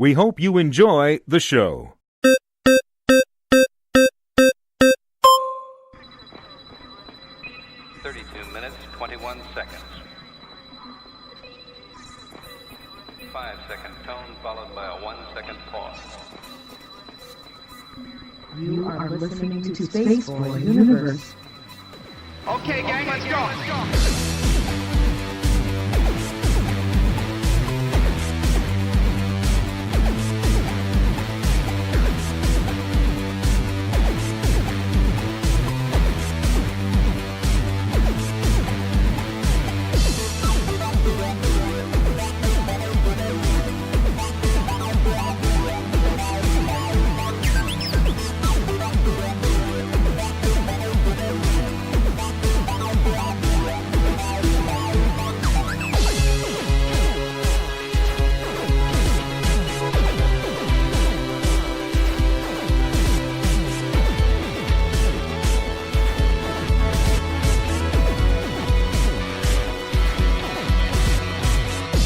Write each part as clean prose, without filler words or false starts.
We hope you enjoy the show. 32 minutes, 21 seconds. 5-second tone followed by a 1-second pause. You are listening to Space Boy Universe. Okay, gang, let's go.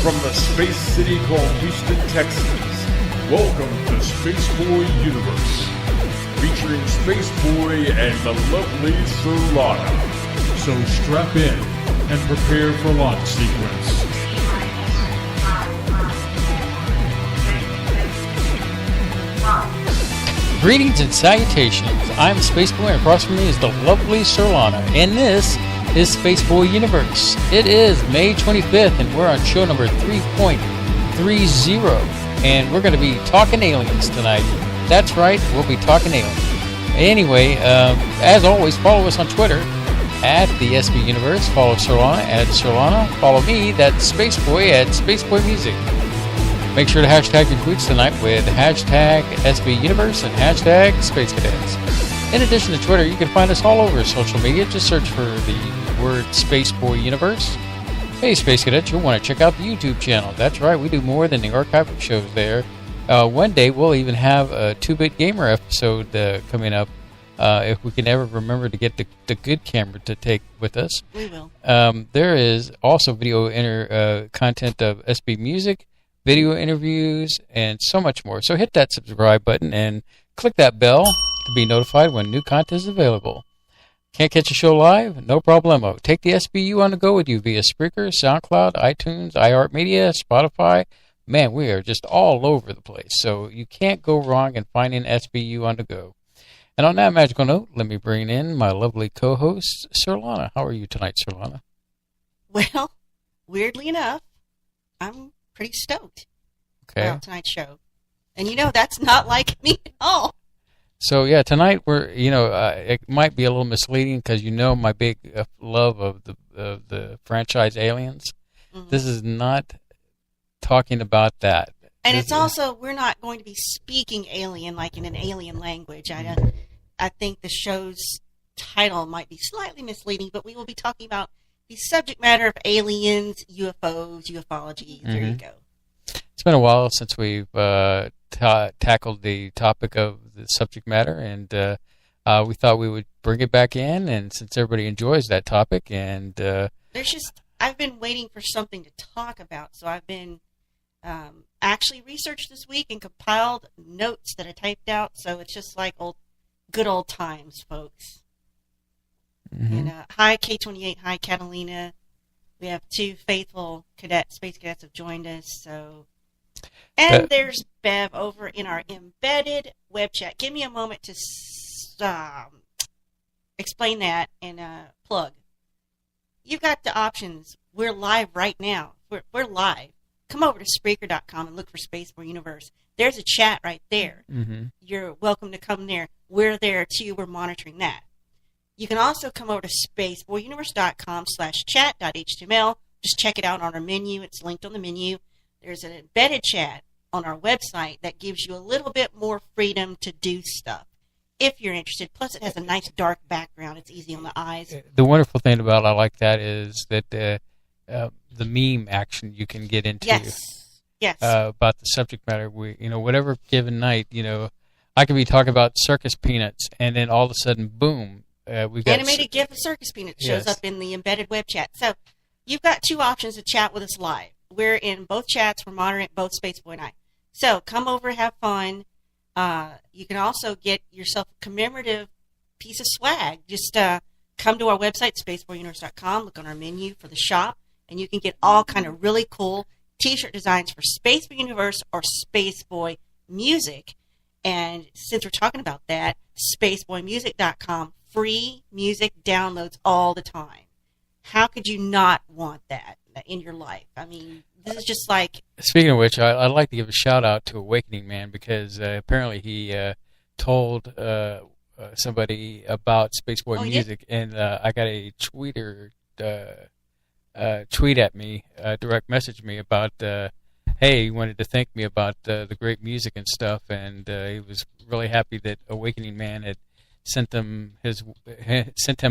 From the space city called Houston, Texas, welcome to Space Boy Universe, featuring Space Boy and the lovely Solana. So strap in and prepare for launch sequence. Greetings and salutations. I'm Space Boy, and across from me is the lovely Solana, and this is Space Boy Universe. It is May 25th, and we're on show number 3.30, and we're going to be talking aliens tonight. That's right, we'll be talking aliens. Anyway, as always, follow us on Twitter at the SBU Universe. Follow Solana at Solana. Follow me, that's Space Boy at Space Boy Music. Make sure to hashtag your tweets tonight with hashtag SBU Universe and hashtag Space Cadets. In addition to Twitter, you can find us all over social media. Just search for the word Space Boy Universe. Hey, Space Cadets, you'll want to check out the YouTube channel. That's right, we do more than the archive of shows there. One day, we'll even have a 2-Bit Gamer episode coming up, if we can ever remember to get the good camera to take with us. We will. There is also video content of SB Music, video interviews, and so much more. So hit that subscribe button and click that bell to be notified when new content is available. Can't catch a show live? No problemo. Take the SBU on the go with you via Spreaker, SoundCloud, iTunes, iHeartMedia, Spotify. Man, we are just all over the place, so you can't go wrong in finding SBU on the go. And on that magical note, let me bring in my lovely co-host, Solana. How are you tonight, Solana? Well, weirdly enough, I'm pretty stoked about tonight's show. And that's not like me at all. So yeah, tonight it might be a little misleading because my big love of the franchise Aliens. Mm-hmm. This is not talking about that, and it's also we're not going to be speaking alien like in an alien language. I think the show's title might be slightly misleading, but we will be talking about the subject matter of aliens, UFOs, ufology. There you go. It's been a while since we've tackled the topic of the subject matter, and we thought we would bring it back in, and since everybody enjoys that topic, and I've been waiting for something to talk about, so I've been actually researched this week and compiled notes that I typed out, so it's just like good old times, folks. Mm-hmm. And hi K28, hi Catalina. We have 2 faithful space cadets have joined us, so. And there's Bev over in our embedded web chat. Give me a moment to explain that and plug. You've got the options. We're live right now. We're live. Come over to Spreaker.com and look for Space Boy Universe. There's a chat right there. Mm-hmm. You're welcome to come there. We're there too. We're monitoring that. You can also come over to spaceboyuniverse.com/chat.html. Just check it out on our menu. It's linked on the menu. There's an embedded chat on our website that gives you a little bit more freedom to do stuff if you're interested. Plus, it has a nice dark background. It's easy on the eyes. The wonderful thing about I like that is that the meme action you can get into. Yes. About the subject matter. Whatever given night, I could be talking about circus peanuts, and then all of a sudden, boom, we've got animated GIF of circus peanuts shows up in the embedded web chat. So you've got 2 options to chat with us live. We're in both chats. We're monitoring both Spaceboy and I. So come over, have fun. You can also get yourself a commemorative piece of swag. Just come to our website, spaceboyuniverse.com, look on our menu for the shop, and you can get all kind of really cool T-shirt designs for Space Boy Universe or Space Boy Music. And since we're talking about that, spaceboymusic.com, free music downloads all the time. How could you not want that in your life? I mean, this is just like... Speaking of which, I'd like to give a shout-out to Awakening Man because apparently he told somebody about Space Boy Music, and I got a tweeter tweet at me, direct message me about, hey, he wanted to thank me about the great music and stuff, and he was really happy that Awakening Man had sent him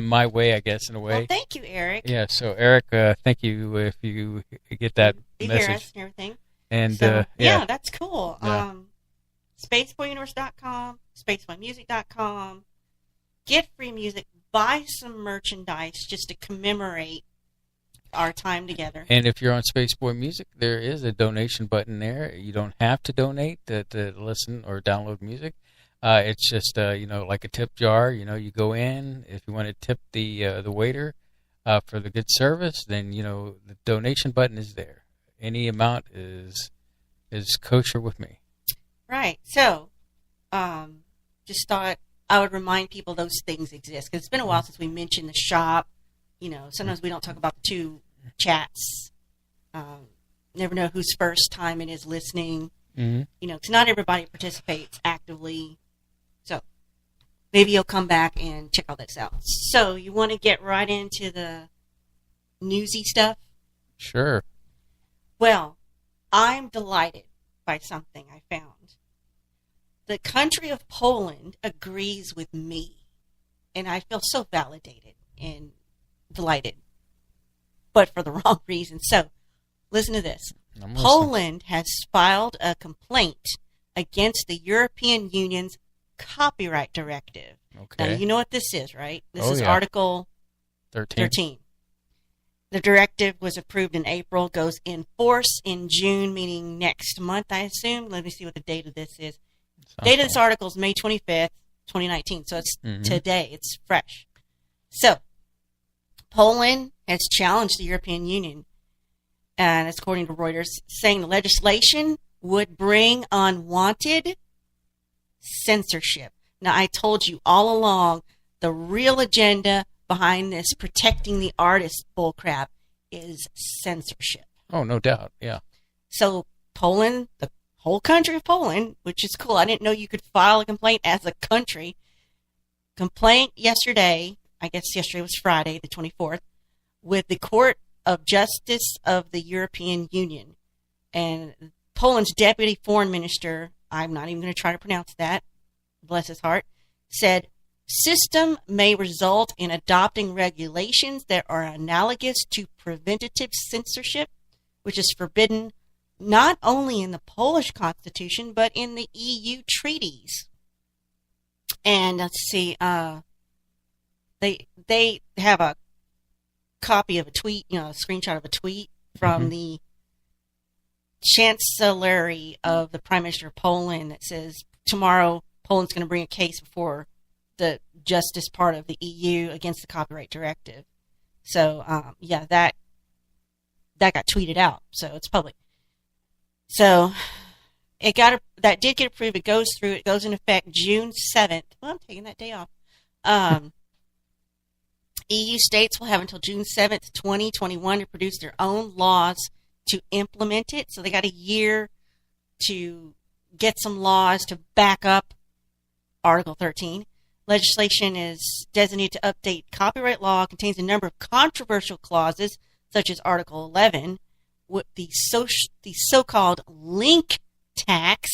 my way, I guess, in a way. Well, thank you, Eric. Yeah, so Eric, thank you if you get that message. Hear us and everything. And so, yeah, that's cool. Yeah. SpaceboyUniverse.com, SpaceboyMusic.com. Get free music, buy some merchandise just to commemorate our time together. And if you're on Space Boy Music, there is a donation button there. You don't have to donate to listen or download music. It's just like a tip jar. You go in if you want to tip the waiter for the good service. Then the donation button is there. Any amount is kosher with me. Right. So, just thought I would remind people those things exist because it's been a while since we mentioned the shop. Sometimes we don't talk about the two chats. Never know whose first time it is listening. Mm-hmm. Because not everybody participates actively. So maybe you'll come back and check all this out. So you want to get right into the newsy stuff? Sure. Well, I'm delighted by something I found. The country of Poland agrees with me, and I feel so validated and delighted, but for the wrong reason. So, listen to this. Poland has filed a complaint against the European Union's copyright directive. Okay. Now, you know what this is, right? This is yeah. Article 13. The directive was approved in April, goes in force in June, meaning next month, I assume. Let me see what the date of this is. Date of this article is May 25th, 2019. So it's today. It's fresh. So Poland has challenged the European Union, and it's according to Reuters, saying the legislation would bring unwanted censorship. Now, I told you all along, the real agenda behind this protecting the artist bullcrap is censorship. Oh, no doubt. Yeah. So Poland, the whole country of Poland, which is cool. I didn't know you could file a complaint as a country. Complaint yesterday, I guess yesterday was Friday, the 24th, with the Court of Justice of the European Union. And Poland's deputy foreign minister, I'm not even going to try to pronounce that, bless his heart, said, system may result in adopting regulations that are analogous to preventative censorship, which is forbidden not only in the Polish constitution, but in the EU treaties. And let's see, they have a copy of a tweet, a screenshot of a tweet from the chancellery of the Prime Minister of Poland that says tomorrow Poland's going to bring a case before the justice part of the EU against the copyright directive. So, that got tweeted out, so it's public. So that did get approved. It goes through. It goes in effect June 7th. Well, I'm taking that day off. EU states will have until June 7th, 2021 to produce their own laws to implement it. So they got a year to get some laws to back up Article 13. Legislation is designated to update copyright law, contains a number of controversial clauses, such as Article 11, with the so-called link tax,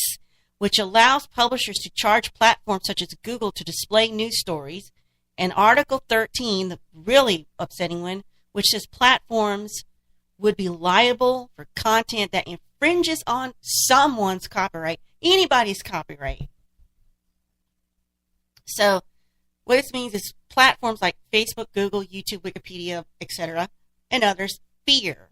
which allows publishers to charge platforms such as Google to display news stories, and Article 13, the really upsetting one, which says platforms would be liable for content that infringes on someone's copyright, anybody's copyright. So what this means is platforms like Facebook, Google, YouTube, Wikipedia, etc., and others fear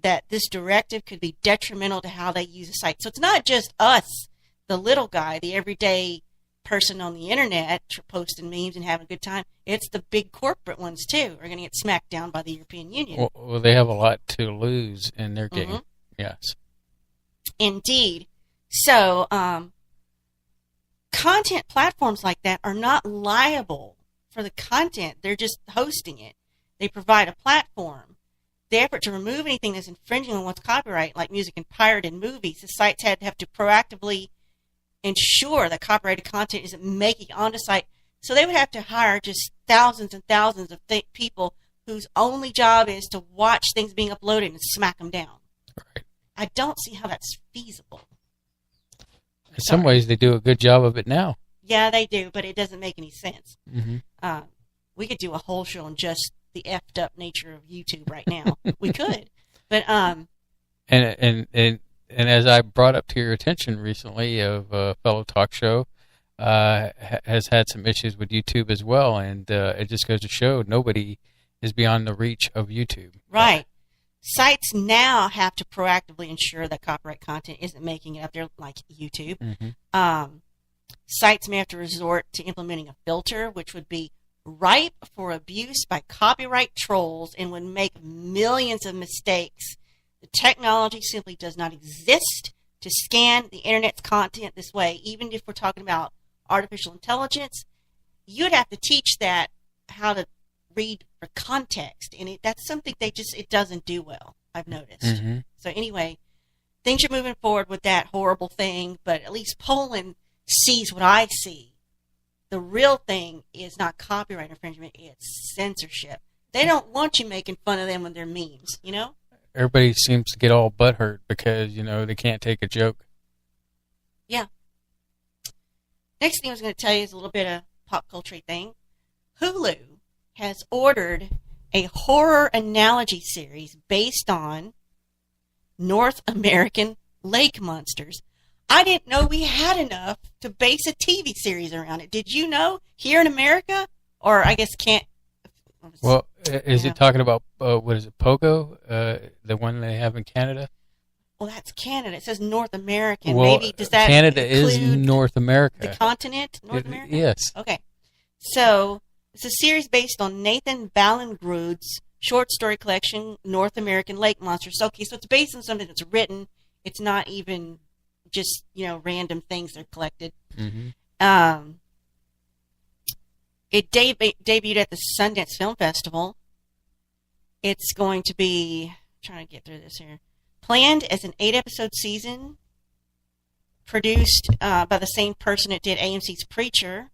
that this directive could be detrimental to how they use a site. So it's not just us, the little guy, the everyday person on the internet posting memes and having a good time. It's the big corporate ones, too, are going to get smacked down by the European Union. Well, they have a lot to lose in their game. Mhm. Yes. Indeed. So, content platforms like that are not liable for the content. They're just hosting it. They provide a platform. The effort to remove anything that's infringing on what's copyright, like music and pirated movies, the sites have to proactively ensure that copyrighted content isn't making it onto site. So they would have to hire just thousands and thousands of people whose only job is to watch things being uploaded and smack them down. Right. I don't see how that's feasible. In some ways, they do a good job of it now. Yeah, they do, but it doesn't make any sense. Mm-hmm. We could do a whole show on just the effed up nature of YouTube right now. We could, but And as I brought up to your attention recently, of a fellow talk show has had some issues with YouTube as well, and it just goes to show nobody is beyond the reach of YouTube. Right. Sites now have to proactively ensure that copyright content isn't making it up there, like YouTube. Mm-hmm. Sites may have to resort to implementing a filter, which would be ripe for abuse by copyright trolls and would make millions of mistakes. The technology simply does not exist to scan the internet's content this way. Even if we're talking about artificial intelligence, you'd have to teach that how to read for context, and that's something it doesn't do well, I've noticed. Mm-hmm. So anyway, things are moving forward with that horrible thing, but at least Poland sees what I see. The real thing is not copyright infringement, it's censorship. They don't want you making fun of them with their memes, you know? Everybody seems to get all butthurt because, they can't take a joke. Yeah. Next thing I was going to tell you is a little bit of pop culture thing. Hulu has ordered a horror analogy series based on North American lake monsters. I didn't know we had enough to base a TV series around it. Did you know? Here in America? Or I guess can't. Well, is it talking about, what is it, Pogo? The one they have in Canada? Well, that's Canada. It says North American. Well, maybe does that Canada is include North America. the continent, North America? Yes. Okay. So, it's a series based on Nathan Ballingrud's short story collection, North American Lake Monsters. Okay, so it's based on something that's written. It's not even just, random things they're collected. Mm-hmm. It debuted at the Sundance Film Festival. It's going to be, trying to get through this here, planned as an 8-episode season, produced by the same person that did AMC's Preacher.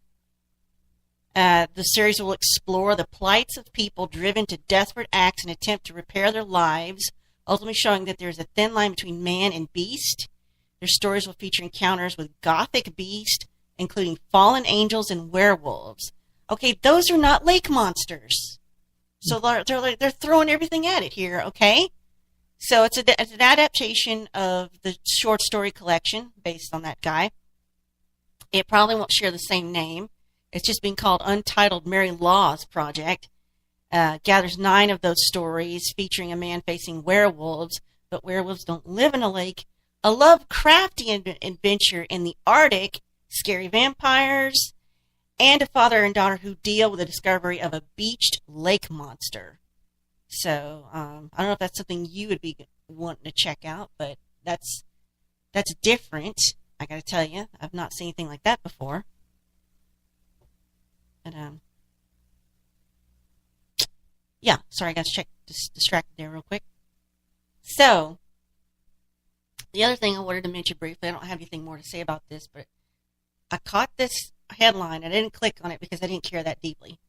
The series will explore the plights of people driven to desperate acts in an attempt to repair their lives, ultimately showing that there's a thin line between man and beast. Their stories will feature encounters with gothic beasts, including fallen angels and werewolves. Okay, those are not lake monsters. So they're throwing everything at it here, okay? So it's an adaptation of the short story collection based on that guy. It probably won't share the same name. It's just being called Untitled Mary Laws Project. Gathers 9 of those stories featuring a man facing werewolves, but werewolves don't live in a lake. A Lovecraftian adventure in the Arctic, scary vampires, and a father and daughter who deal with the discovery of a beached lake monster. So, I don't know if that's something you would be wanting to check out, but that's different. I got to tell you, I've not seen anything like that before. But yeah, sorry, I got distracted there real quick. So, the other thing I wanted to mention briefly, I don't have anything more to say about this, but I caught this headline. I didn't click on it because I didn't care that deeply.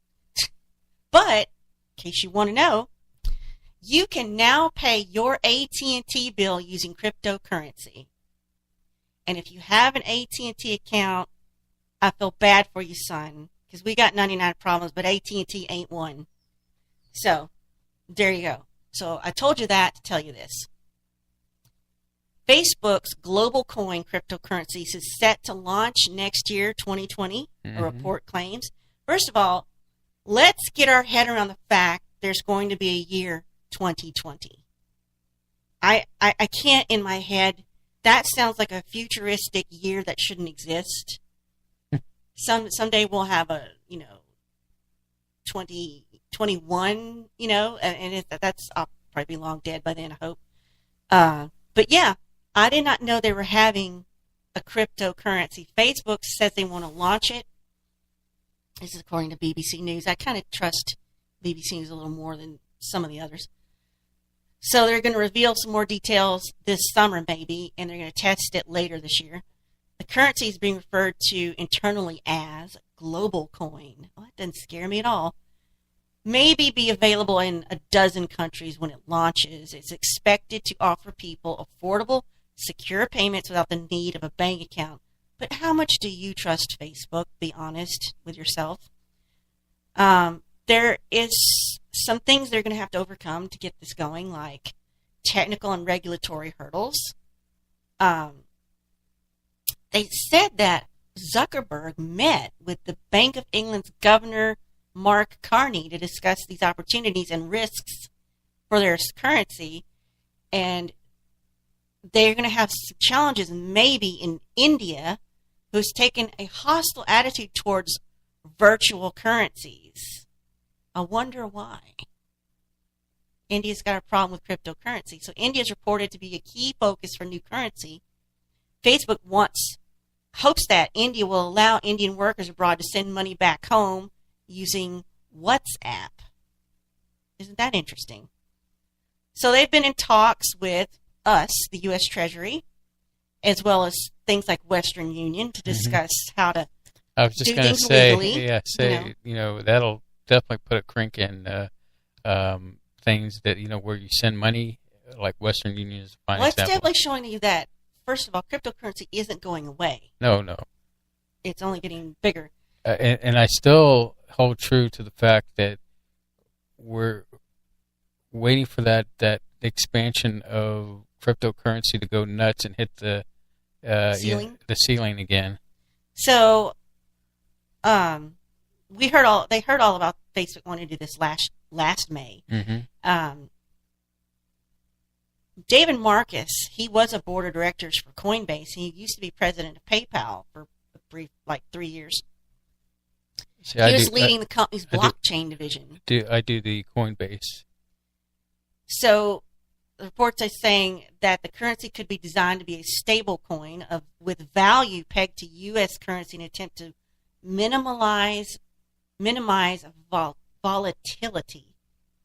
But, in case you want to know, you can now pay your AT&T bill using cryptocurrency. And if you have an AT&T account, I feel bad for you, son, because we got 99 problems, but AT&T ain't one. So, there you go. So, I told you that to tell you this. Facebook's global coin cryptocurrency is set to launch next year, 2020, a report claims. First of all, let's get our head around the fact there's going to be a year 2020. I can't in my head. That sounds like a futuristic year that shouldn't exist. Someday we'll have a 2021, and that's I'll probably be long dead by then, I hope. But yeah, I did not know they were having a cryptocurrency. Facebook says they want to launch it. This is according to BBC News. I kind of trust BBC News a little more than some of the others. So they're going to reveal some more details this summer, maybe, and they're going to test it later this year. The currency is being referred to internally as global coin. Well, that doesn't scare me at all. Maybe be available in a dozen countries when it launches. It's expected to offer people affordable, secure payments without the need of a bank account. But how much do you trust Facebook? Be honest with yourself. There is some things they're going to have to overcome to get this going, like technical and regulatory hurdles. They said that Zuckerberg met with the Bank of England's Governor Mark Carney to discuss these opportunities and risks for their currency, and they're going to have some challenges maybe in India, who's taken a hostile attitude towards virtual currencies. I wonder why. India's got a problem with cryptocurrency. So India is reported to be a key focus for new currency. Facebook hopes that India will allow Indian workers abroad to send money back home using WhatsApp. Isn't that interesting? So they've been in talks with us, the U.S. Treasury, as well as things like Western Union to discuss how to I was just do going to things say, legally. That'll definitely put a crink in things that, where you send money, like Western Union is a fine Well, it's example. definitely showing you that, first of all, cryptocurrency isn't going away. No. It's only getting bigger. And I still hold true to the fact that we're waiting for that expansion of cryptocurrency to go nuts and hit the Ceiling? the ceiling again. So, they heard all about Facebook wanting to do this last May. Mm-hmm. David Marcus, he was a board of directors for Coinbase. He used to be president of PayPal for a brief, 3 years. See, He was leading the company's blockchain division. I do the Coinbase. So the reports are saying that the currency could be designed to be a stable coin with value pegged to U.S. currency in an attempt to minimize volatility.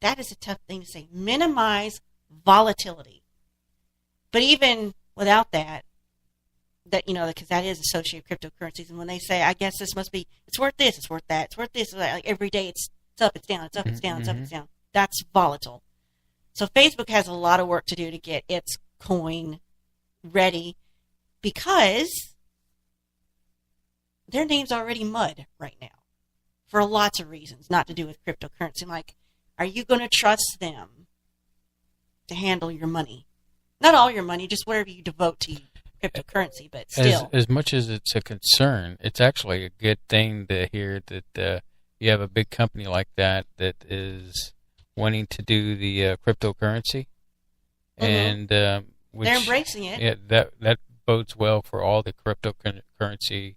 That is a tough thing to say. Minimize volatility. But even without that, because that is associated with cryptocurrencies, and when they say, I guess this must be, it's worth this, it's worth that, it's worth this, like every day it's up, it's down, it's up, it's down, it's up, it's down. That's volatile. So Facebook has a lot of work to do to get its coin ready because their name's already mud right now for lots of reasons, not to do with cryptocurrency. Like, are you going to trust them to handle your money? Not all your money, just whatever you devote to cryptocurrency, but still. As much as it's a concern, it's actually a good thing to hear that you have a big company like that is wanting to do the cryptocurrency, and which, they're embracing it. Yeah, that bodes well for all the cryptocurrency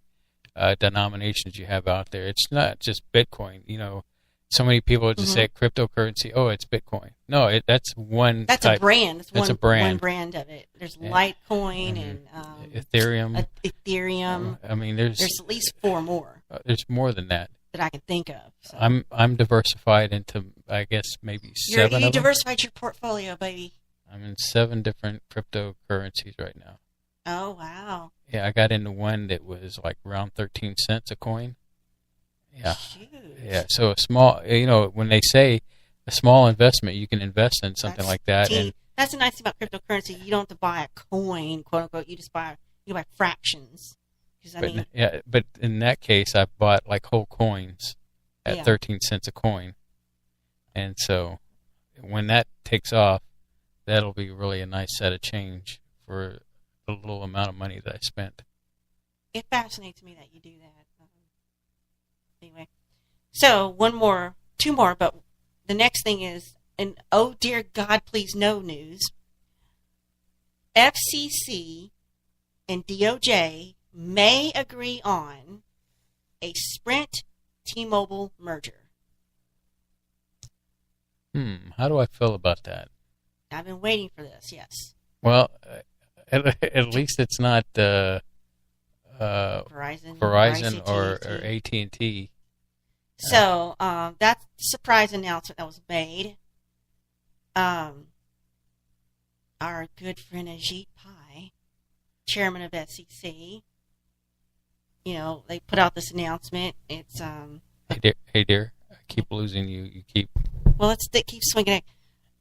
denominations you have out there. It's not just Bitcoin. So many people just say cryptocurrency. Oh, it's Bitcoin. No, that's one. That's type. A brand. That's a brand. One brand of it. There's Litecoin and Ethereum. Ethereum. There's at least 4 more. There's more than that I can think of. So. I'm diversified into, I guess, maybe 7 You of them. diversified your portfolio, baby. I'm in 7 different cryptocurrencies right now. Oh, wow. Yeah, I got into one that was like around 13 cents a coin. Yeah. Shoot. Yeah, so a small, when they say a small investment, you can invest in something like that. And that's the nice thing about cryptocurrency. You don't have to buy a coin, quote unquote. You buy fractions. But in that case, I bought like whole coins at 13 cents a coin. And so when that takes off, that'll be really a nice set of change for the little amount of money that I spent. It fascinates me that you do that. Anyway, so 2 more, but the next thing is, and oh dear God, please no news. FCC and DOJ may agree on a Sprint T-Mobile merger. How do I feel about that? I've been waiting for this, yes. Well, at least it's not Verizon or AT&T. So that's the surprise announcement that was made. Our good friend Ajit Pai, chairman of FCC, they put out this announcement. It's Hey dear, I keep losing you. You keep. Well, keep swinging it.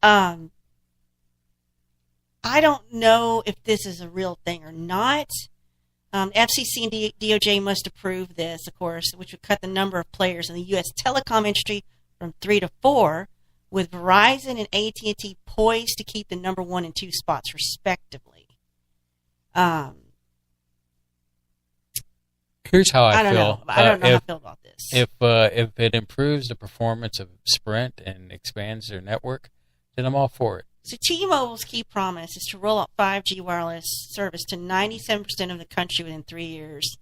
I don't know if this is a real thing or not. FCC and DOJ must approve this, of course, which would cut the number of players in the U.S. telecom industry from 3 to 4, with Verizon and AT&T poised to keep the number 1 and 2 spots, respectively. Here's how I feel. I don't know how I feel about this. If it improves the performance of Sprint and expands their network, then I'm all for it. So T-Mobile's key promise is to roll out 5G wireless service to 97% of the country within 3 years.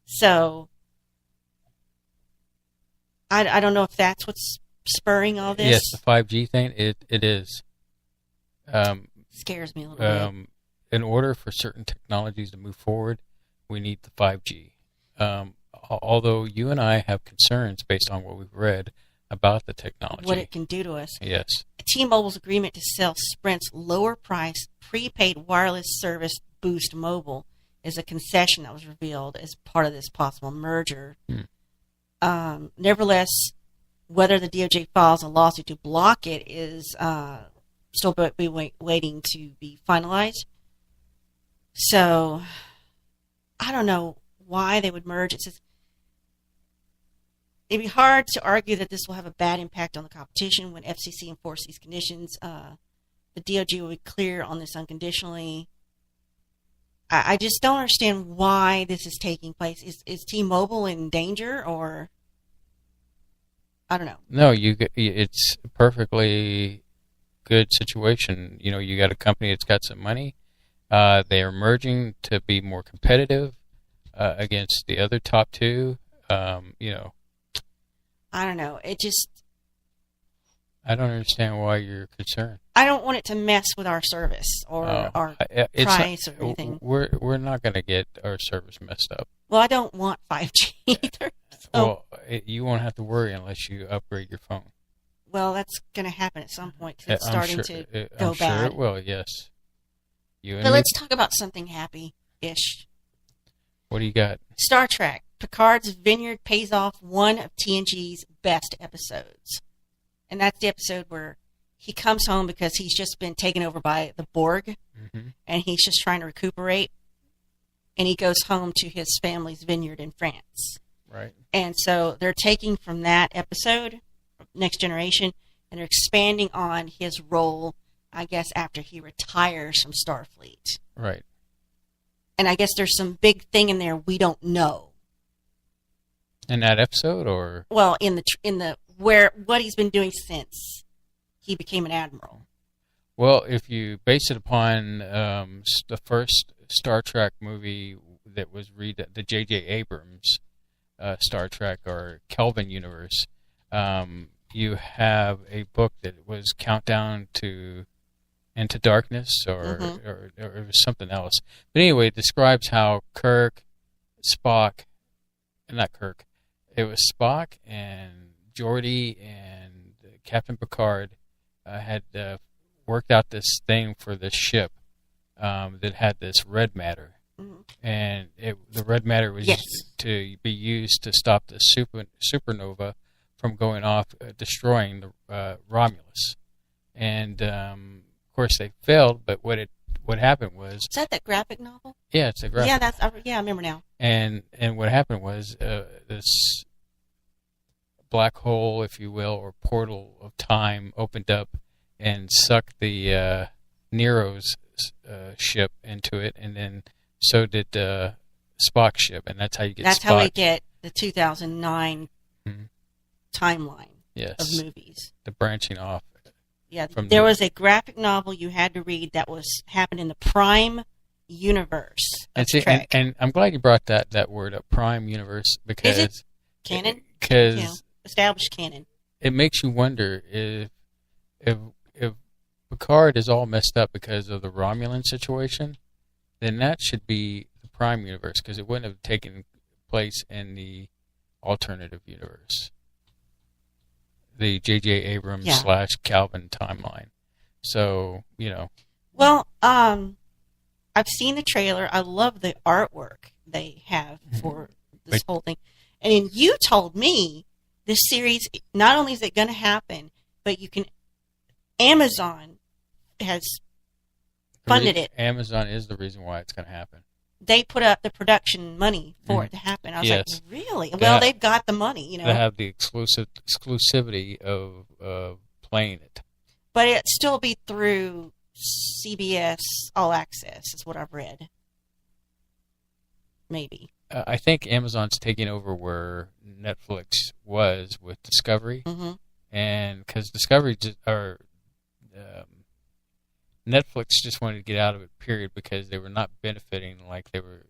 So I don't know if that's what's spurring all this. Yes, the 5G thing, it is. Scares me a little bit. In order for certain technologies to move forward, we need the 5G. Although you and I have concerns based on what we've read about the technology. What it can do to us. Yes. T-Mobile's agreement to sell Sprint's lower-price prepaid wireless service Boost Mobile is a concession that was revealed as part of this possible merger. Nevertheless, whether the DOJ files a lawsuit to block it is still waiting to be finalized. So, I don't know why they would merge. It says it'd be hard to argue that this will have a bad impact on the competition when FCC enforces these conditions. The DOJ will be clear on this unconditionally. I just don't understand why this is taking place. Is T-Mobile in danger, or I don't know? No, it's a perfectly good situation. You got a company that's got some money. They are merging to be more competitive against the other top two. I don't know. I don't understand why you're concerned. I don't want it to mess with our service or our price or anything. We're not going to get our service messed up. Well, I don't want 5G either. So. Well, you won't have to worry unless you upgrade your phone. Well, that's going to happen at some point because it's starting to go I'm bad. sure it will, yes. But let's talk about something happy-ish. What do you got? Star Trek. Picard's Vineyard pays off one of TNG's best episodes. And that's the episode where he comes home because he's just been taken over by the Borg. Mm-hmm. And he's just trying to recuperate. And he goes home to his family's vineyard in France. Right. And so they're taking from that episode, Next Generation, and they're expanding on his role, I guess, after he retires from Starfleet. Right. And I guess there's some big thing in there we don't know. In that episode, or well, in the what he's been doing since he became an admiral. Well, if you base it upon the first Star Trek movie that was the J.J. Abrams Star Trek or Kelvin universe, you have a book that was Countdown to Into Darkness, or it was something else. But anyway, it describes how it was Spock and Geordi and Captain Picard had worked out this thing for this ship that had this red matter. Mm-hmm. And the red matter was to be used to stop the supernova from going off, destroying the Romulus. And of course they failed, but what happened was... Is that graphic novel? Yeah, it's a graphic. Yeah, I remember now. And what happened was this black hole, if you will, or portal of time opened up and sucked the Nero's ship into it, and then so did Spock's ship, and that's how you get Spock. That's how we get the 2009 timeline of movies. The branching off. Yeah, From there was a graphic novel you had to read that happened in the Prime universe of Trek. and I'm glad you brought that word up, Prime Universe, because Is it canon? Because Established canon. it makes you wonder if Picard is all messed up because of the Romulan situation, then that should be the Prime Universe, because it wouldn't have taken place in the alternative universe, the J.J. Abrams / Calvin timeline. So, Well, I've seen the trailer. I love the artwork they have for this whole thing. And then you told me this series, not only is it going to happen, but Amazon has funded it. Amazon is the reason why it's going to happen. They put up the production money for it to happen. I was like, really? Well, they've got the money, They have the exclusivity of playing it. But it'd still be through CBS All Access, is what I've read. Maybe. I think Amazon's taking over where Netflix was with Discovery. Mm-hmm. And because Netflix just wanted to get out of it, period, because they were not benefiting like they were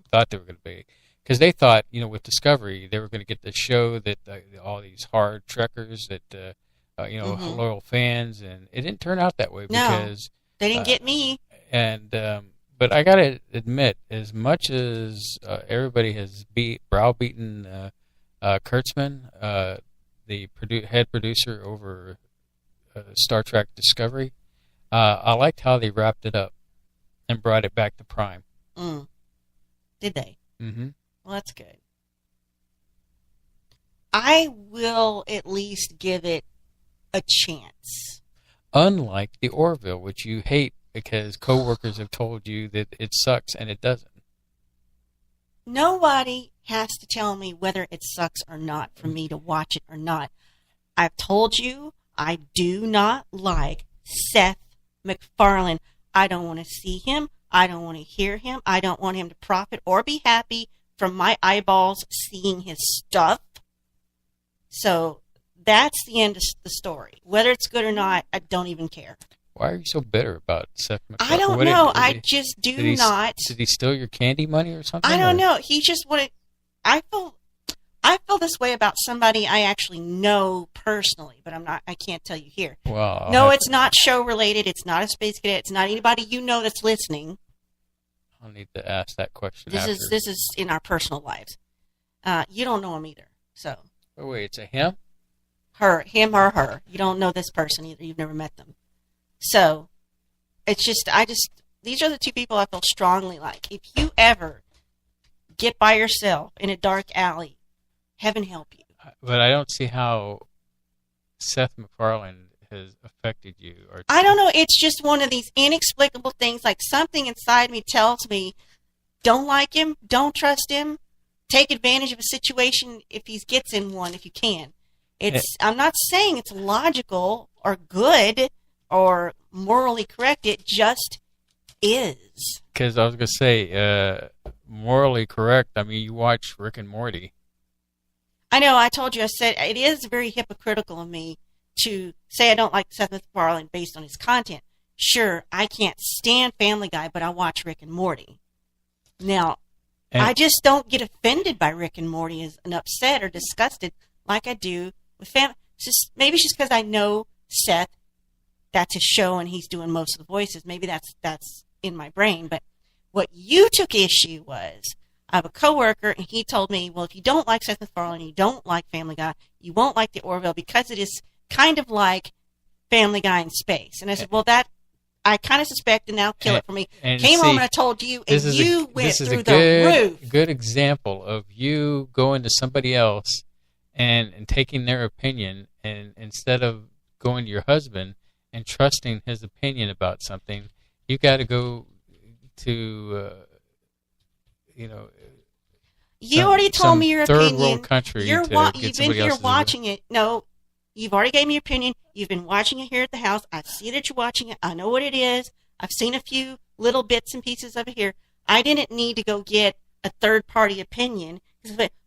thought they were going to be. Because they thought, with Discovery, they were going to get the show that all these hard trekkers that, loyal fans, and it didn't turn out that way because they didn't get me. And but I got to admit, as much as everybody has browbeaten Kurtzman, the head producer over Star Trek Discovery, I liked how they wrapped it up and brought it back to Prime. Did they? Mm-hmm. Well, that's good. I will at least give it a chance. Unlike the Orville, which you hate because coworkers have told you that it sucks, and it doesn't. Nobody has to tell me whether it sucks or not for me to watch it or not. I've told you I do not like Seth MacFarlane. I don't want to see him. I don't want to hear him. I don't want him to profit or be happy from my eyeballs seeing his stuff. So that's the end of the story. Whether it's good or not, I don't even care. Why are you so bitter about Seth MacFarlane? I don't know. I just do not. Did he steal your candy money or something? I don't know. He just wanted. I feel this way about somebody I actually know personally, but I can't tell you here. Well, no, it's not show related. It's not a space cadet. It's not anybody you know that's listening. I'll need to ask that question. This is in our personal lives. You don't know him either. So. Oh, wait, it's a him? Him or her. You don't know this person either. You've never met them. So, it's just, these are the two people I feel strongly like. If you ever get by yourself in a dark alley, heaven help you. But I don't see how Seth MacFarlane has affected you. I don't know. It's just one of these inexplicable things. Like something inside me tells me, don't like him, don't trust him, take advantage of a situation if he gets in one, if you can. I'm not saying it's logical or good or morally correct. It just is. Because I was going to say, morally correct, I mean, you watch Rick and Morty. I know, I told you, I said it is very hypocritical of me to say I don't like Seth MacFarlane based on his content. Sure, I can't stand Family Guy, but I watch Rick and Morty. Now, I just don't get offended by Rick and Morty and upset or disgusted like I do with Family. Maybe it's just because I know Seth, that's his show, and he's doing most of the voices. Maybe that's in my brain. But what you took issue was, I have a coworker, and he told me, well, if you don't like Seth MacFarlane, you don't like Family Guy, you won't like the Orville because it is kind of like Family Guy in space. And I said, well, that I kind of suspect, and now kill it for me. Came home and I told you, and you went through the roof. Good example of you going to somebody else and taking their opinion, and instead of going to your husband and trusting his opinion about something, you got to go to, You already told me your opinion. Third world country. You've been here watching it. No, you've already gave me your opinion. You've been watching it here at the house. I see that you're watching it. I know what it is. I've seen a few little bits and pieces of it here. I didn't need to go get a third-party opinion.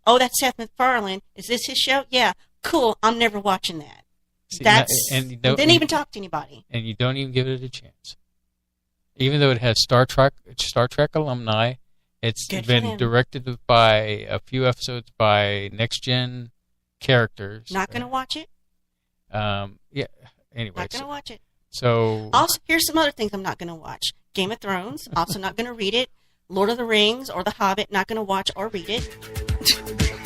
Oh, that's Seth MacFarlane. Is this his show? Yeah. Cool. I'm never watching that. See, That's and you don't didn't even talk to anybody. and you don't even give it a chance. Even though it has Star Trek alumni, it's Good for been him. directed by a few episodes by next gen characters. Not going to watch it. Yeah. Anyway, Not going to watch it. so Also, here's some other things I'm not going to watch. Game of Thrones. Also not going to read it. Lord of the Rings or The Hobbit. Not going to watch or read it.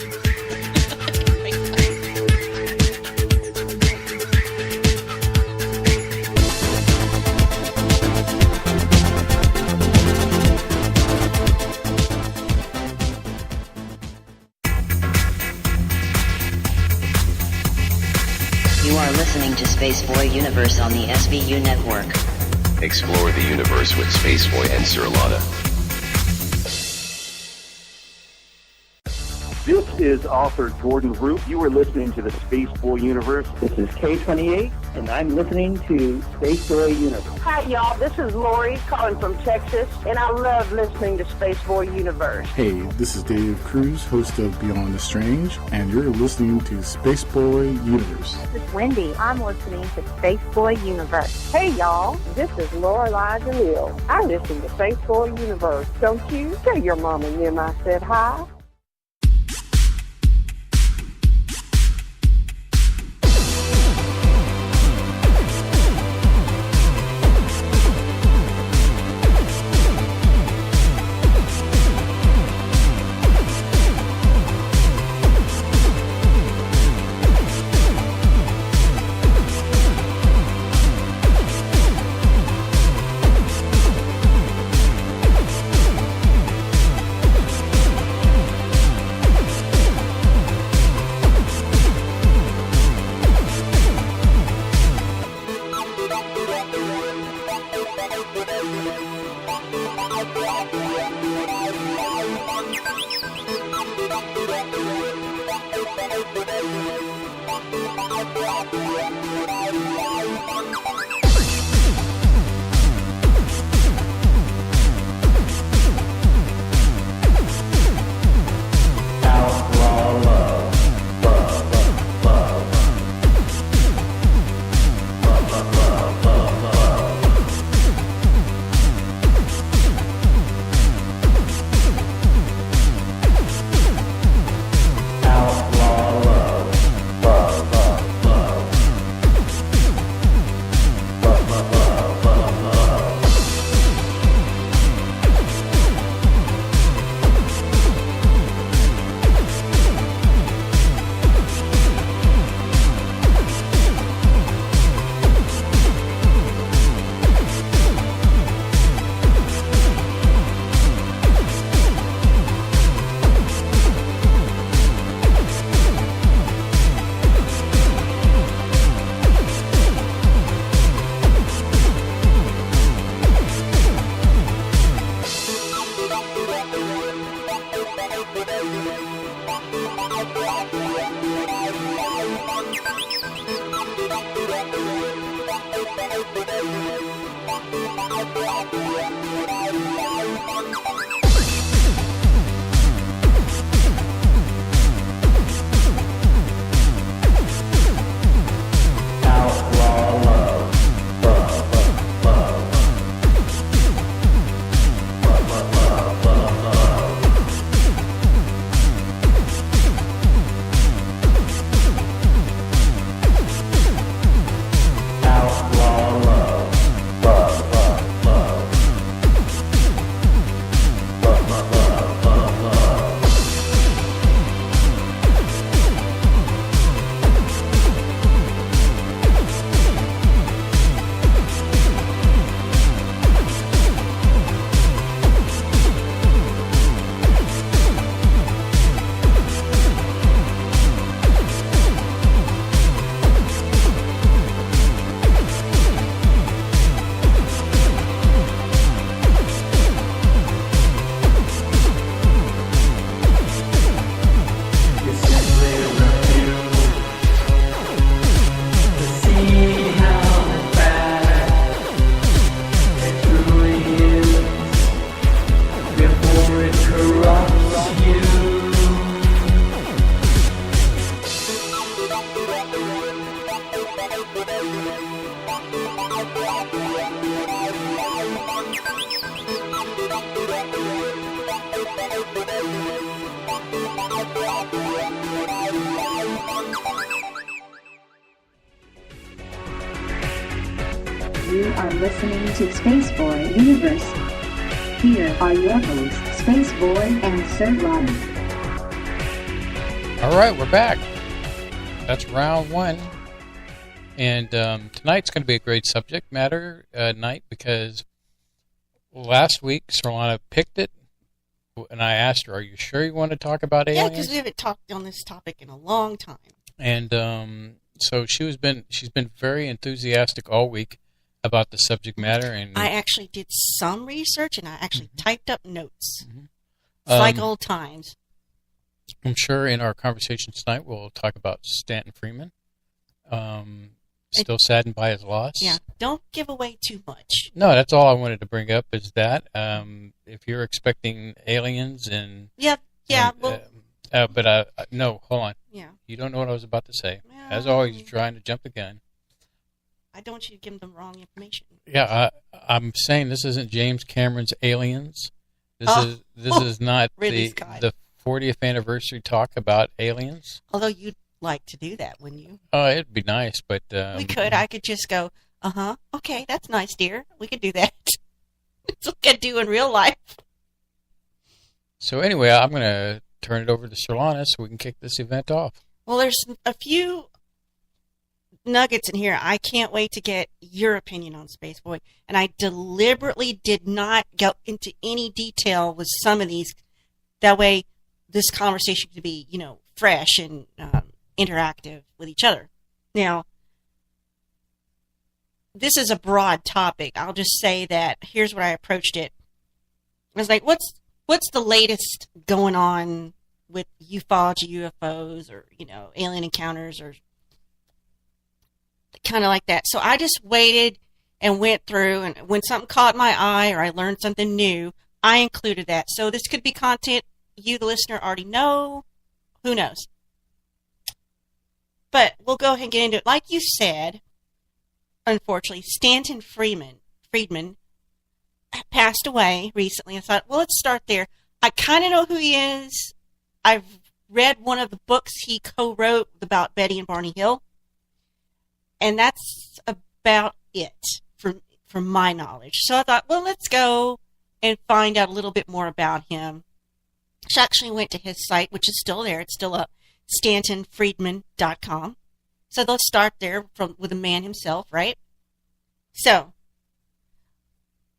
You are listening to Spaceboy Universe on the SBU network. Explore the universe with Spaceboy and Sir Lana. This is author Jordan Root. You are listening to the Spaceboy Universe. This is K28, and I'm listening to Spaceboy Universe. Hi, y'all. This is Lori calling from Texas, and I love listening to Spaceboy Universe. Hey, this is Dave Cruz, host of Beyond the Strange, and you're listening to Spaceboy Universe. This is Wendy. I'm listening to Spaceboy Universe. Hey, y'all. This is Lorelai DeLille. I listen to Spaceboy Universe. Don't you? Tell your mom and them I said hi. You are listening to Space Boy Universe. Here are your hosts, Space Boy and Sir Ronnie. All right, we're back. That's round one. And tonight's going to be a great subject matter night because last week Solana picked it, and I asked her, "Are you sure you want to talk about aliens?" Yeah, because we haven't talked on this topic in a long time. And so she's been very enthusiastic all week about the subject matter. And I actually did some research, and I actually typed up notes. It's like old times. I'm sure in our conversation tonight we'll talk about Stanton Freeman. Still saddened by his loss. Yeah, don't give away too much. No, that's all I wanted to bring up is that if you're expecting aliens and... Yeah, no, hold on. Yeah. You don't know what I was about to say. As always, you're trying to jump the gun. I don't want you to give them wrong information. Yeah, I'm saying this isn't James Cameron's Aliens. This is not the 40th anniversary talk about aliens. Although you'd like to do that, wouldn't you? Oh, it'd be nice, but... we could. I could just go, okay, that's nice, dear. We could do that. It's like I do in real life. So anyway, I'm going to turn it over to Solana so we can kick this event off. Well, there's a few nuggets in here. I can't wait to get your opinion on Space Boy. And I deliberately did not go into any detail with some of these. That way, this conversation could be, fresh and interactive with each other. Now, this is a broad topic. I'll just say that here's what I approached it. I was like, what's the latest going on with ufology, UFOs, or, alien encounters, or kind of like that. So I just waited and went through, and when something caught my eye or I learned something new, I included that. So this could be content you, the listener, already know. Who knows? But we'll go ahead and get into it. Like you said, unfortunately, Stanton Friedman passed away recently. I thought, well, let's start there. I kind of know who he is. I've read one of the books he co-wrote about Betty and Barney Hill. And that's about it from my knowledge. So I thought, well, let's go and find out a little bit more about him. She actually went to his site, which is still there. It's still up, StantonFriedman.com. So let's start there with the man himself, right? So,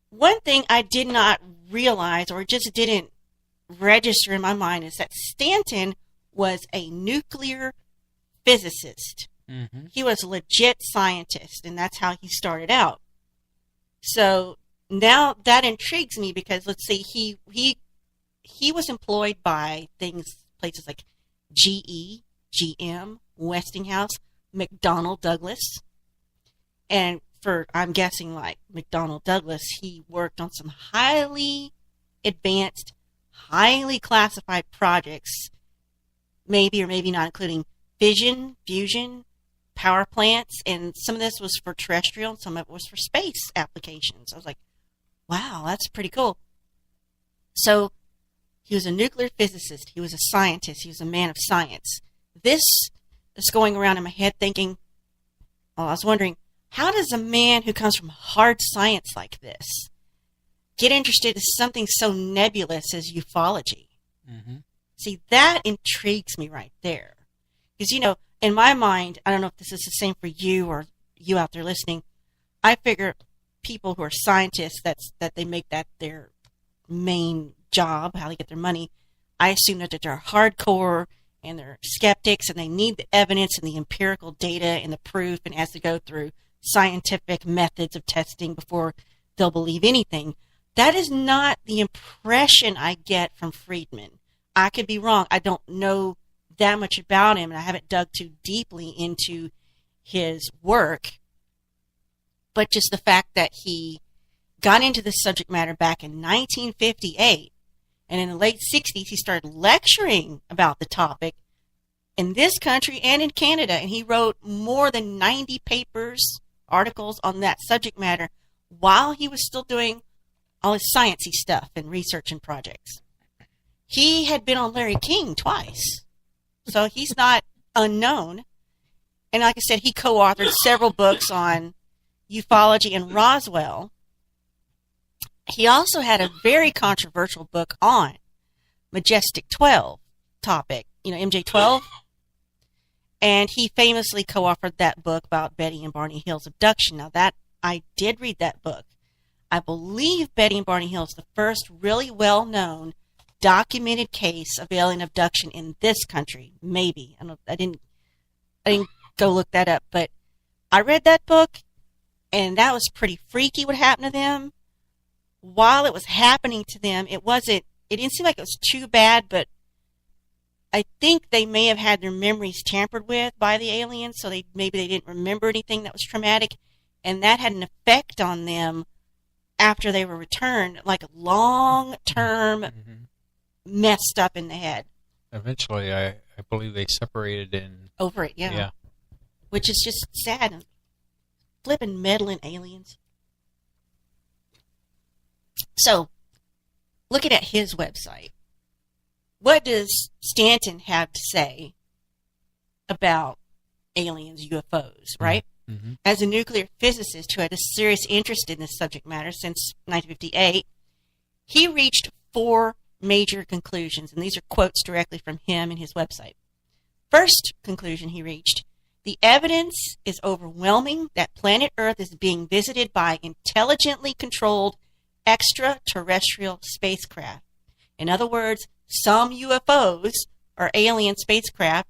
one thing I did not realize or just didn't register in my mind is that Stanton was a nuclear physicist. Mm-hmm. He was a legit scientist, and that's how he started out. So now that intrigues me because, let's see, he was employed by places like GE, GM, Westinghouse, McDonnell Douglas. And I'm guessing like McDonnell Douglas, he worked on some highly advanced, highly classified projects, maybe or maybe not, including fission, fusion, power plants, and some of this was for terrestrial and some of it was for space applications. I was like, wow, that's pretty cool. So he was a nuclear physicist. He was a scientist. He was a man of science. This is going around in my head thinking, I was wondering, how does a man who comes from hard science like this get interested in something so nebulous as ufology? Mm-hmm. See, that intrigues me right there. Because, in my mind, I don't know if this is the same for you or you out there listening, I figure people who are scientists, that they make that their main job, how they get their money. I assume that they're hardcore and they're skeptics and they need the evidence and the empirical data and the proof and has to go through scientific methods of testing before they'll believe anything. That is not the impression I get from Friedman. I could be wrong. I don't know that much about him and I haven't dug too deeply into his work. But just the fact that he got into the subject matter back in 1958, and in the late 60s he started lecturing about the topic in this country and in Canada, and he wrote more than 90 papers, articles on that subject matter while he was still doing all his sciencey stuff and research and projects. he had been on Larry King twice. So he's not unknown. And like I said, he co-authored several books on ufology and Roswell. He also had a very controversial book on Majestic 12 topic, MJ-12. And he famously co-authored that book about Betty and Barney Hill's abduction. Now, I did read that book. I believe Betty and Barney Hill is the first really well-known documented case of alien abduction in this country. Maybe. I didn't go look that up, but I read that book, and that was pretty freaky what happened to them. While it was happening to them, it didn't seem like it was too bad, but I think they may have had their memories tampered with by the aliens, so maybe they didn't remember anything that was traumatic, and that had an effect on them after they were returned, like a long-term messed up in the head. Eventually, I believe they separated over it, yeah. Which is just sad. Flipping meddling aliens. So, looking at his website, what does Stanton have to say about aliens, UFOs, right? Mm-hmm. As a nuclear physicist who had a serious interest in this subject matter since 1958, he reached 4 major conclusions, and these are quotes directly from him and his website. First conclusion he reached: the evidence is overwhelming that planet Earth is being visited by intelligently controlled extraterrestrial spacecraft. In other words, some UFOs are alien spacecraft,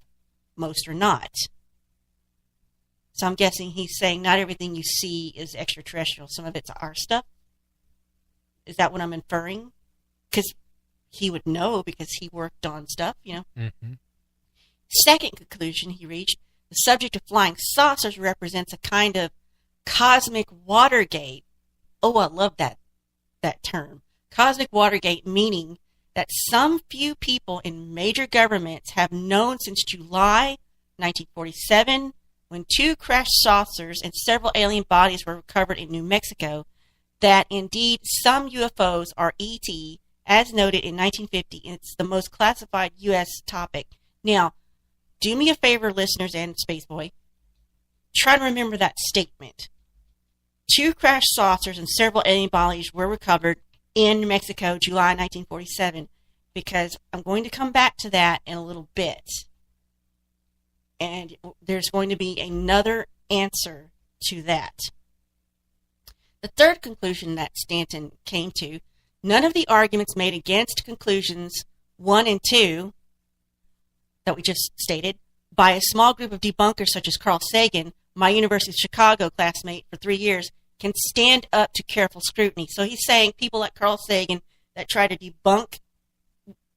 most are not. So I'm guessing he's saying not everything you see is extraterrestrial. Some of it's our stuff. Is that what I'm inferring? Because he would know because he worked on stuff, Mm-hmm. Second conclusion he reached: the subject of flying saucers represents a kind of cosmic Watergate. Oh, I love that term. Cosmic Watergate, meaning that some few people in major governments have known since July 1947, when 2 crashed saucers and several alien bodies were recovered in New Mexico, that indeed some UFOs are ET, as noted in 1950, and it's the most classified U.S. topic. Now, do me a favor, listeners and Spaceboy. Try to remember that statement. 2 crashed saucers and several alien bodies were recovered in New Mexico, July 1947, because I'm going to come back to that in a little bit. And there's going to be another answer to that. The third conclusion that Stanton came to: none of the arguments made against conclusions 1 and 2 that we just stated by a small group of debunkers such as Carl Sagan, my University of Chicago classmate for 3 years, can stand up to careful scrutiny. So he's saying people like Carl Sagan that try to debunk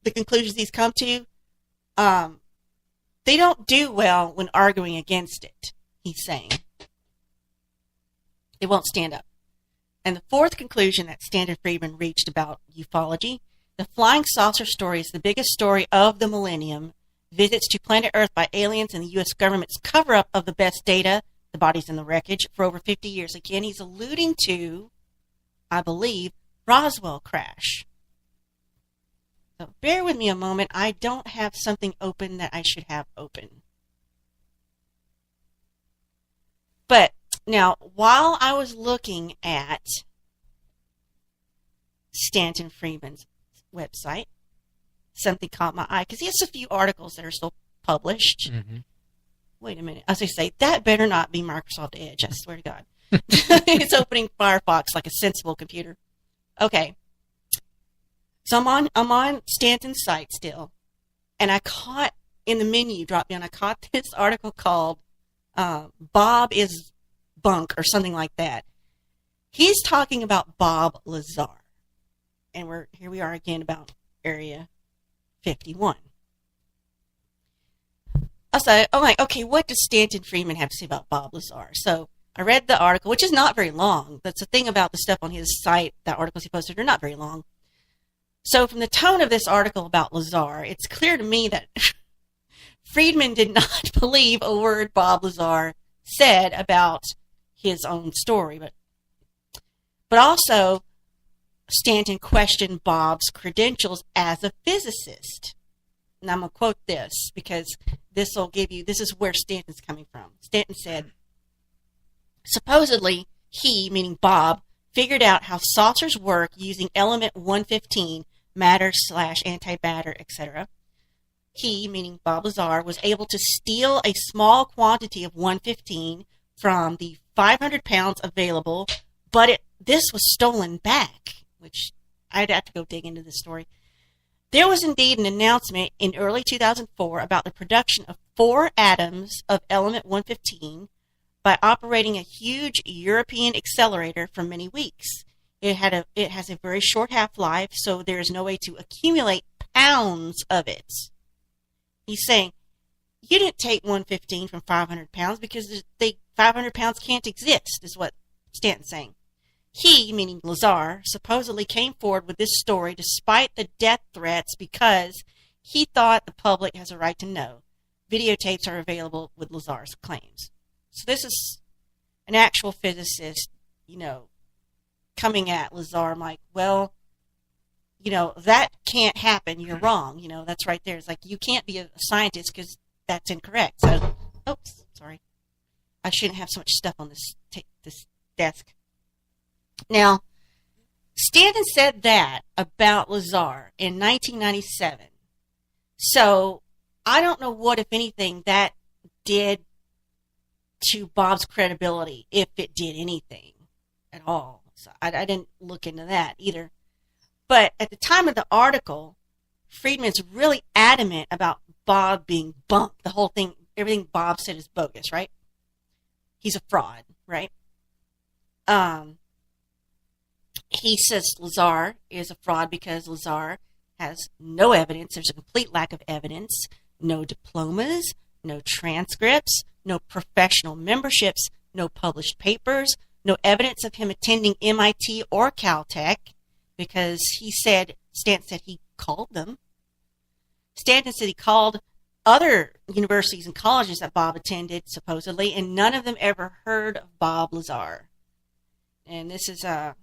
the conclusions he's come to, they don't do well when arguing against it, he's saying. They won't stand up. And the fourth conclusion that Stanton Friedman reached about ufology: the flying saucer story is the biggest story of the millennium. Visits to planet Earth by aliens and the U.S. government's cover-up of the best data, the bodies in the wreckage, for over 50 years. Again, he's alluding to, I believe, Roswell crash. So bear with me a moment. I don't have something open that I should have open. But now, while I was looking at Stanton Friedman's website, something caught my eye, because he has a few articles that are still published. Mm-hmm. Wait a minute. As I say, that better not be Microsoft Edge, I swear to God. It's opening Firefox like a sensible computer. Okay. So I'm on Stanton's site still, and I caught, in the menu drop down, I caught this article called Bob is Bunk, or something like that. He's talking about Bob Lazar. And here we are again about Area 51. I'm like, okay, what does Stanton Friedman have to say about Bob Lazar? So I read the article, which is not very long. That's the thing about the stuff on his site, the articles he posted are not very long. So from the tone of this article about Lazar, it's clear to me that Friedman did not believe a word Bob Lazar said about his own story. But also, Stanton questioned Bob's credentials as a physicist. And I'm going to quote this because this is where Stanton's coming from. Stanton said, supposedly, he, meaning Bob, figured out how saucers work using element 115, matter/antimatter, etc. He, meaning Bob Lazar, was able to steal a small quantity of 115 from the 500 pounds available, but this was stolen back, which I'd have to go dig into this story. There was indeed an announcement in early 2004 about the production of 4 atoms of element 115 by operating a huge European accelerator for many weeks. It has a very short half-life, so there is no way to accumulate pounds of it. He's saying, you didn't take 115 from 500 pounds because 500 pounds can't exist, is what Stanton's saying. He, meaning Lazar, supposedly came forward with this story despite the death threats because he thought the public has a right to know. Videotapes are available with Lazar's claims. So this is an actual physicist, coming at Lazar. I'm like, well, that can't happen. You're wrong. That's right there. It's like, you can't be a scientist because that's incorrect. So, oops, sorry. I shouldn't have so much stuff on this desk. Now, Stanton said that about Lazar in 1997. So, I don't know what, if anything, that did to Bob's credibility, if it did anything at all. So, I didn't look into that either. But at the time of the article, Friedman's really adamant about Bob being bumped. The whole thing, everything Bob said is bogus, right? He's a fraud, right? He says Lazar is a fraud because Lazar has no evidence. There's a complete lack of evidence. No diplomas, no transcripts, no professional memberships, no published papers, no evidence of him attending MIT or Caltech because Stanton said he called them. Stanton said he called other universities and colleges that Bob attended, supposedly, and none of them ever heard of Bob Lazar. And this is a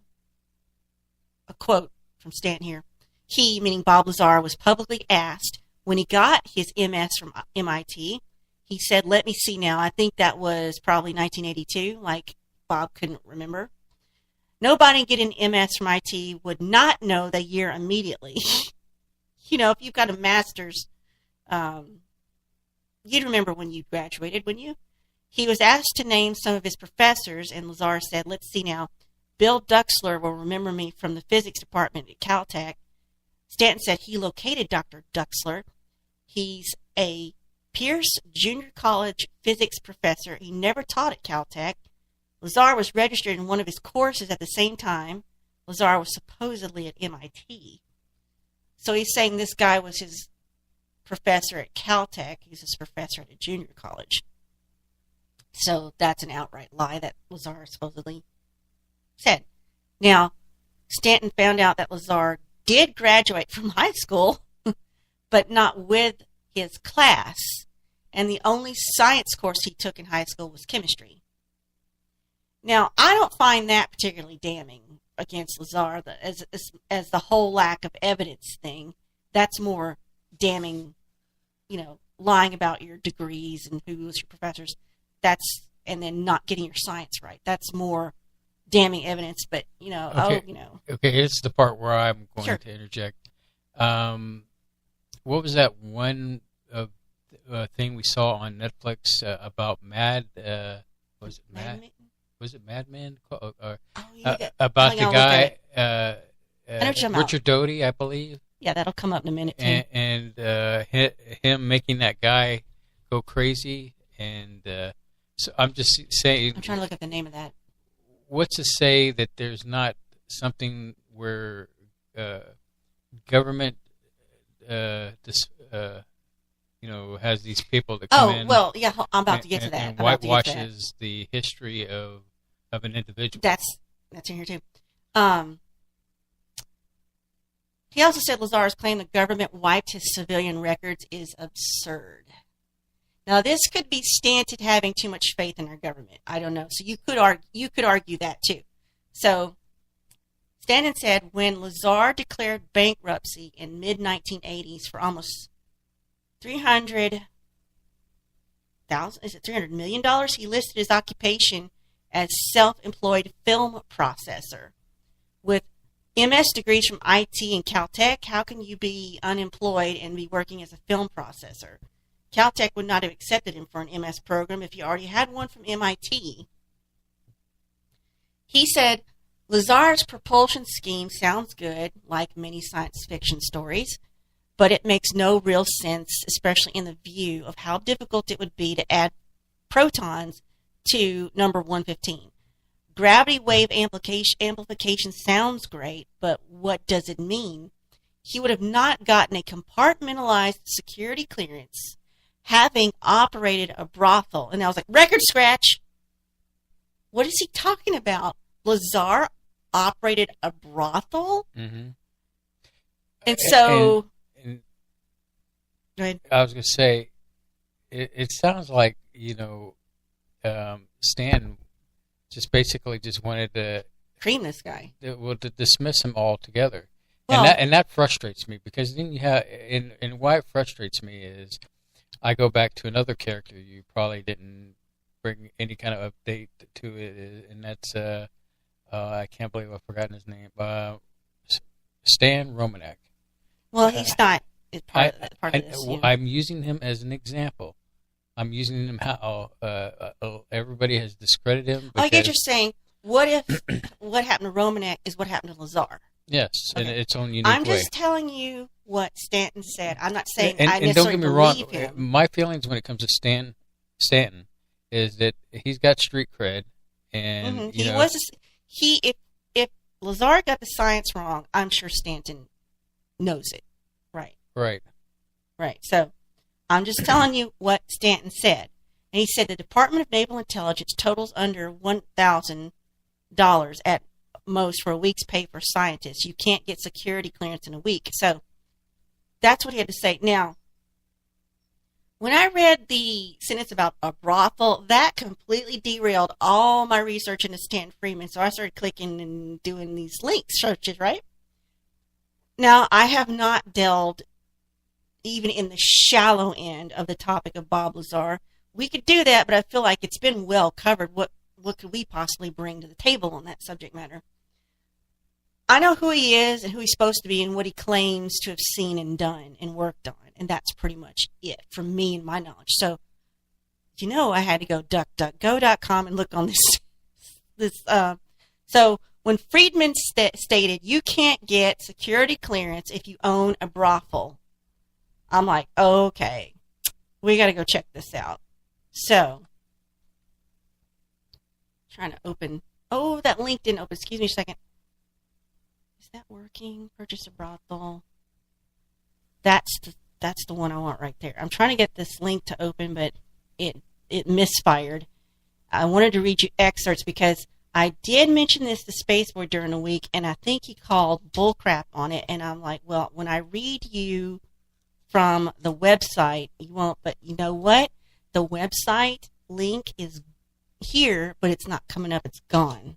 quote from Stanton here. He, meaning Bob Lazar, was publicly asked when he got his MS from MIT. He said, let me see now. I think that was probably 1982, like Bob couldn't remember. Nobody getting MS from IT would not know the year immediately. If you've got a master's, you'd remember when you graduated, wouldn't you? He was asked to name some of his professors, and Lazar said, let's see now. Bill Duxler will remember me from the physics department at Caltech. Stanton said he located Dr. Duxler. He's a Pierce Junior College physics professor. He never taught at Caltech. Lazar was registered in one of his courses at the same time. Lazar was supposedly at MIT. So he's saying this guy was his professor at Caltech. He's his professor at a junior college. So that's an outright lie that Lazar supposedly said. Now, Stanton found out that Lazar did graduate from high school, but not with his class. And the only science course he took in high school was chemistry. Now, I don't find that particularly damning against Lazar as the whole lack of evidence thing. That's more damning, lying about your degrees and who was your professors. And then not getting your science right. That's more damning evidence, but, Okay, here's the part where I'm going to interject. What was that one thing we saw on Netflix about Mad? Was it Mad? Was it Mad Men? About the guy, Richard Doty, I believe. Yeah, that'll come up in a minute, too. And him making that guy go crazy. And so I'm just saying... I'm trying to look up the name of that. What's to say that there's not something where government, has these people that come in... Oh, well, yeah, I'm about to get to that. And whitewashes the history of an individual. That's in here, too. He also said Lazar's claim the government wiped his civilian records is absurd. Now, this could be Stanton having too much faith in our government. I don't know. So you could argue that too. So Stanton said when Lazar declared bankruptcy in mid-1980s for almost $300 million, he listed his occupation as self-employed film processor. With MS degrees from IT and Caltech, how can you be unemployed and be working as a film processor? Caltech would not have accepted him for an MS program if he already had one from MIT. He said, Lazar's propulsion scheme sounds good, like many science fiction stories, but it makes no real sense, especially in the view of how difficult it would be to add protons to number 115. Gravity wave amplification sounds great, but what does it mean? He would have not gotten a compartmentalized security clearance having operated a brothel. And I was like, record scratch. What is he talking about? Lazar operated a brothel? Mm-hmm. And so... Go ahead. I was going to say, it sounds like, Stan just basically just wanted to cream this guy. To dismiss him altogether. Well, and that frustrates me, because then you have, and why it frustrates me is I go back to another character you probably didn't bring any kind of update to it, and that's I can't believe I've forgotten his name. Stan Romanek. Well, he's not part of this. I'm using him as an example. I'm using him how everybody has discredited him. I get you're saying, what if what happened to Romanek is what happened to Lazar? Yes, okay. In its own unique I'm way. just telling you what Stanton said. I'm not saying and I necessarily don't get me wrong, believe him. my feelings when it comes to Stanton is that he's got street cred, and mm-hmm. If Lazar got the science wrong, I'm sure Stanton knows it. Right. So I'm just telling you what Stanton said. And he said the Department of Naval Intelligence totals under $1,000 at most for a week's pay for scientists. You can't get security clearance in a week. So that's what he had to say. Now, when I read the sentence about a brothel, that completely derailed all my research into Stanton Friedman. So I started clicking and doing these link searches, right? Now, I have not delved even in the shallow end of the topic of Bob Lazar. We could do that, but I feel like it's been well covered. What could we possibly bring to the table on that subject matter? I know who he is and who he's supposed to be and what he claims to have seen and done and worked on, and that's pretty much it from me and my knowledge. So, I had to go duckduckgo.com and look on this. So when Friedman stated you can't get security clearance if you own a brothel, I'm like, okay, we got to go check this out. So, trying to open. Oh, that link didn't open. Excuse me a second. Is that working? Purchase a brothel. That's the one I want right there. I'm trying to get this link to open, but it misfired. I wanted to read you excerpts because I did mention this to Spaceboy during the week, and I think he called bullcrap on it. And I'm like, well, when I read you from the website, you won't. But you know what? The website link is here, but it's not coming up. It's gone.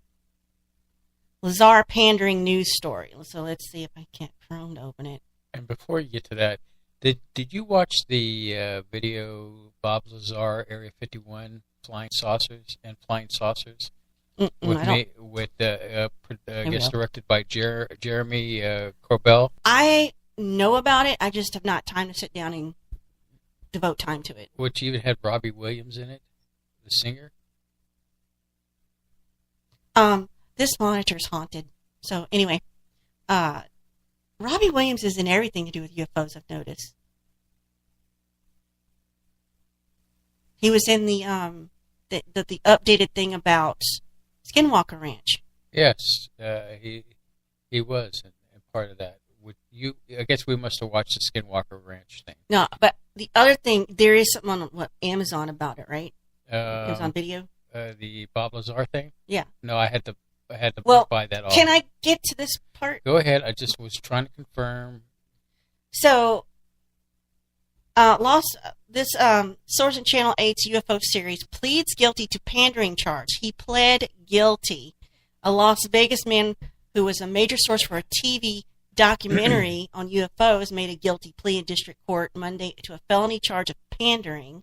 Lazar pandering news story. So let's see if I can't Chrome to open it. And before you get to that, did you watch the video Bob Lazar Area 51 flying saucers? I guess directed by Jeremy Corbell. I know about it. I just have not time to sit down and devote time to it. Which even had Robbie Williams in it, the singer. This monitor's haunted. So anyway, Robbie Williams is in everything to do with UFOs, I've noticed. He was in the updated thing about Skinwalker Ranch. Yes, he was and part of that. I guess we must have watched the Skinwalker Ranch thing. No, but the other thing, there is something on Amazon about it, right? Amazon Video. The Bob Lazar thing. Yeah. No, I had to buy that off. Can I get to this part? Go ahead. I just was trying to confirm. So, Source in Channel 8's UFO series pleads guilty to pandering charge. He pled guilty. A Las Vegas man who was a major source for a TV documentary on UFOs, made a guilty plea in district court Monday to a felony charge of pandering.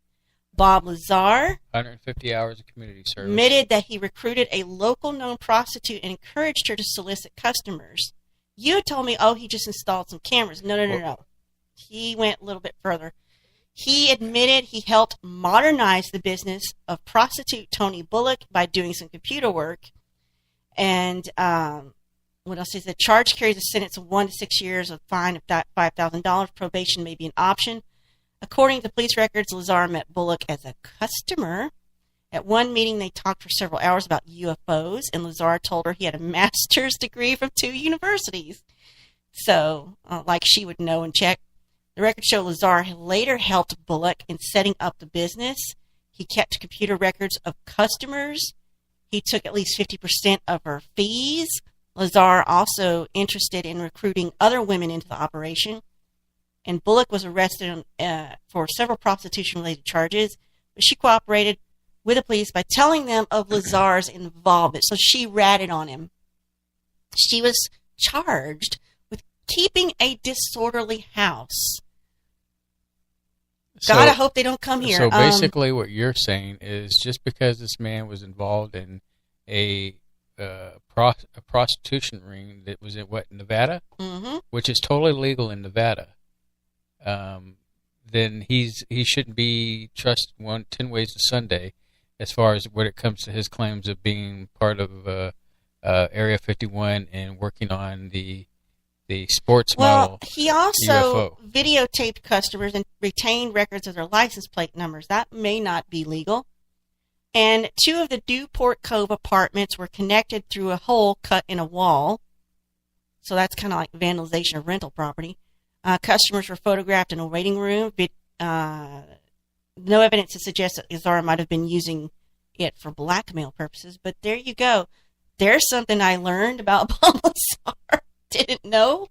Bob Lazar, 150 hours of community service, admitted that he recruited a local known prostitute and encouraged her to solicit customers. You had told me, he just installed some cameras. No. He went a little bit further. He admitted he helped modernize the business of prostitute Tony Bullock by doing some computer work. And what else is the charge carries a sentence of 1 to 6 years, a fine of $5,000. Probation may be an option. According to police records, Lazar met Bullock as a customer. At one meeting, they talked for several hours about UFOs, and Lazar told her he had a master's degree from 2 universities. So, like she would know and check. The records show Lazar later helped Bullock in setting up the business. He kept computer records of customers. He took at least 50% of her fees. Lazar also interested in recruiting other women into the operation. And Bullock was arrested for several prostitution-related charges, but she cooperated with the police by telling them of Lazar's involvement. So she ratted on him. She was charged with keeping a disorderly house. God, I hope they don't come here. So basically what you're saying is just because this man was involved in a prostitution ring that was in, Nevada? Mm-hmm. Which is totally legal in Nevada. Then he shouldn't be trusted 10 ways to Sunday as far as when it comes to his claims of being part of Area 51 and working on the sports model. Well, he also videotaped customers and retained records of their license plate numbers. That may not be legal. And 2 of the Newport Cove apartments were connected through a hole cut in a wall. So that's kind of like vandalization of rental property. Customers were photographed in a waiting room. No evidence to suggest that Lazar might have been using it for blackmail purposes. But there you go. There's something I learned about Bob Lazar. Didn't know.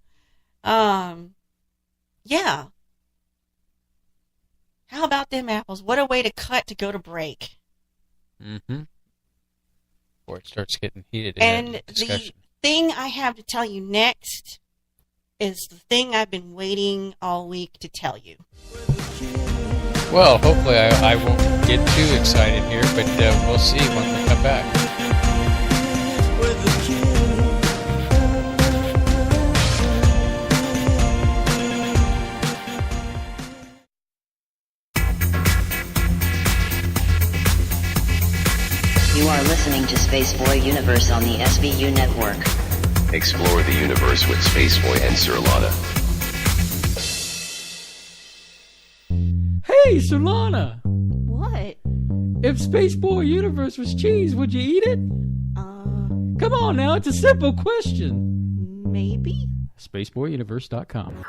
Yeah. How about them apples? What a way to cut to go to break. Mm-hmm. Before it starts getting heated. And the thing I have to tell you next is the thing I've been waiting all week to tell you. Well, hopefully I won't get too excited here, but we'll see when we come back. You are listening to Spaceboy Universe on the SBU network. Explore the universe with Spaceboy and Sirlana. Hey, Solana! What? If Spaceboy Universe was cheese, would you eat it? Come on now, it's a simple question. Maybe? SpaceboyUniverse.com.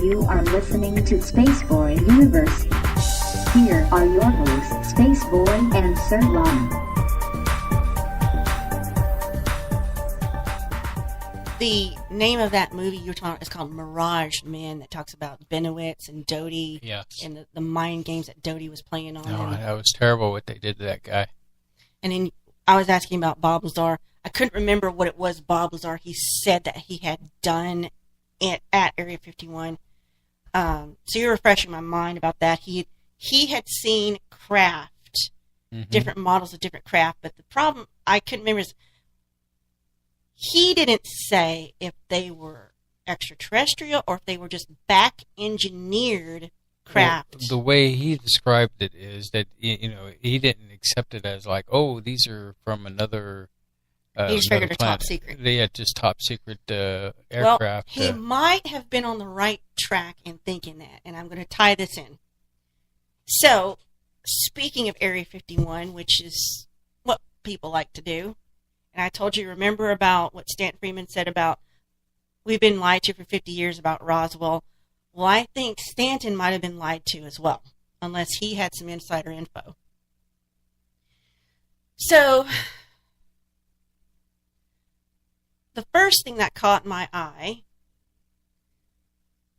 You are listening to Spaceboy Universe. Here are your hosts, Spaceboy and Sir Lon. The name of that movie you're talking about is called Mirage Men, that talks about Benowitz and Doty, and the mind games that Doty was playing on them. That was terrible what they did to that guy. And then I was asking about Bob Lazar. I couldn't remember what it was Bob Lazar he said that he had done at Area 51. So you're refreshing my mind about that. He had seen craft, different models of different craft, but the problem I couldn't remember is he didn't say if they were extraterrestrial or if they were just back engineered craft. Well, the way he described it is that he didn't accept it as like, oh, these are from another. He just figured it top secret. They had just top secret aircraft. Well, he might have been on the right track in thinking that, and I'm going to tie this in. So, speaking of Area 51, which is what people like to do, and I told you, remember about what Stan Freeman said about, we've been lied to for 50 years about Roswell. Well, I think Stanton might have been lied to as well, unless he had some insider info. So, the first thing that caught my eye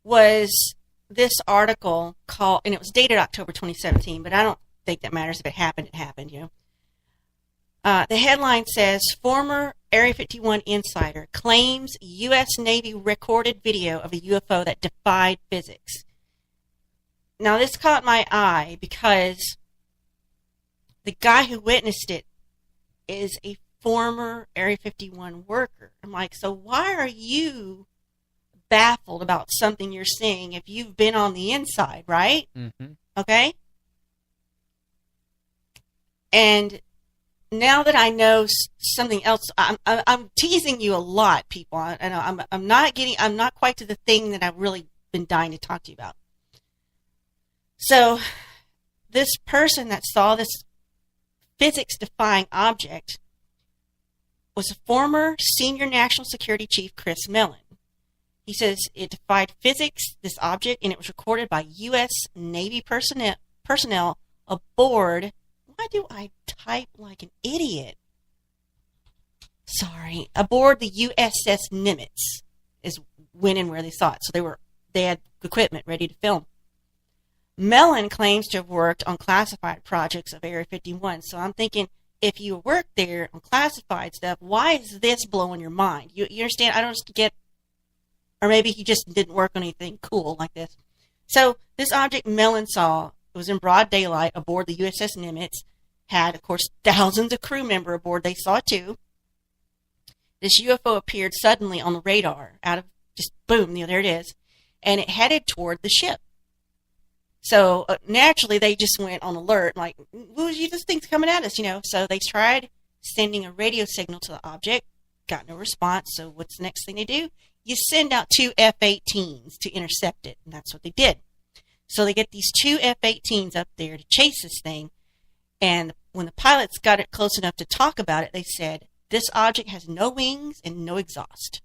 was this article called, and it was dated October 2017, but I don't think that matters. If it happened, it happened, The headline says, former Area 51 insider claims U.S. Navy recorded video of a UFO that defied physics. Now, this caught my eye because the guy who witnessed it is a former Area 51 worker. I'm like, so why are you baffled about something you're seeing if you've been on the inside, right? Mm-hmm. Okay? And now that I know something else, I'm teasing you a lot, people. I'm not quite to the thing that I've really been dying to talk to you about. So, this person that saw this physics-defying object was a former senior national security chief, Chris Mellon. He says it defied physics, this object, and it was recorded by U.S. Navy personnel aboard. Why do I type like an idiot? Sorry. Aboard the USS Nimitz is when and where they saw it. So they had equipment ready to film. Mellon claims to have worked on classified projects of Area 51. So I'm thinking, if you worked there on classified stuff, why is this blowing your mind? You understand? I don't get, or maybe he just didn't work on anything cool like this. So this object Mellon saw, it was in broad daylight aboard the USS Nimitz, had, of course, thousands of crew members aboard. They saw it too. This UFO appeared suddenly on the radar, out of just boom, there it is, and it headed toward the ship. So naturally, they just went on alert, like, this thing's coming at us, So they tried sending a radio signal to the object, got no response. So what's the next thing they do? You send out 2 F-18s to intercept it, and that's what they did. So they get these 2 F-18s up there to chase this thing, and when the pilots got it close enough to talk about it, they said, this object has no wings and no exhaust.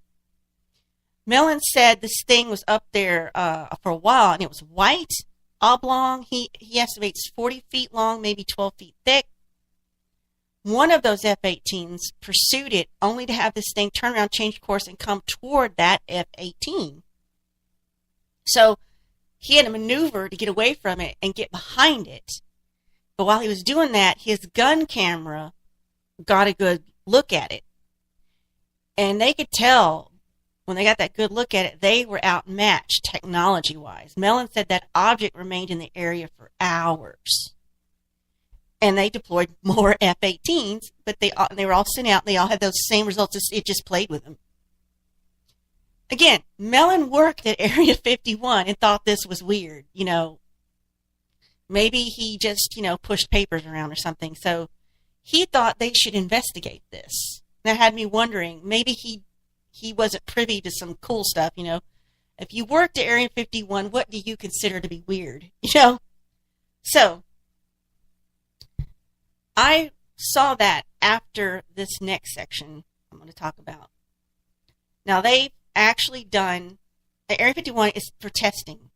Mellon said this thing was up there for a while, and it was white, oblong. He estimates 40 feet long, maybe 12 feet thick. One of those F-18s pursued it, only to have this thing turn around, change course, and come toward that F-18. So he had to maneuver to get away from it and get behind it. But while he was doing that, his gun camera got a good look at it. And they could tell, when they got that good look at it, they were outmatched technology-wise. Mellon said that object remained in the area for hours. And they deployed more F-18s, but they were all sent out, and they all had those same results. It just played with them. Again, Mellon worked at Area 51 and thought this was weird, Maybe he just, pushed papers around or something. So he thought they should investigate this. That had me wondering, maybe he wasn't privy to some cool stuff, If you worked at Area 51, what do you consider to be weird, So I saw that after this next section I'm going to talk about. Now, they've actually done Area 51 is for testing.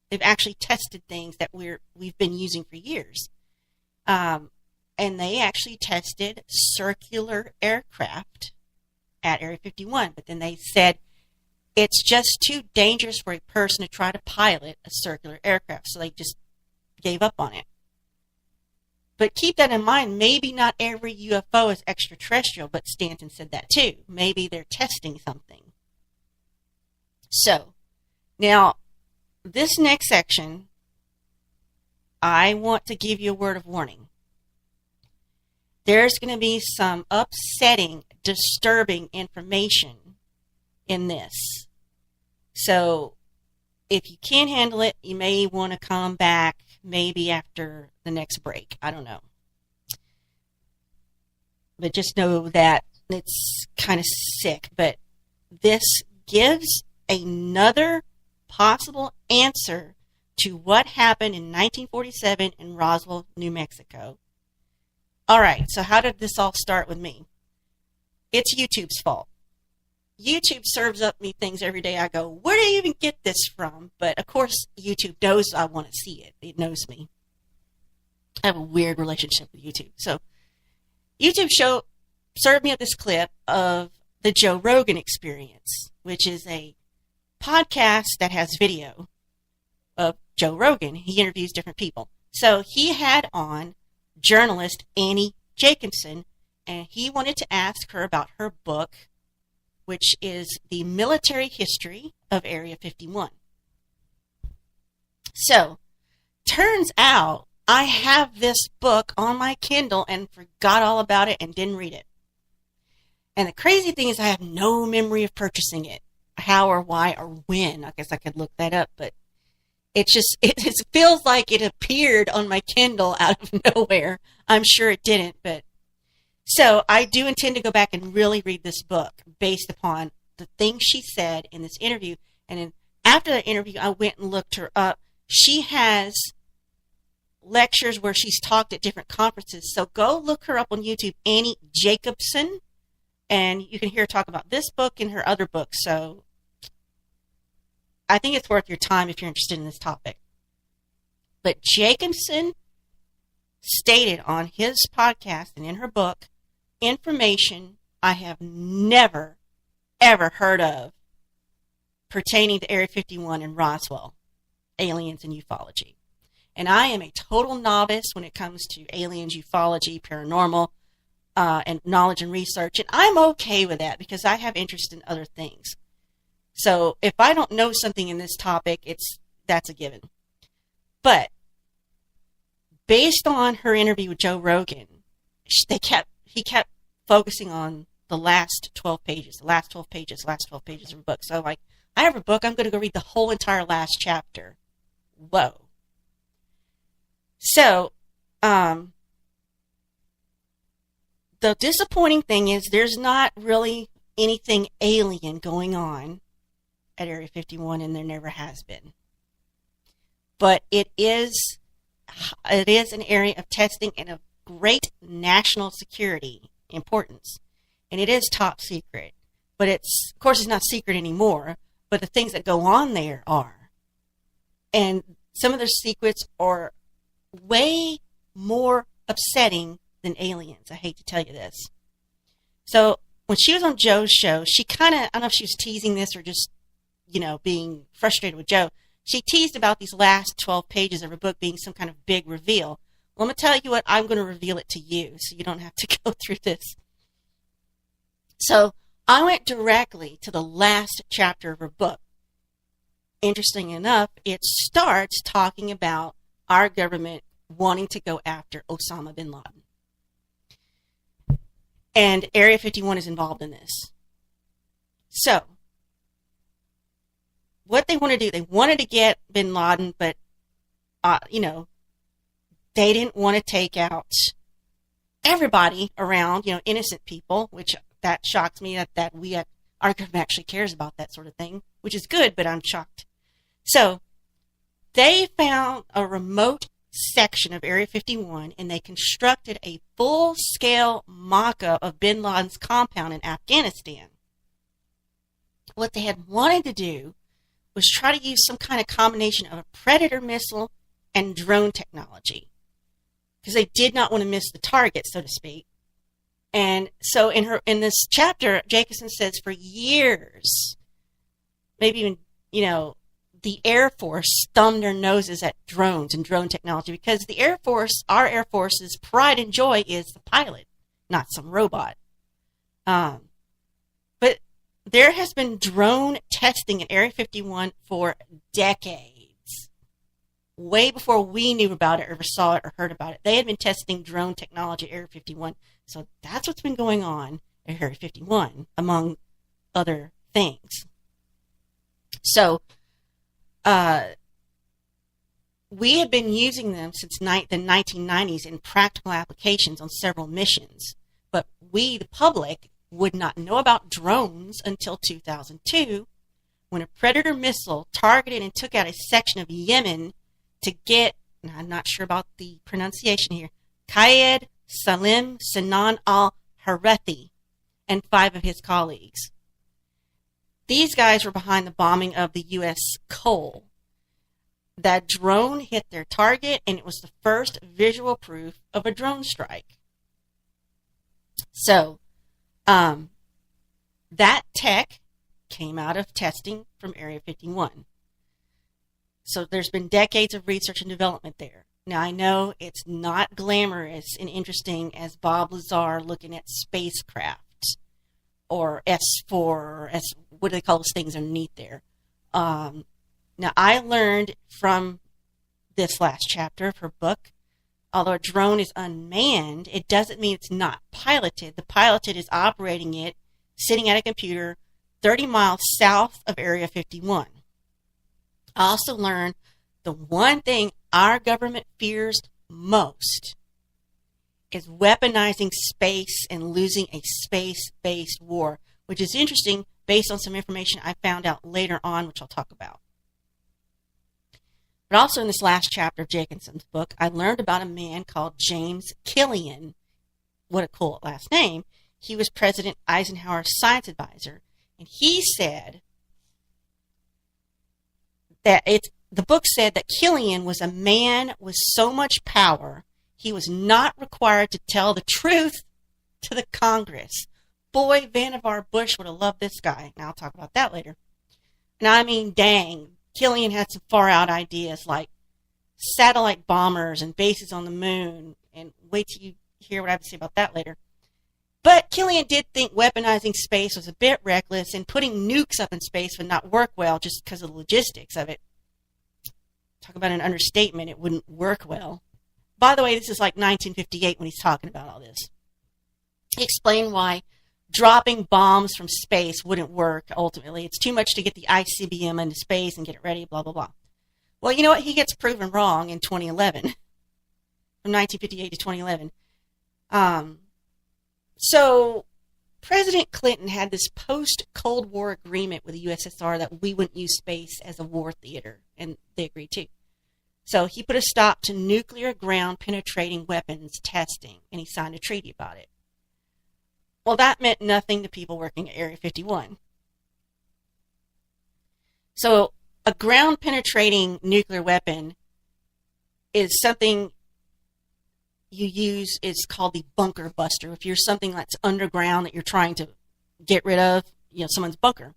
They've actually tested things that we've been using for years. And they actually tested circular aircraft at Area 51. But then they said it's just too dangerous for a person to try to pilot a circular aircraft. So they just gave up on it. But keep that in mind. Maybe not every UFO is extraterrestrial, but Stanton said that too. Maybe they're testing something. So, now, this next section, I want to give you a word of warning. There's going to be some upsetting, disturbing information in this. So, if you can't handle it, you may want to come back maybe after the next break. I don't know. But just know that it's kind of sick. But this gives another possible answer to what happened in 1947 in Roswell, New Mexico. All right, so how did this all start with me? It's YouTube's fault. YouTube serves up me things every day. I go, where do you even get this from? But of course, YouTube knows I want to see it. It knows me. I have a weird relationship with YouTube. So YouTube served me up this clip of the Joe Rogan Experience, which is a podcast that has video of Joe Rogan. He interviews different people. So he had on journalist Annie Jacobson, and he wanted to ask her about her book, which is The Military History of Area 51. So, turns out I have this book on my Kindle and forgot all about it and didn't read it. And the crazy thing is I have no memory of purchasing it. How or why or when. I guess I could look that up, but it feels like it appeared on my Kindle out of nowhere. I'm sure it didn't, but so I do intend to go back and really read this book based upon the things she said in this interview. And then after that interview, I went and looked her up. She has lectures where she's talked at different conferences. So go look her up on YouTube, Annie Jacobson, and you can hear her talk about this book and her other books. So I think it's worth your time if you're interested in this topic. But Jacobson stated on his podcast and in her book information I have never, ever heard of pertaining to Area 51 and Roswell, aliens and ufology. And I am a total novice when it comes to aliens, ufology, paranormal, and knowledge and research. And I'm okay with that because I have interest in other things. So if I don't know something in this topic, that's a given. But based on her interview with Joe Rogan, he kept focusing on the last 12 pages of her book. So like, I have a book, I'm going to go read the whole entire last chapter. Whoa. So, the disappointing thing is there's not really anything alien going on at Area 51, and there never has been. But it is an area of testing and of great national security importance. And it is top secret. But of course, it's not secret anymore, but the things that go on there are. And some of their secrets are way more upsetting than aliens. I hate to tell you this. So when she was on Joe's show, she kind of, I don't know if she was teasing this or just, being frustrated with Joe. She teased about these last 12 pages of her book being some kind of big reveal. Well, I'm going to tell you what, I'm going to reveal it to you so you don't have to go through this. So I went directly to the last chapter of her book. Interesting enough, it starts talking about our government wanting to go after Osama bin Laden. And Area 51 is involved in this. So, what they want to do, they wanted to get bin Laden, but, they didn't want to take out everybody around, innocent people, which that shocks me that our government actually cares about that sort of thing, which is good, but I'm shocked. So, they found a remote section of Area 51, and they constructed a full-scale mock-up of bin Laden's compound in Afghanistan. What they had wanted to do was try to use some kind of combination of a Predator missile and drone technology, because they did not want to miss the target, so to speak. And so in this chapter, Jacobson says for years, maybe even, the Air Force thumbed their noses at drones and drone technology, because the Air Force, our Air Force's pride and joy is the pilot, not some robot. But there has been drone testing at Area 51 for decades. Way before we knew about it, or ever saw it, or heard about it. They had been testing drone technology at Area 51. So that's what's been going on at Area 51, among other things. So, we have been using them since the 1990s in practical applications on several missions. But we, the public, would not know about drones until 2002, when a Predator missile targeted and took out a section of Yemen to get, and I'm not sure about the pronunciation here, Qaed Salim Sinan al-Harathi and 5 of his colleagues. These guys were behind the bombing of the U.S. Cole. That drone hit their target, and it was the first visual proof of a drone strike. So, that tech came out of testing from Area 51. So there's been decades of research and development there. Now, I know it's not glamorous and interesting as Bob Lazar looking at spacecraft or S4 or what do they call those things underneath there? Now, I learned from this last chapter of her book, although a drone is unmanned, it doesn't mean it's not piloted. The piloted is operating it, sitting at a computer 30 miles south of Area 51. I also learned the one thing our government fears most is weaponizing space and losing a space-based war, which is interesting based on some information I found out later on, which I'll talk about. But also in this last chapter of Jacobson's book, I learned about a man called James Killian. What a cool last name. He was President Eisenhower's science advisor. And he said that the book said that Killian was a man with so much power, he was not required to tell the truth to the Congress. Boy, Vannevar Bush would have loved this guy. Now I'll talk about that later. And I mean, dang, Killian had some far-out ideas like satellite bombers and bases on the moon. And wait till you hear what I have to say about that later. But Killian did think weaponizing space was a bit reckless, and putting nukes up in space would not work well just because of the logistics of it. Talk about an understatement, it wouldn't work well. By the way, this is like 1958 when he's talking about all this. He explained why dropping bombs from space wouldn't work ultimately. It's too much to get the ICBM into space and get it ready, blah, blah, blah. Well, you know what? He gets proven wrong in 2011. From 1958 to 2011. So President Clinton had this post-Cold War agreement with the USSR that we wouldn't use space as a war theater, and they agreed too. So he put a stop to nuclear ground-penetrating weapons testing, and he signed a treaty about it. Well, that meant nothing to people working at Area 51. So a ground-penetrating nuclear weapon is something you use, is called the bunker buster. If you're something that's underground that you're trying to get rid of, someone's bunker.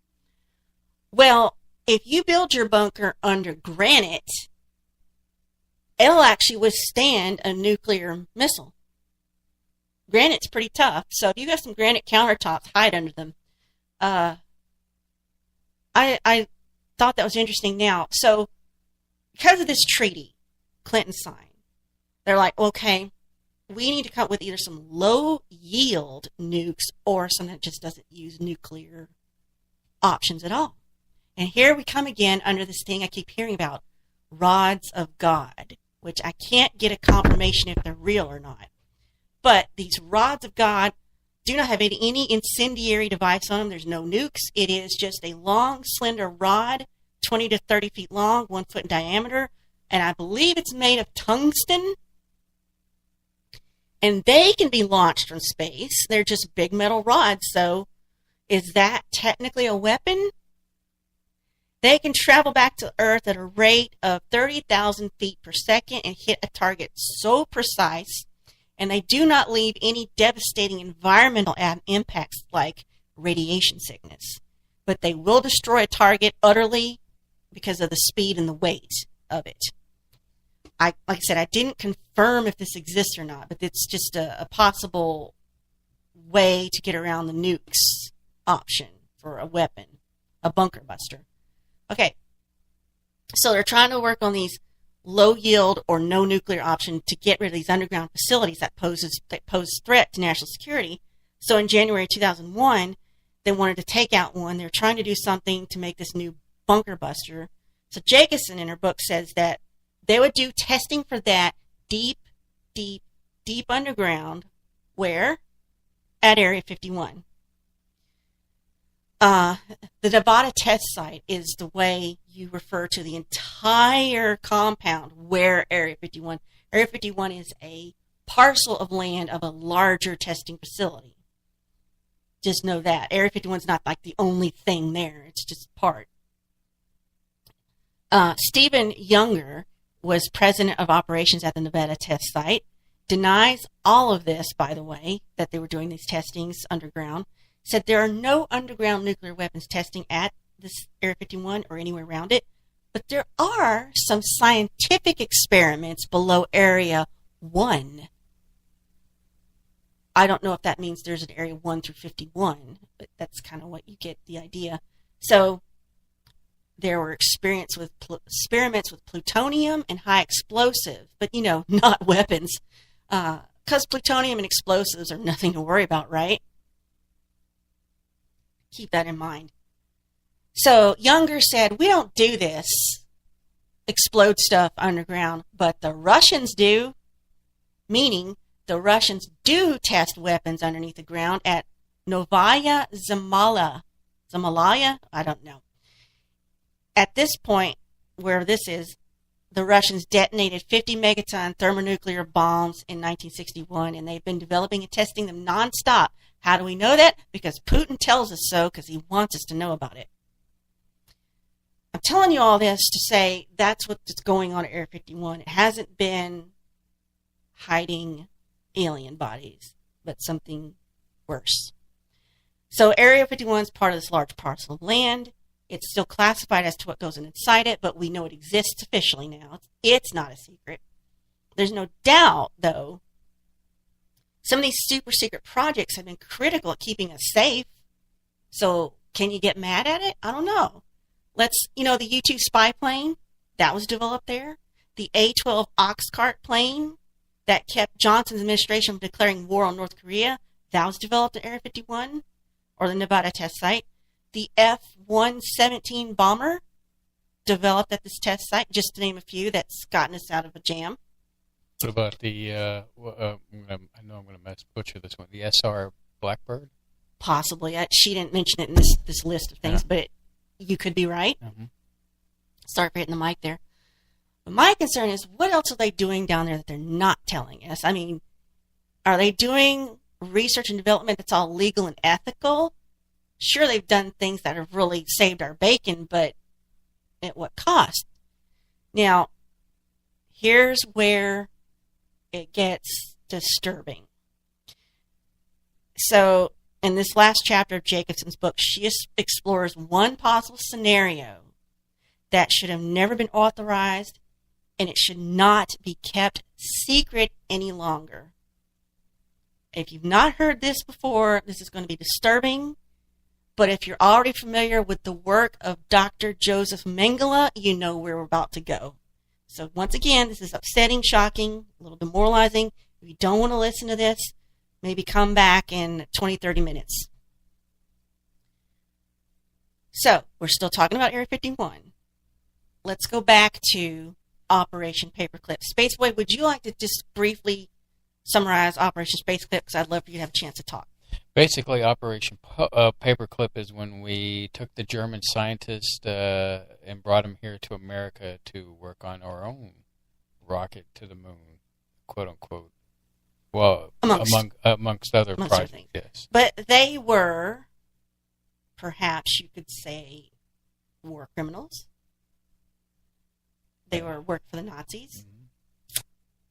Well, if you build your bunker under granite, it'll actually withstand a nuclear missile. Granite's pretty tough, so if you got some granite countertops, hide under them. I thought that was interesting now. So, because of this treaty Clinton signed, they're like, okay, we need to come up with either some low-yield nukes or something that just doesn't use nuclear options at all. And here we come again under this thing I keep hearing about, rods of God, which I can't get a confirmation if they're real or not. But these rods of God do not have any incendiary device on them. There's no nukes. It is just a long, slender rod, 20 to 30 feet long, 1 foot in diameter, and I believe it's made of tungsten. And they can be launched from space. They're just big metal rods. So is that technically a weapon? They can travel back to Earth at a rate of 30,000 feet per second and hit a target so precise, and they do not leave any devastating environmental impacts like radiation sickness. But they will destroy a target utterly because of the speed and the weight of it. Like I said, I didn't confirm if this exists or not, but it's just a possible way to get around the nukes option for a weapon, a bunker buster. Okay, so they're trying to work on these low yield or no nuclear option to get rid of these underground facilities that pose threat to national security. So in January 2001, they wanted to take out one. They're trying to do something to make this new bunker buster. So Jacobson in her book says that they would do testing for that deep underground. Where? At Area 51. The Nevada test site is the way you refer to the entire compound where Area 51. Area 51 is a parcel of land of a larger testing facility. Just know that. Area 51 is not like the only thing there. It's just part. Stephen Younger was president of operations at the Nevada test site. Denies all of this, by the way, that they were doing these testings underground. Said there are no underground nuclear weapons testing at this Area 51 or anywhere around it, but there are some scientific experiments below Area 1. I don't know if that means there's an Area 1 through 51, but that's kind of what you get the idea. So there were experiments with plutonium and high explosive, but, not weapons, because plutonium and explosives are nothing to worry about, right? Keep that in mind. So Younger said, we don't do this, explode stuff underground, but the Russians do, meaning the Russians do test weapons underneath the ground at Novaya Zemlya. I don't know. At this point, where this is, the Russians detonated 50 megaton thermonuclear bombs in 1961, and they've been developing and testing them nonstop. How do we know that? Because Putin tells us so, because he wants us to know about it. I'm telling you all this to say that's what's going on at Area 51. It hasn't been hiding alien bodies, but something worse. So Area 51 is part of this large parcel of land. It's still classified as to what goes inside it, but we know it exists officially now. It's not a secret. There's no doubt, though, some of these super secret projects have been critical at keeping us safe. So can you get mad at it? I don't know. The U-2 spy plane, that was developed there. The A-12 Oxcart plane that kept Johnson's administration from declaring war on North Korea, that was developed at Area 51, or the Nevada test site. The F-117 bomber developed at this test site, just to name a few that's gotten us out of a jam. What about the, I know I'm going to butcher this one, the SR Blackbird? Possibly. She didn't mention it in this list of things, but you could be right. Mm-hmm. Sorry for hitting the mic there. But my concern is, what else are they doing down there that they're not telling us? I mean, are they doing research and development that's all legal and ethical? Sure, they've done things that have really saved our bacon, but at what cost? Now, here's where it gets disturbing. So, in this last chapter of Jacobson's book, she explores one possible scenario that should have never been authorized, and it should not be kept secret any longer. If you've not heard this before, this is going to be disturbing. But if you're already familiar with the work of Dr. Joseph Mengele, you know where we're about to go. So once again, this is upsetting, shocking, a little demoralizing. If you don't want to listen to this, maybe come back in 20, 30 minutes. So we're still talking about Area 51. Let's go back to Operation Paperclip. Spaceboy, would you like to just briefly summarize Operation Paperclip? Because I'd love for you to have a chance to talk. Basically, Operation Paperclip is when we took the German scientists and brought them here to America to work on our own rocket to the moon, quote unquote. Well, amongst other projects, things. Yes. But they were, perhaps you could say, war criminals. They were worked for the Nazis.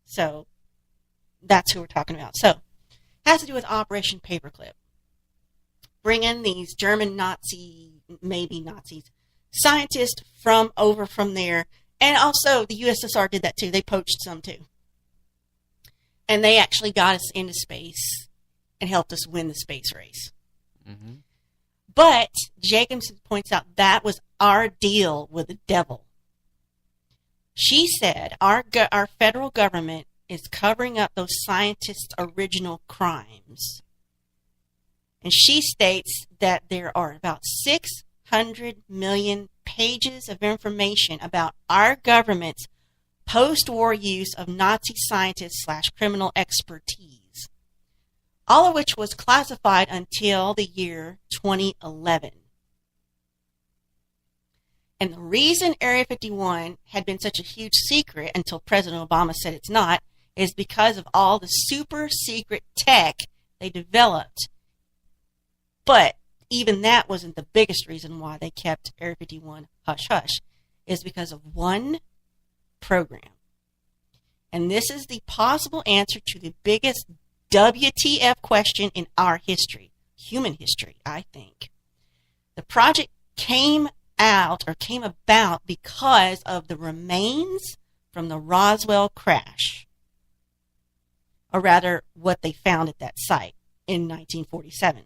So that's who we're talking about. So it has to do with Operation Paperclip. Bring in these German maybe Nazis, scientists from there. And also the USSR did that too. They poached some too. And they actually got us into space and helped us win the space race. Mm-hmm. But Jacobson points out that was our deal with the devil. She said our federal government is covering up those scientists' original crimes. And she states that there are about 600 million pages of information about our government's post-war use of Nazi scientists / criminal expertise, all of which was classified until the year 2011. And the reason Area 51 had been such a huge secret until President Obama said it's not is because of all the super secret tech they developed. But even that wasn't the biggest reason why they kept Area 51 hush-hush, is because of one program. And this is the possible answer to the biggest WTF question in our history, human history, I think. The project came about because of the remains from the Roswell crash, or rather what they found at that site in 1947.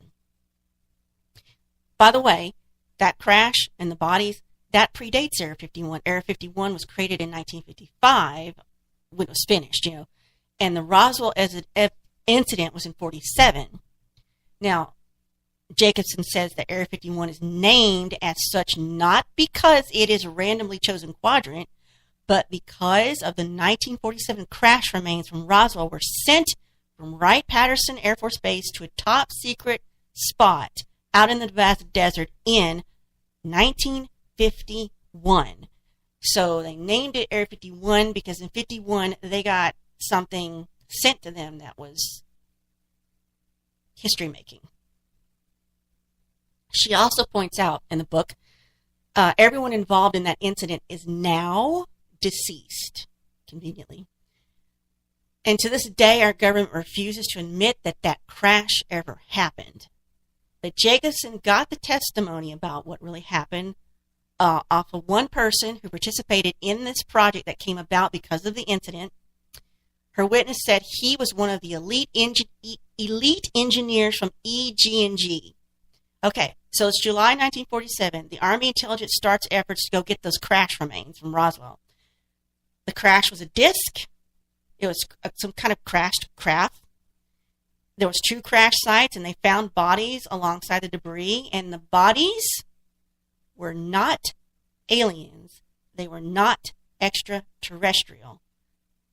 By the way, that crash and the bodies, that predates Area 51. Area 51 was created in 1955 when it was finished, and the Roswell incident was in 47. Now, Jacobson says that Area 51 is named as such not because it is a randomly chosen quadrant, but because of the 1947 crash remains from Roswell were sent from Wright-Patterson Air Force Base to a top-secret spot out in the Nevada desert in 1951. So they named it Area 51 because in 51 they got something sent to them that was history-making. She also points out in the book, everyone involved in that incident is now deceased, conveniently. And to this day, our government refuses to admit that that crash ever happened. But Jacobson got the testimony about what really happened off of one person who participated in this project that came about because of the incident. Her witness said he was one of the elite engineers from EG&G. Okay, so it's July 1947. The Army intelligence starts efforts to go get those crash remains from Roswell. The crash was a disc. It was some kind of crashed craft. There was 2 crash sites, and they found bodies alongside the debris, and the bodies were not aliens. They were not extraterrestrial.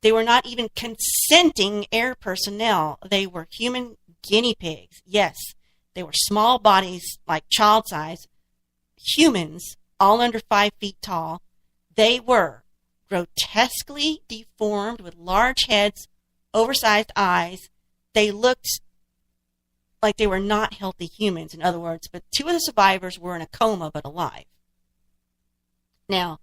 They were not even consenting air personnel. They were human guinea pigs. Yes, they were small bodies, like child size, humans, all under 5 feet tall. They were grotesquely deformed with large heads, oversized eyes. They looked like they were not healthy humans, in other words, but 2 of the survivors were in a coma but alive. Now,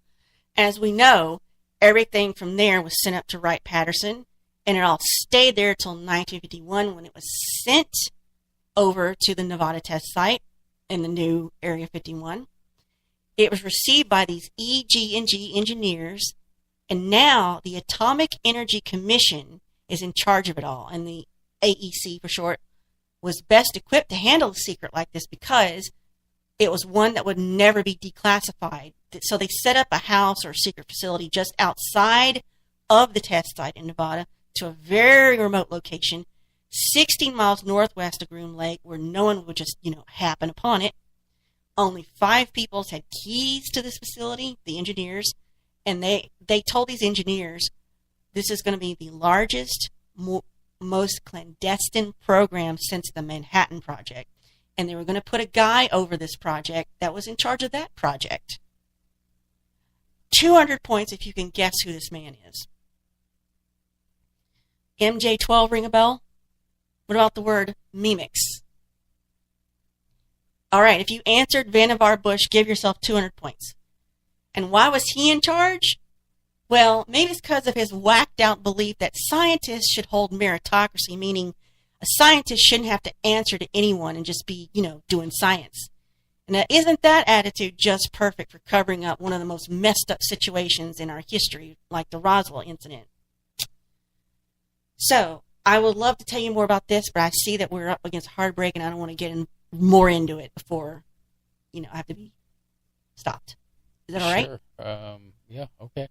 as we know, everything from there was sent up to Wright-Patterson, and it all stayed there till 1951 when it was sent over to the Nevada test site in the new Area 51. It was received by these EG&G engineers, and now the Atomic Energy Commission is in charge of it all, and the AEC for short was best equipped to handle a secret like this because it was one that would never be declassified. So they set up a house or a secret facility just outside of the test site in Nevada to a very remote location, 16 miles northwest of Groom Lake, where no one would just, happen upon it. Only 5 people had keys to this facility, the engineers, and they told these engineers this is going to be the largest, most clandestine program since the Manhattan Project. And they were going to put a guy over this project that was in charge of that project. 200 points if you can guess who this man is. MJ12 ring a bell? What about the word mimics? All right, if you answered Vannevar Bush, give yourself 200 points. And why was he in charge? Well, maybe it's because of his whacked out belief that scientists should hold meritocracy, meaning a scientist shouldn't have to answer to anyone and just be, doing science. And isn't that attitude just perfect for covering up one of the most messed up situations in our history, like the Roswell incident? So, I would love to tell you more about this, but I see that we're up against hard break, and I don't want to get more into it before, I have to be stopped. Is that all right? Sure. Yeah, okay.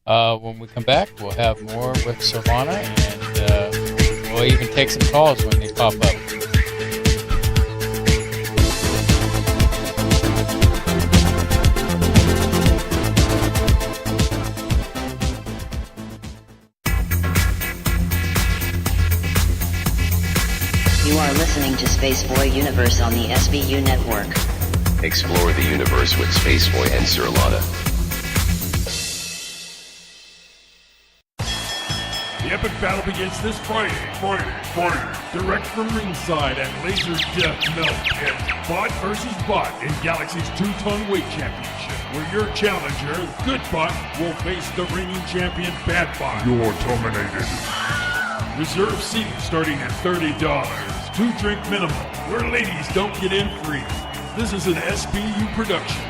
When we come back, we'll have more with Silvana, and we'll even take some calls when they pop up. You are listening to Spaceboy Universe on the SBU network. Explore the universe with Spaceboy and Sir Lana. The epic battle begins this Friday. Direct from ringside at Laser Death Melt and Bot vs. Bot in Galaxy's 2-ton weight championship, where your challenger, Good Bot, will face the reigning champion, Bad Bot. You're terminated. Reserve seating starting at $30. 2-drink minimum, where ladies don't get in free. This is an SBU production.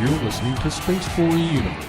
You're listening to Spaceboy Universe.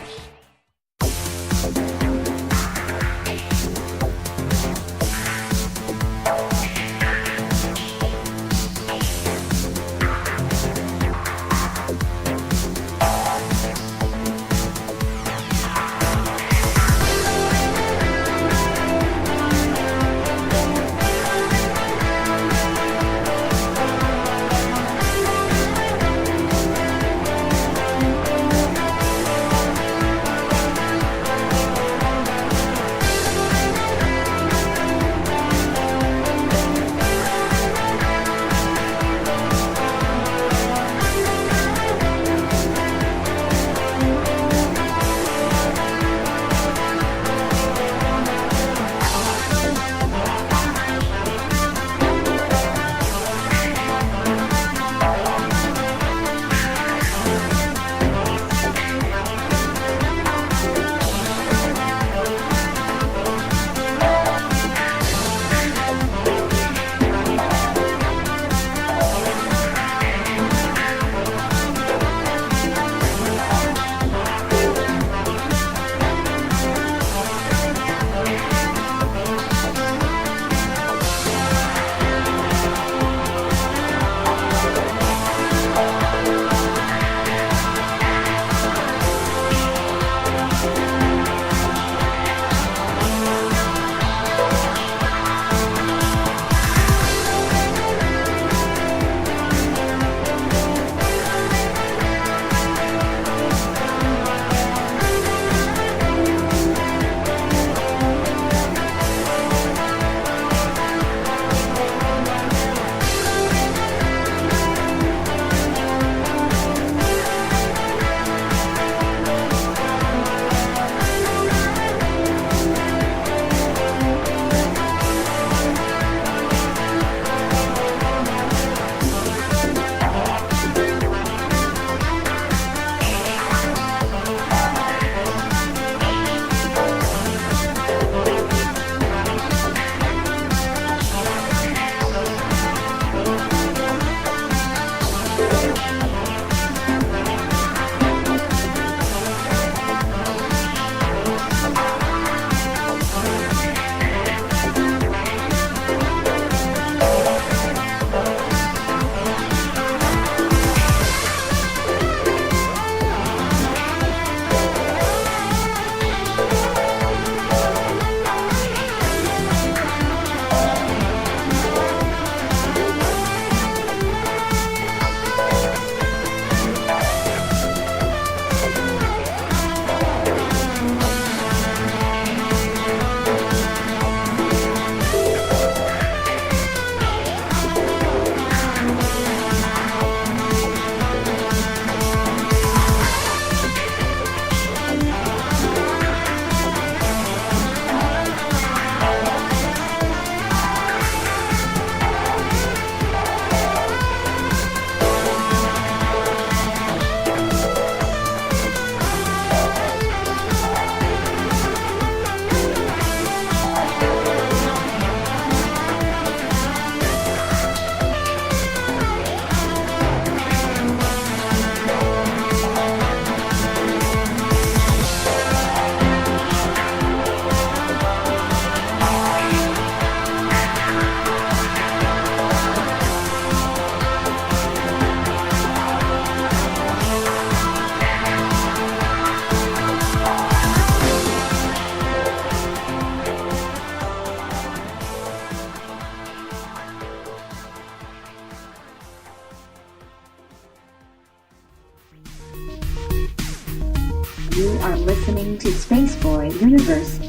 You are listening to Spaceboy Universe.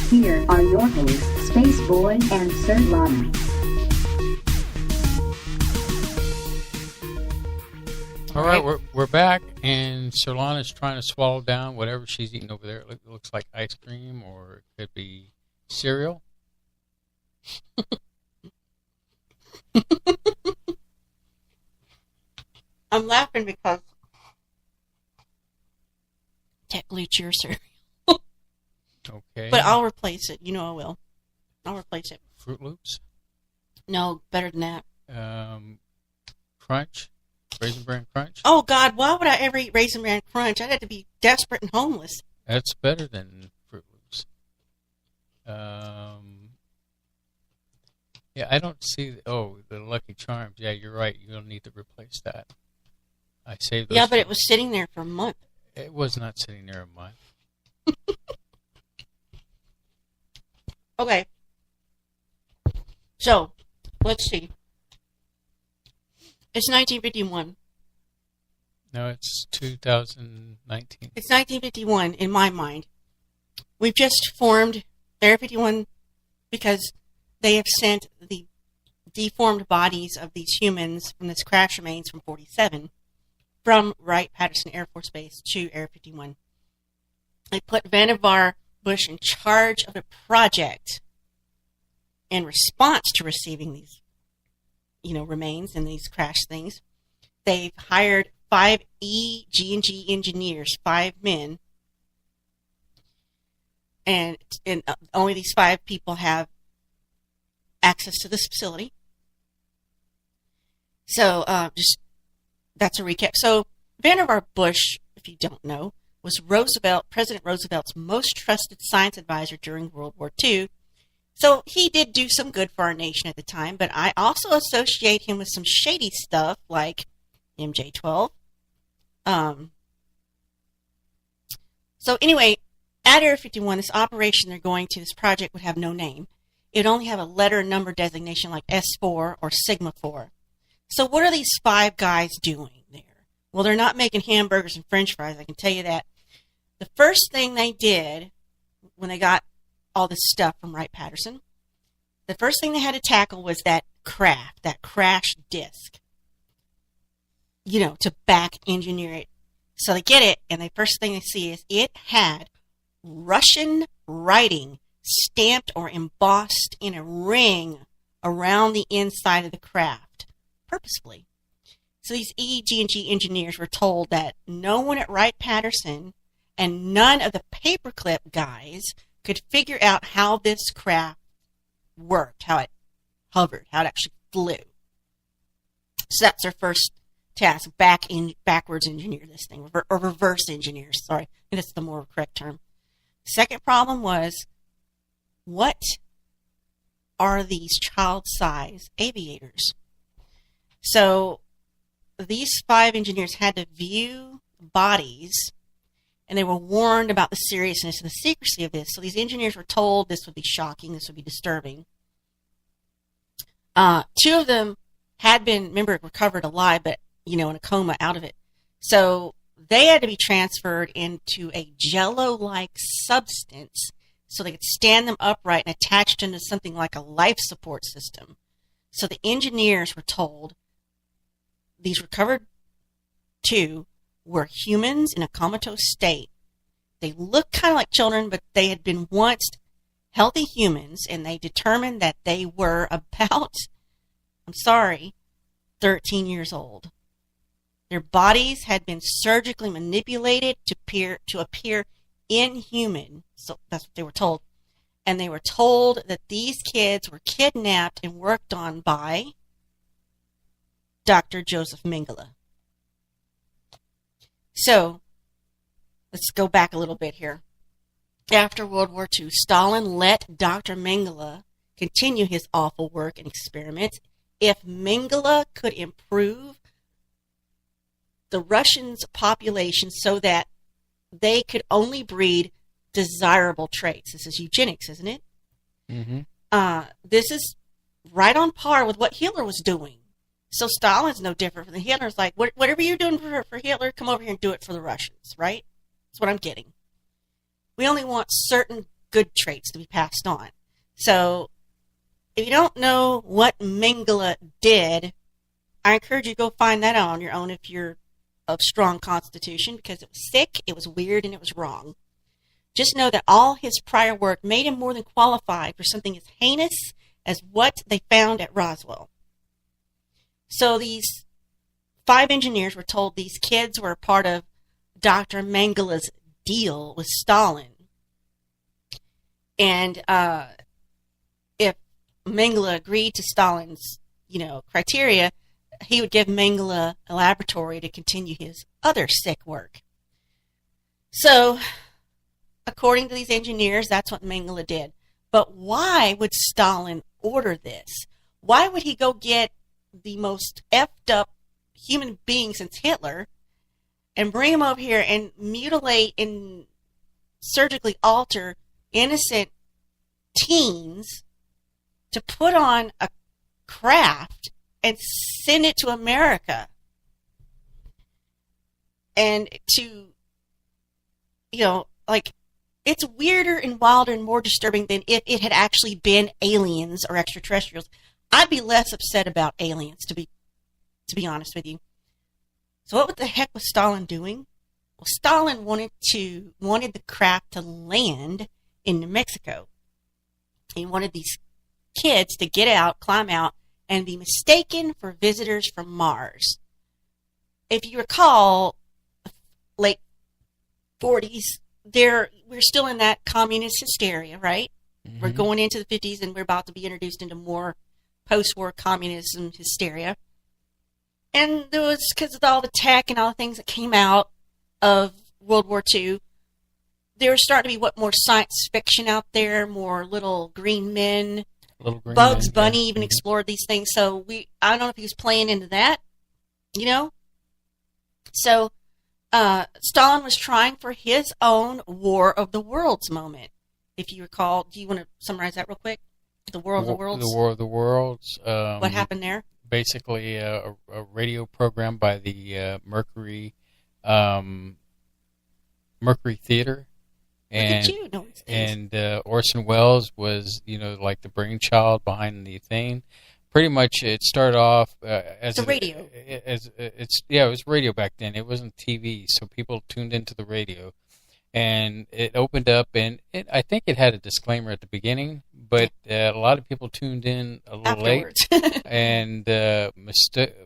Here are your hosts, Spaceboy and Sir Lana. All right, we're back, and Solana's trying to swallow down whatever she's eating over there. It looks like ice cream, or it could be cereal. I'm laughing because technically it's your cereal. Okay. But I'll replace it. You know I will. I'll replace it. Fruit Loops? No, better than that. Crunch? Raisin Bran Crunch? Oh, God, why would I ever eat Raisin Bran Crunch? I'd have to be desperate and homeless. That's better than Fruit Loops. Yeah, I don't see... the Lucky Charms. Yeah, you're right. You don't need to replace that. I saved those. Yeah, but it was sitting there for a month. It was not sitting there a month. Okay. So, let's see. It's 1951. No, it's 2019. It's 1951 in my mind. We've just formed Area 51 because they have sent the deformed bodies of these humans from this crash remains from 47 from Wright-Patterson Air Force Base to Area 51. They put Vannevar Bush in charge of the project in response to receiving these, remains and these crash things. They've hired 5 EG&G engineers, 5 men, and only these 5 people have access to this facility. So, that's a recap. So, Vannevar Bush, if you don't know, was President Roosevelt's most trusted science advisor during World War II. So he did do some good for our nation at the time, but I also associate him with some shady stuff like MJ-12. So anyway, at Area 51, this operation they're going to, this project would have no name. It would only have a letter and number designation like S4 or Sigma 4. So what are these 5 guys doing there? Well, they're not making hamburgers and french fries, I can tell you that. The first thing they did when they got all this stuff from Wright-Patterson, the first thing they had to tackle was that crash disk, to back engineer it. So they get it, and the first thing they see is it had Russian writing stamped or embossed in a ring around the inside of the craft, purposefully. So these EG&G engineers were told that no one at Wright-Patterson and none of the paperclip guys could figure out how this craft worked, how it hovered, how it actually flew. So that's their first task, backwards engineer this thing, or reverse engineer, sorry. I think that's the more correct term. Second problem was, what are these child-size aviators? So these 5 engineers had to view bodies, and they were warned about the seriousness and the secrecy of this. So these engineers were told this would be shocking, this would be disturbing. 2 of them had been, recovered alive, but, in a coma out of it. So they had to be transferred into a jello-like substance so they could stand them upright and attached into something like a life support system. So the engineers were told these recovered 2 were humans in a comatose state. They looked kind of like children, but they had been once healthy humans, and they determined that they were about, 13 years old. Their bodies had been surgically manipulated to appear inhuman, so that's what they were told. And they were told that these kids were kidnapped and worked on by Dr. Joseph Mengele. So, let's go back a little bit here. After World War II, Stalin let Dr. Mengele continue his awful work and experiments. If Mengele could improve the Russians' population so that they could only breed desirable traits. This is eugenics, isn't it? Mm-hmm. This is right on par with what Hitler was doing. So Stalin's no different from Hitler's like, whatever you're doing for Hitler, come over here and do it for the Russians, right? That's what I'm getting. We only want certain good traits to be passed on. So, if you don't know what Mengele did, I encourage you to go find that out on your own if you're of strong constitution, because it was sick, it was weird, and it was wrong. Just know that all his prior work made him more than qualified for something as heinous as what they found at Roswell. So these 5 engineers were told these kids were a part of Dr. Mengele's deal with Stalin. And if Mengele agreed to Stalin's, criteria, he would give Mengele a laboratory to continue his other sick work. So, according to these engineers, that's what Mengele did. But why would Stalin order this? Why would he go get the most effed up human being since Hitler and bring him over here and mutilate and surgically alter innocent teens to put on a craft and send it to America? And to, it's weirder and wilder and more disturbing than if it had actually been aliens or extraterrestrials. I'd be less upset about aliens, to be honest with you. So what the heck was Stalin doing? Well, Stalin wanted the craft to land in New Mexico. He wanted these kids to get out, climb out, and be mistaken for visitors from Mars. If you recall, late 40s, we're still in that communist hysteria, right? Mm-hmm. We're going into the 50s, and we're about to be introduced into more post-war communism hysteria. And there was, because of all the tech and all the things that came out of World War II, there was starting to be more science fiction out there, more little green men. Bugs Bunny even explored these things. So I don't know if he was playing into that, So Stalin was trying for his own War of the Worlds moment. If you recall, do you want to summarize that real quick? The War of the Worlds? The War of the Worlds. What happened there? Basically, a radio program by the Mercury Theater. And Orson Welles was, like the brainchild behind the thing. Pretty much, it started off as a radio. It was radio back then. It wasn't TV, so people tuned into the radio, and it opened up, and I think it had a disclaimer at the beginning, but a lot of people tuned in a little afterwards. Late and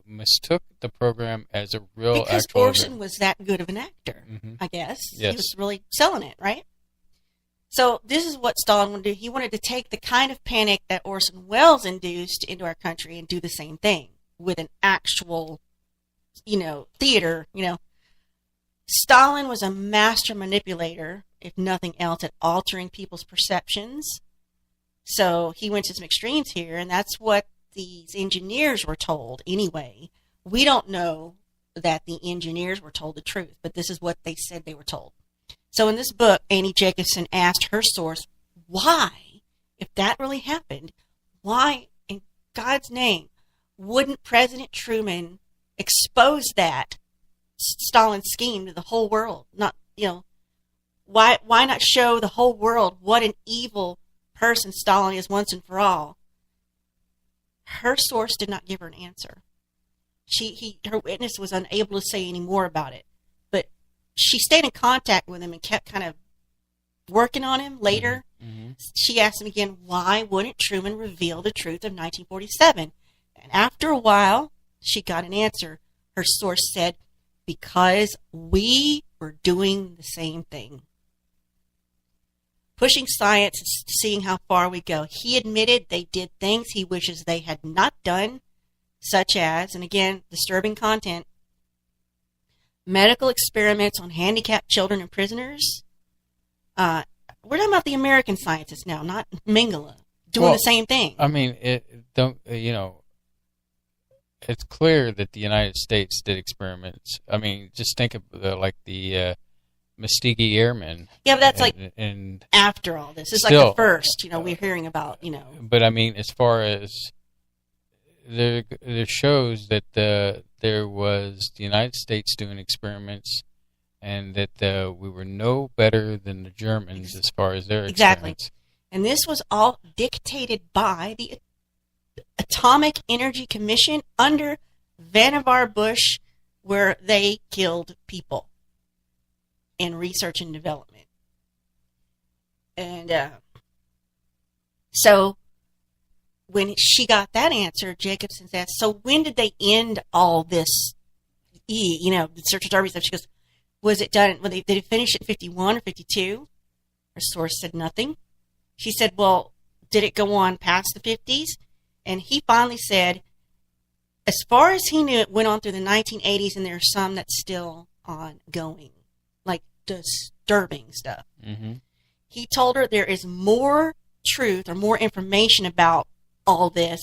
mistook the program as a real because actual Orson event. Was that good of an actor, I guess. Yes. He was really selling it, right? So this is what Stalin wanted to do. He wanted to take the kind of panic that Orson Welles induced into our country and do the same thing with an actual, theater, Stalin was a master manipulator, if nothing else, at altering people's perceptions. So he went to some extremes here, and that's what these engineers were told anyway. We don't know that the engineers were told the truth, but this is what they said they were told. So in this book, Annie Jacobson asked her source, why, if that really happened, why in God's name wouldn't President Truman expose that Stalin scheme to the whole world? Why not show the whole world what an evil person Stalin is once and for all? Her source did not give her an answer. Her witness was unable to say any more about it. She stayed in contact with him and kept kind of working on him later. Mm-hmm. She asked him again, why wouldn't Truman reveal the truth of 1947? And after a while, she got an answer. Her source said, because we were doing the same thing. Pushing science, seeing how far we go. He admitted they did things he wishes they had not done, such as, and again, disturbing content, medical experiments on handicapped children and prisoners. We're talking about the American scientists now, not Mengele, doing the same thing. I mean, it's clear that the United States did experiments. I mean, just think of the Muskogee Airmen. Yeah, but that's and after all this. It's still, like the first, we're hearing about, But I mean, as far as there shows that there was the United States doing experiments and that we were no better than the Germans as far as their Exactly. experiments. And this was all dictated by the Atomic Energy Commission under Vannevar Bush, where they killed people in research and development. And so when she got that answer, Jacobson asked, so when did they end all this, the search and discovery stuff? She goes, was it done, did it finish at 51 or 52? Her source said nothing. She said, well, did it go on past the 50s? And he finally said, as far as he knew, it went on through the 1980s, and there's some that's still ongoing, like disturbing stuff. Mm-hmm. He told her there is more truth or more information about all this,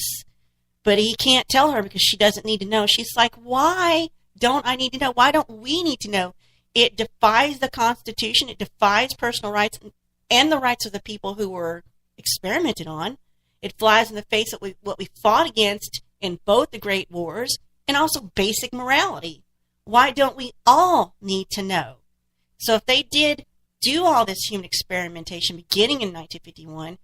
but he can't tell her because she doesn't need to know. She's like, why don't I need to know? Why don't we need to know? It defies the Constitution. It defies personal rights and the rights of the people who were experimented on. It flies in the face of what we fought against in both the Great Wars and also basic morality. Why don't we all need to know? So if they did do all this human experimentation beginning in 1951,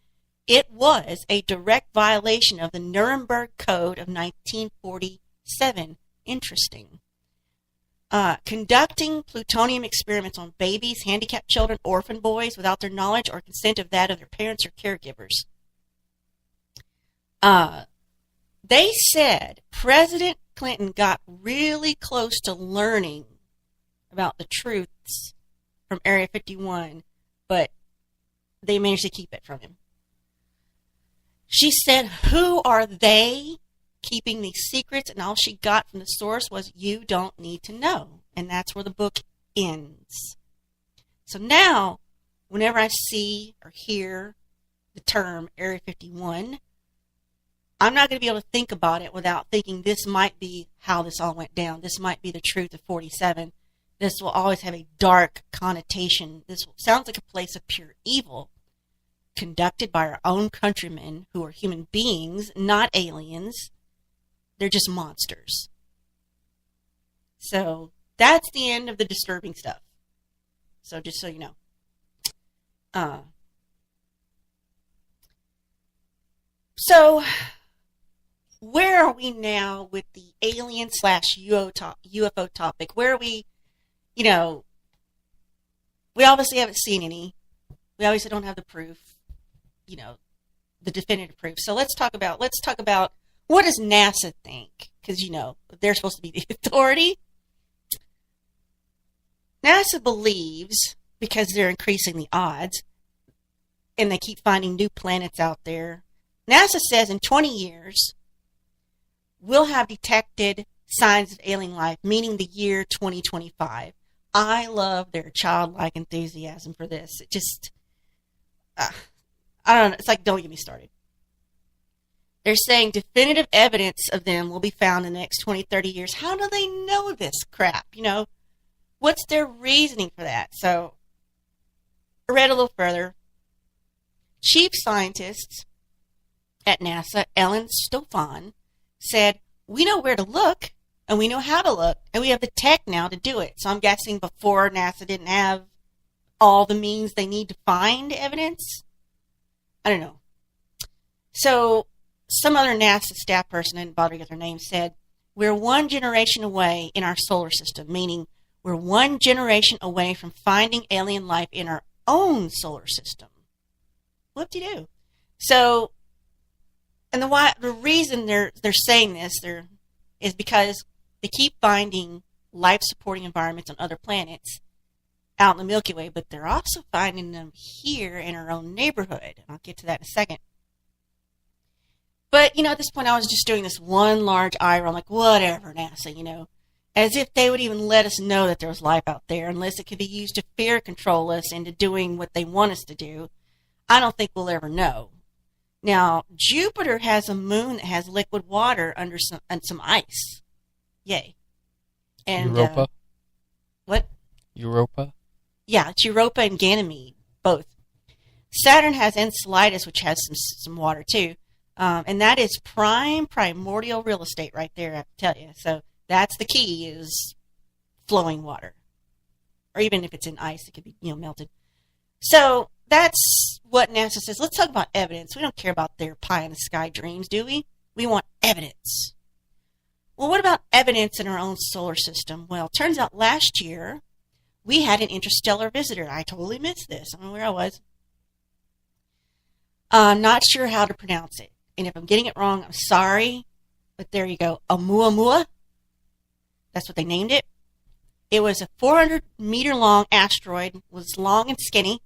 it was a direct violation of the Nuremberg Code of 1947. Interesting. Conducting plutonium experiments on babies, handicapped children, orphan boys without their knowledge or consent of that of their parents or caregivers. They said President Clinton got really close to learning about the truths from Area 51, but they managed to keep it from him. She said, who are they keeping these secrets? And all she got from the source was, you don't need to know. And that's where the book ends. So now, whenever I see or hear the term Area 51, I'm not going to be able to think about it without thinking this might be how this all went down. This might be the truth of 47. This will always have a dark connotation. This sounds like a place of pure evil, conducted by our own countrymen who are human beings, not aliens. They're just monsters. So that's the end of the disturbing stuff. So just so you know. So where are we now with the alien/UFO topic? Where are we, we obviously haven't seen any. We obviously don't have the proof, the definitive proof. So let's talk about what does NASA think? Because, they're supposed to be the authority. NASA believes, because they're increasing the odds, and they keep finding new planets out there, NASA says in 20 years, we'll have detected signs of alien life, meaning the year 2025. I love their childlike enthusiasm for this. It just, I don't know. It's like, don't get me started. They're saying definitive evidence of them will be found in the next 20, 30 years. How do they know this crap? What's their reasoning for that? So I read a little further. Chief scientist at NASA, Ellen Stofan, said, we know where to look, and we know how to look, and we have the tech now to do it. So I'm guessing before NASA didn't have all the means they need to find evidence. I don't know. So some other NASA staff person, I didn't bother to get their name, said, we're one generation away in our solar system, meaning we're one generation away from finding alien life in our own solar system. Whoop-de-doo. So, and the reason they're saying this is because they keep finding life-supporting environments on other planets out in the Milky Way, but they're also finding them here in our own neighborhood. And I'll get to that in a second. But, at this point, I was just doing this one large eye roll. I'm like, whatever, NASA, as if they would even let us know that there was life out there, unless it could be used to fear control us into doing what they want us to do. I don't think we'll ever know. Now, Jupiter has a moon that has liquid water under some ice. Yay. And, Europa? What? Europa? Yeah, it's Europa and Ganymede, both. Saturn has Enceladus, which has some water, too. And that is primordial real estate right there, I have to tell you. So that's the key, is flowing water. or even if it's in ice, it could be, melted. So that's what NASA says. Let's talk about evidence. We don't care about their pie in the sky dreams, do we? We want evidence. Well, what about evidence in our own solar system? Well, it turns out last year we had an interstellar visitor. I totally missed this. I don't know where I was. I'm not sure how to pronounce it. And if I'm getting it wrong, I'm sorry. But there you go. Oumuamua. That's what they named it. It was a 400-meter long asteroid. It was long and skinny.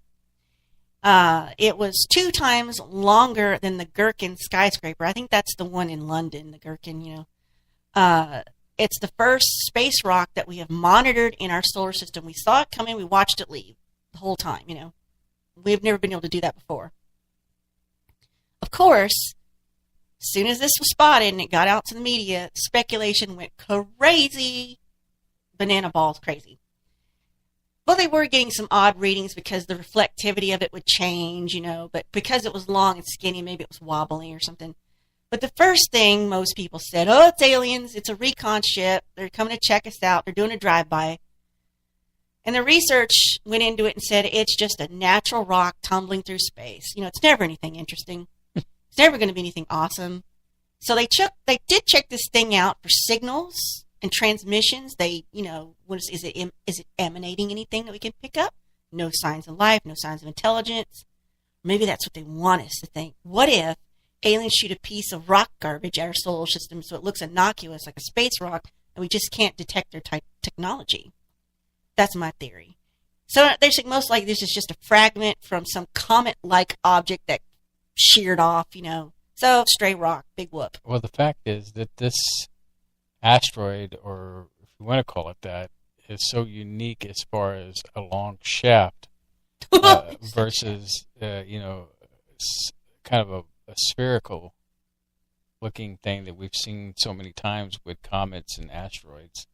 It was 2 times longer than the Gherkin skyscraper. I think that's the one in London, the Gherkin, It's the first space rock that we have monitored in our solar system. We saw it coming. We watched it leave the whole time, We've never been able to do that before. Of course, as soon as this was spotted and it got out to the media, speculation went crazy. Banana balls crazy. Well, they were getting some odd readings because the reflectivity of it would change, but because it was long and skinny, maybe it was wobbly or something. But the first thing most people said, oh, it's aliens, it's a recon ship, they're coming to check us out, they're doing a drive-by. And the research went into it and said it's just a natural rock tumbling through space. It's never anything interesting. It's never going to be anything awesome. So they did check this thing out for signals and transmissions. They, is it emanating anything that we can pick up? No signs of life, no signs of intelligence. Maybe that's what they want us to think. What if aliens shoot a piece of rock garbage at our solar system so it looks innocuous like a space rock and we just can't detect their technology? That's my theory. So they think most likely this is just a fragment from some comet-like object that sheared off, So, stray rock, big whoop. Well, the fact is that this asteroid, or if you want to call it that, is so unique as far as a long shaft versus, kind of a spherical looking thing that we've seen so many times with comets and asteroids.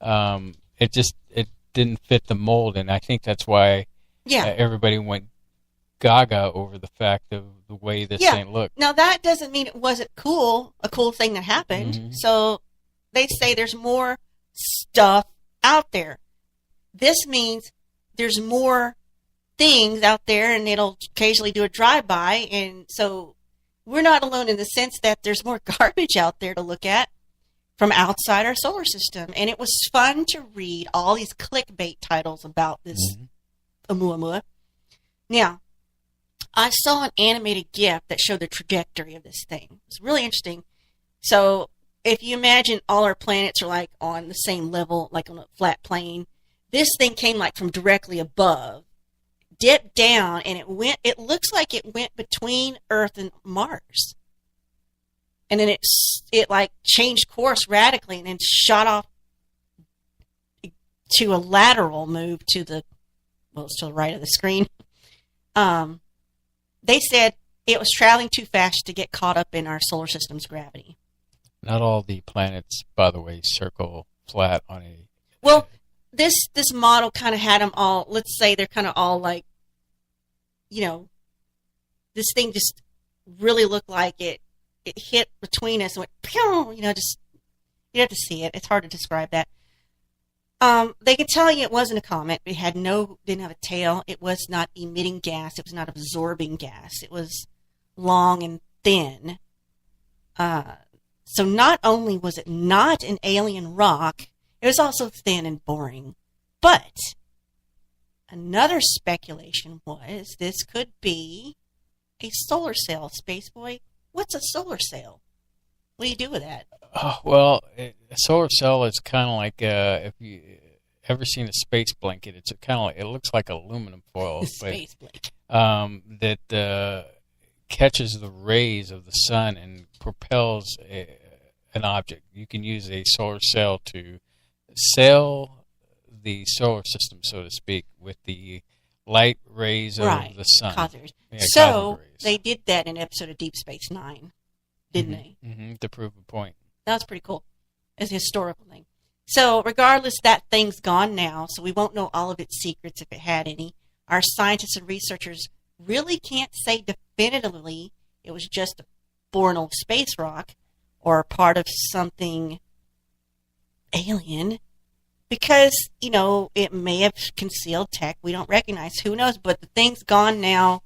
It didn't fit the mold, and I think that's why everybody went gaga over the fact of the way this thing looked. Now that doesn't mean it wasn't a cool thing that happened. Mm-hmm. So they say there's more stuff out there. This means there's more things out there, and it'll occasionally do a drive-by, and so we're not alone in the sense that there's more garbage out there to look at from outside our solar system. And it was fun to read all these clickbait titles about this Oumuamua. Now, I saw an animated GIF that showed the trajectory of this thing. It's really interesting. So if you imagine all our planets are like on the same level, like on a flat plane, this thing came like from directly above, dipped down, and it looks like it went between Earth and Mars. And then it like changed course radically and then shot off to a lateral move it's to the right of the screen. They said it was traveling too fast to get caught up in our solar system's gravity. Not all the planets, by the way, circle flat on a... Well, this model kind of had them all, let's say they're kind of all like, this thing just really looked like it hit between us and went, pew, just, you have to see it. It's hard to describe that. They could tell you it wasn't a comet. It didn't have a tail. It was not emitting gas. It was not absorbing gas. It was long and thin. So not only was it not an alien rock, it was also thin and boring. But another speculation was this could be a solar sail. Space Boy, what's a solar sail? What do you do with that? A solar cell is kind of like if you ever seen a space blanket. It's kind of like, it looks like aluminum foil, space blanket that catches the rays of the sun and propels an object. You can use a solar cell to sail the solar system, so to speak, with the light rays of the sun. So they did that in an episode of Deep Space Nine, didn't they? Mm-hmm, to prove a point. That was pretty cool. It's a historical thing. So regardless, that thing's gone now, so we won't know all of its secrets if it had any. Our scientists and researchers really can't say definitively it was just a born old space rock or part of something alien, because, it may have concealed tech we don't recognize. Who knows? But the thing's gone now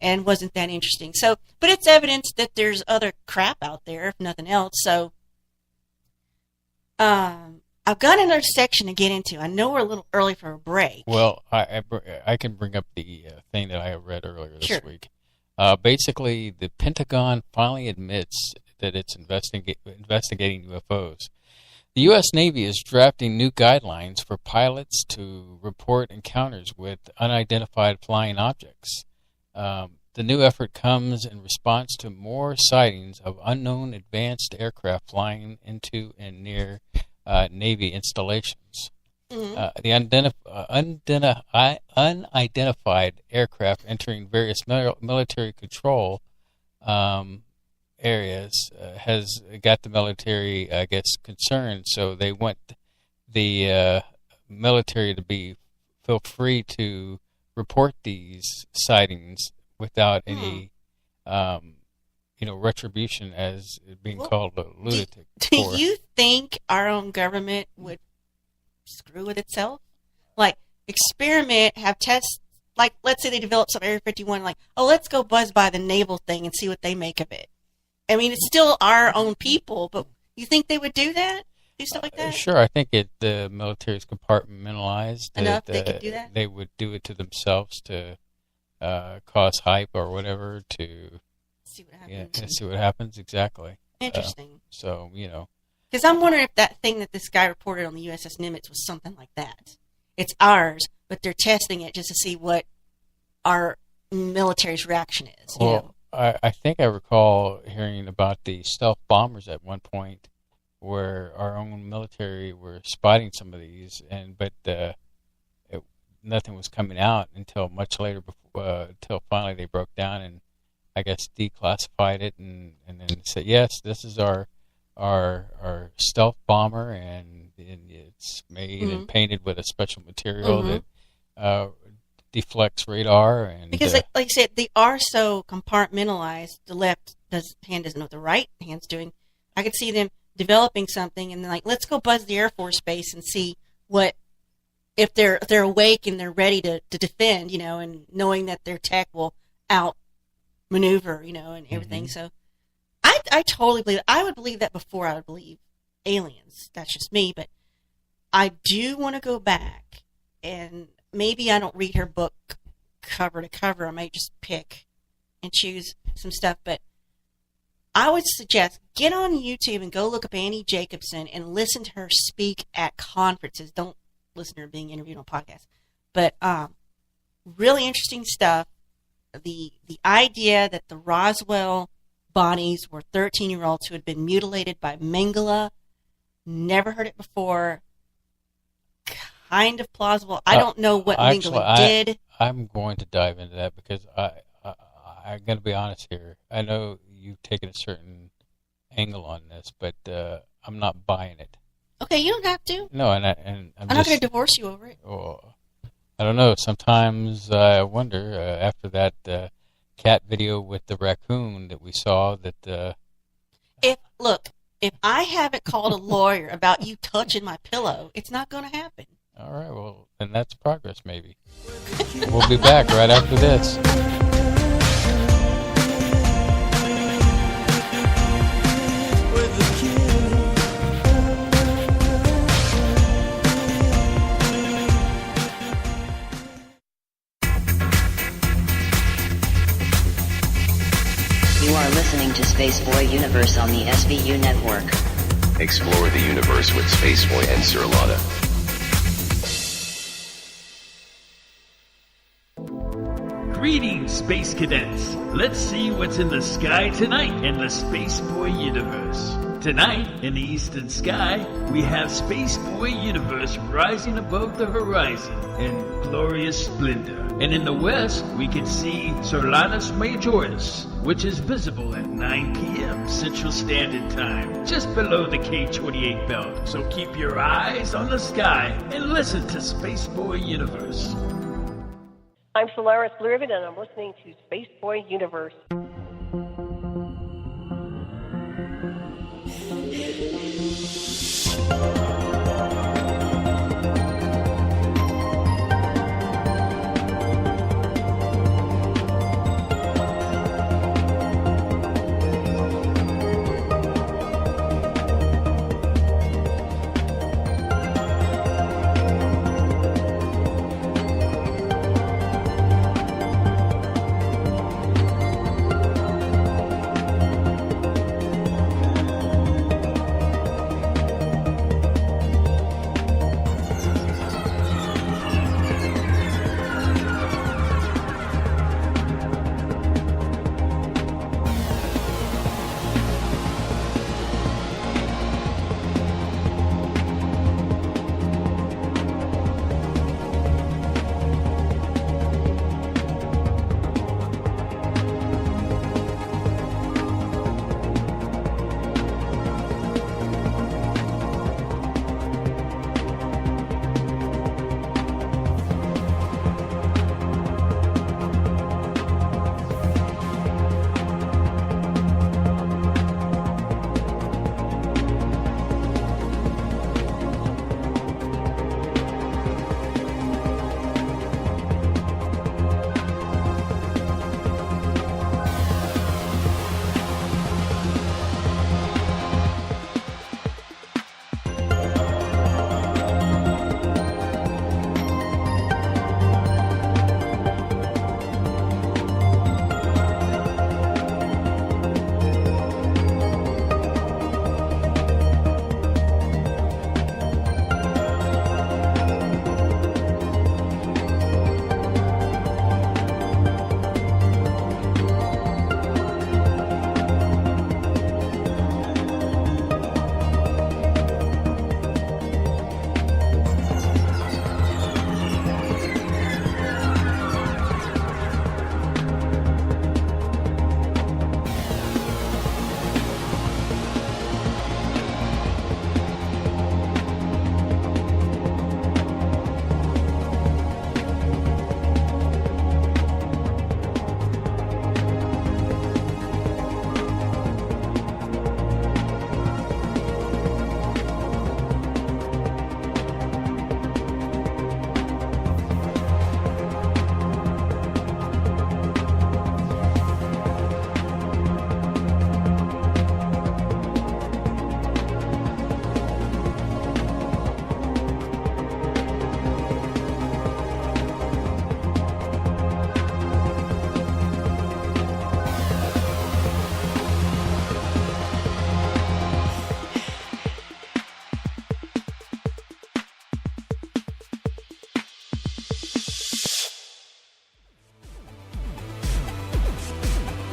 and wasn't that interesting. So, but it's evidence that there's other crap out there, if nothing else. So, I've got another section to get into. I know we're a little early for a break. Well, I can bring up the thing that I read earlier this week. Basically, the Pentagon finally admits that it's investigating UFOs. The U.S. Navy is drafting new guidelines for pilots to report encounters with unidentified flying objects. The new effort comes in response to more sightings of unknown advanced aircraft flying into and near Navy installations. Mm-hmm. The unidentified aircraft entering various military control areas has got the military, I guess, concerned. So they want the military to feel free to report these sightings without any retribution as being called a lunatic. Do you think our own government would screw with itself? Like, experiment, have tests, like, let's say they develop some Area 51, like, let's go buzz by the naval thing and see what they make of it. I mean, it's still our own people, but you think they would do that? Do stuff like that? Sure, I think the military is compartmentalized. Enough they could do that? They would do it to themselves to cause hype or whatever to see what happens. Yeah, see what happens, exactly. Interesting. So, because I'm wondering if that thing that this guy reported on the USS Nimitz was something like that. It's ours, but they're testing it just to see what our military's reaction is. Well, I think I recall hearing about the stealth bombers at one point where our own military were spotting some of these, but nothing was coming out until much later, until finally they broke down and I guess declassified it and then said, yes, this is our stealth bomber and it's made and painted with a special material that deflects radar. And because like you said, they are so compartmentalized. The left hand doesn't know what the right hand's doing. I could see them developing something and then let's go buzz the Air Force Base and see what, if they're awake and they're ready to defend, and knowing that their tech will outmaneuver, and everything. Mm-hmm. So I totally believe. I would believe that before I would believe aliens. That's just me, but I do want to go back, and maybe I don't read her book cover to cover. I might just pick and choose some stuff, but I would suggest get on YouTube and go look up Annie Jacobson and listen to her speak at conferences. Don't listen to her being interviewed on podcasts, but really interesting stuff. The idea that the Roswell bodies were 13-year-olds who had been mutilated by Mengele, never heard it before. Kind of plausible. I don't know what Mengele did. I'm going to dive into that because I'm going to be honest here. I know you've taken a certain angle on this, but I'm not buying it. Okay, you don't have to. No, I'm not going to divorce you over it. Oh, I don't know. Sometimes I wonder, after that cat video with the raccoon that we saw, that... If I haven't called a lawyer about you touching my pillow, it's not going to happen. All right, well, then that's progress, maybe. We'll be back right after this. You are listening to Spaceboy Universe on the SBU network. Explore the universe with Spaceboy and Sir Lotta. Greetings, Space Cadets. Let's see what's in the sky tonight in the Spaceboy Universe. Tonight, in the eastern sky, we have Spaceboy Universe rising above the horizon in glorious splendor. And in the west, we can see Solanas Majoris, which is visible at 9 p.m. Central Standard Time, just below the K28 belt. So keep your eyes on the sky and listen to Spaceboy Universe. I'm Solaris Blurvid, and I'm listening to Spaceboy Universe.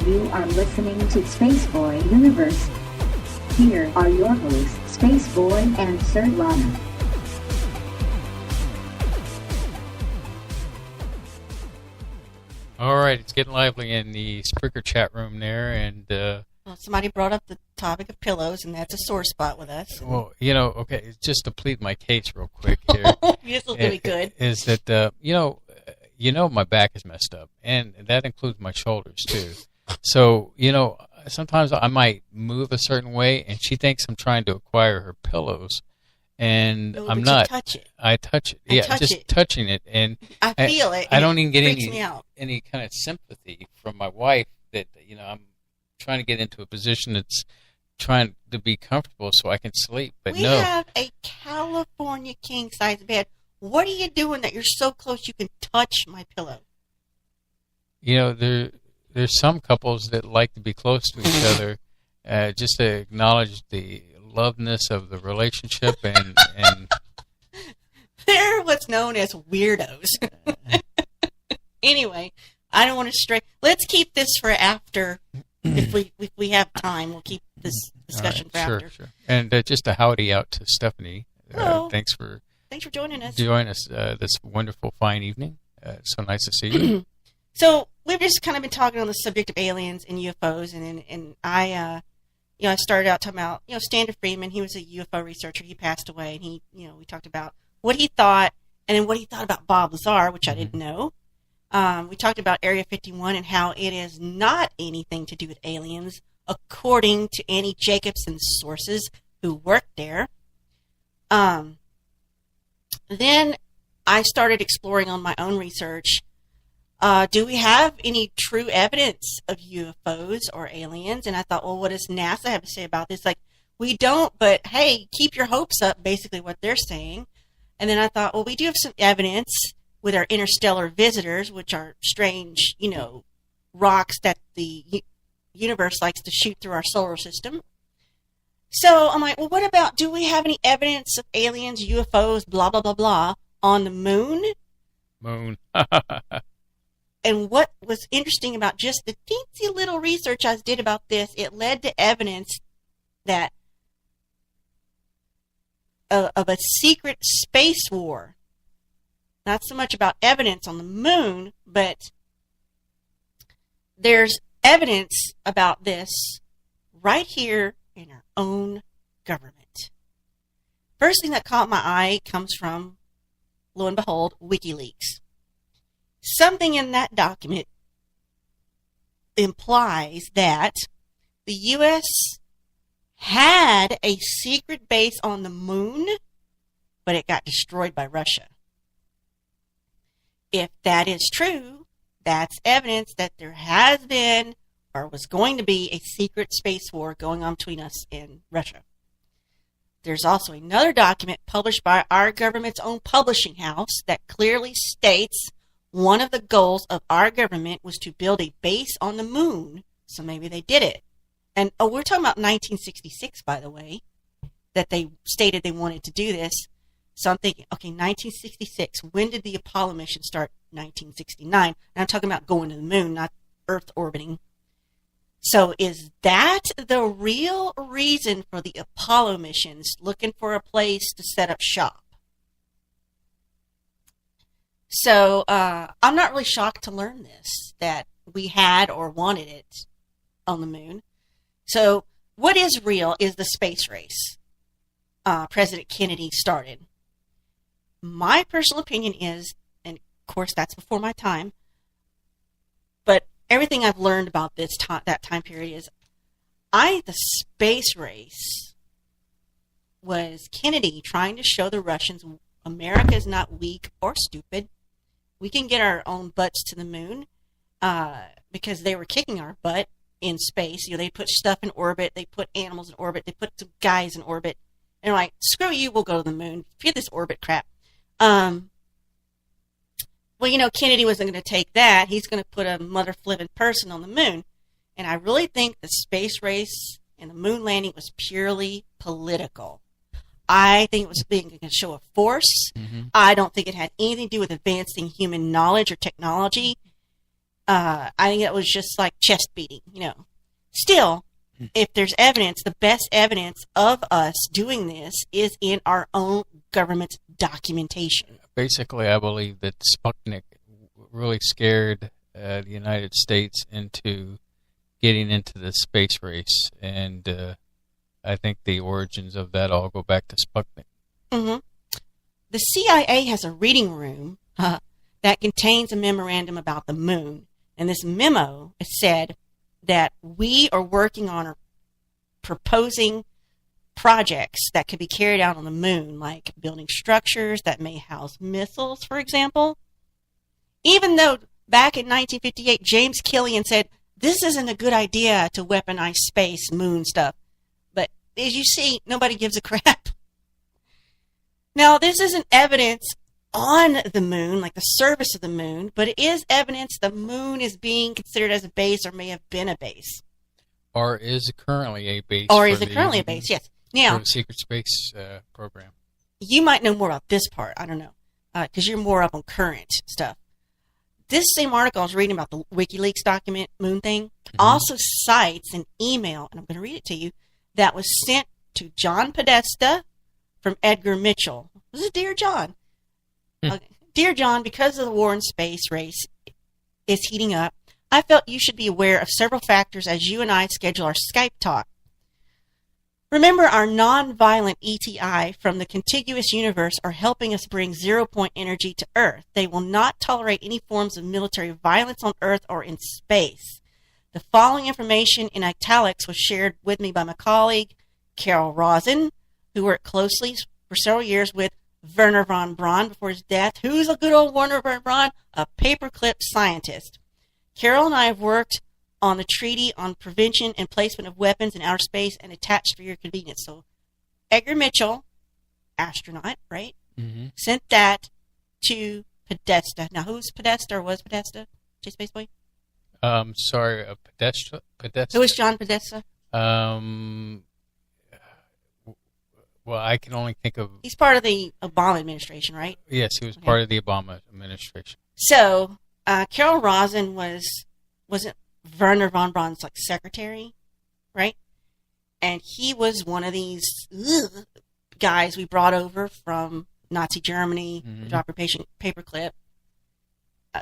You are listening to Space Boy Universe. Here are your hosts, Space Boy and Sir Lana. All right, it's getting lively in the Spreaker chat room there, and well, somebody brought up the topic of pillows, and that's a sore spot with us. well, okay, just to plead my case real quick here. This will be good. Is that my back is messed up, and that includes my shoulders too. So sometimes I might move a certain way, and she thinks I'm trying to acquire her pillows. And No, I'm but you not. touch it. I touch it. Touching it, and I feel it. I don't even get freaks me out. any kind of sympathy from my wife that I'm trying to get into a position that's trying to be comfortable so I can sleep. But We no, have a California king size bed. What are you doing that you're so close you can touch my pillow? there's some couples that like to be close to each other, just to acknowledge the loveness of the relationship and They're what's known as weirdos. Anyway, I don't want to stray. Let's keep this for after. If we have time, we'll keep this discussion for after. Sure. And just a howdy out to Stephanie. Hello. Thanks for joining us. This wonderful, fine evening. So nice to see you. So we've just kind of been talking on the subject of aliens and UFOs, and I started out talking about Stanley Freeman. He was a UFO researcher. He passed away, and we talked about what he thought, and then what he thought about Bob Lazar, which I didn't know. We talked about Area 51 and how it is not anything to do with aliens, according to Annie Jacobson's sources who worked there. Then I started exploring on my own research. Do we have any true evidence of UFOs or aliens? And I thought, well, what does NASA have to say about this? Like, we don't, but hey, keep your hopes up, basically what they're saying. And then I thought, well, we do have some evidence with our interstellar visitors, which are strange, rocks that the universe likes to shoot through our solar system. So I'm like, well, what about, do we have any evidence of aliens, UFOs, blah, blah, blah, blah, on the moon? Moon. And what was interesting about just the teensy little research I did about this, it led to evidence that of a secret space war. Not so much about evidence on the moon, but there's evidence about this right here in our own government. First thing that caught my eye comes from, lo and behold, WikiLeaks. Something in that document implies that the U.S. had a secret base on the moon, but it got destroyed by Russia. If that is true, that's evidence that there has been or was going to be a secret space war going on between us and Russia. There's also another document published by our government's own publishing house that clearly states one of the goals of our government was to build a base on the moon, so maybe they did it. And we're talking about 1966, by the way, that they stated they wanted to do this. So I'm thinking, okay, 1966, when did the Apollo mission start? 1969. And I'm talking about going to the moon, not Earth orbiting. So is that the real reason for the Apollo missions, looking for a place to set up shop? So I'm not really shocked to learn this, that we had or wanted it on the moon. So what is real is the space race President Kennedy started. My personal opinion is, and of course that's before my time, but everything I've learned about that time period is the space race was Kennedy trying to show the Russians America is not weak or stupid. We can get our own butts to the moon because they were kicking our butt in space. They put stuff in orbit. They put animals in orbit. They put some guys in orbit. And they're like, screw you, we'll go to the moon. Forget this orbit crap. Well, Kennedy wasn't going to take that. He's going to put a mother-flipping person on the moon. And I really think the space race and the moon landing was purely political. I think it was being a show of force. Mm-hmm. I don't think it had anything to do with advancing human knowledge or technology. I think it was just like chest beating, Still, if there's evidence, the best evidence of us doing this is in our own government's documentation. Basically, I believe that Sputnik really scared the United States into getting into the space race, and I think the origins of that all go back to Sputnik. Mm-hmm. The CIA has a reading room that contains a memorandum about the moon, and this memo said that we are working on or proposing projects that could be carried out on the moon, like building structures that may house missiles, for example. Even though back in 1958, James Killian said, this isn't a good idea to weaponize space, moon stuff. But as you see, nobody gives a crap. Now, this isn't evidence on the moon, like the surface of the moon, but it is evidence the moon is being considered as a base or may have been a base. Or is it currently a base? Or is it currently a base, yes. Now, for the secret space program. You might know more about this part, I don't know, because you're more up on current stuff. This same article I was reading about the WikiLeaks document moon thing also cites an email, and I'm going to read it to you, that was sent to John Podesta from Edgar Mitchell. This is Dear John. Dear John, because of the war in space race is heating up, I felt you should be aware of several factors as you and I schedule our Skype talk. Remember, our non-violent ETI from the contiguous universe are helping us bring zero-point energy to Earth. They will not tolerate any forms of military violence on Earth or in space. The following information in italics was shared with me by my colleague, Carol Rosen, who worked closely for several years with Werner von Braun before his death. Who's a good old Werner von Braun? A paperclip scientist. Carol and I have worked on the Treaty on Prevention and Placement of Weapons in Outer Space and attached for your convenience. So Edgar Mitchell, astronaut, right, sent that to Podesta. Now, who's Podesta or was Podesta? J Space Boy? Sorry, Podesta. Who is John Podesta? Well, I can only think of... He's part of the Obama administration, right? Yes, he was part of the Obama administration. So, Carol Rosen wasn't Werner von Braun's like secretary, right? And he was one of these guys we brought over from Nazi Germany, the occupation paperclip.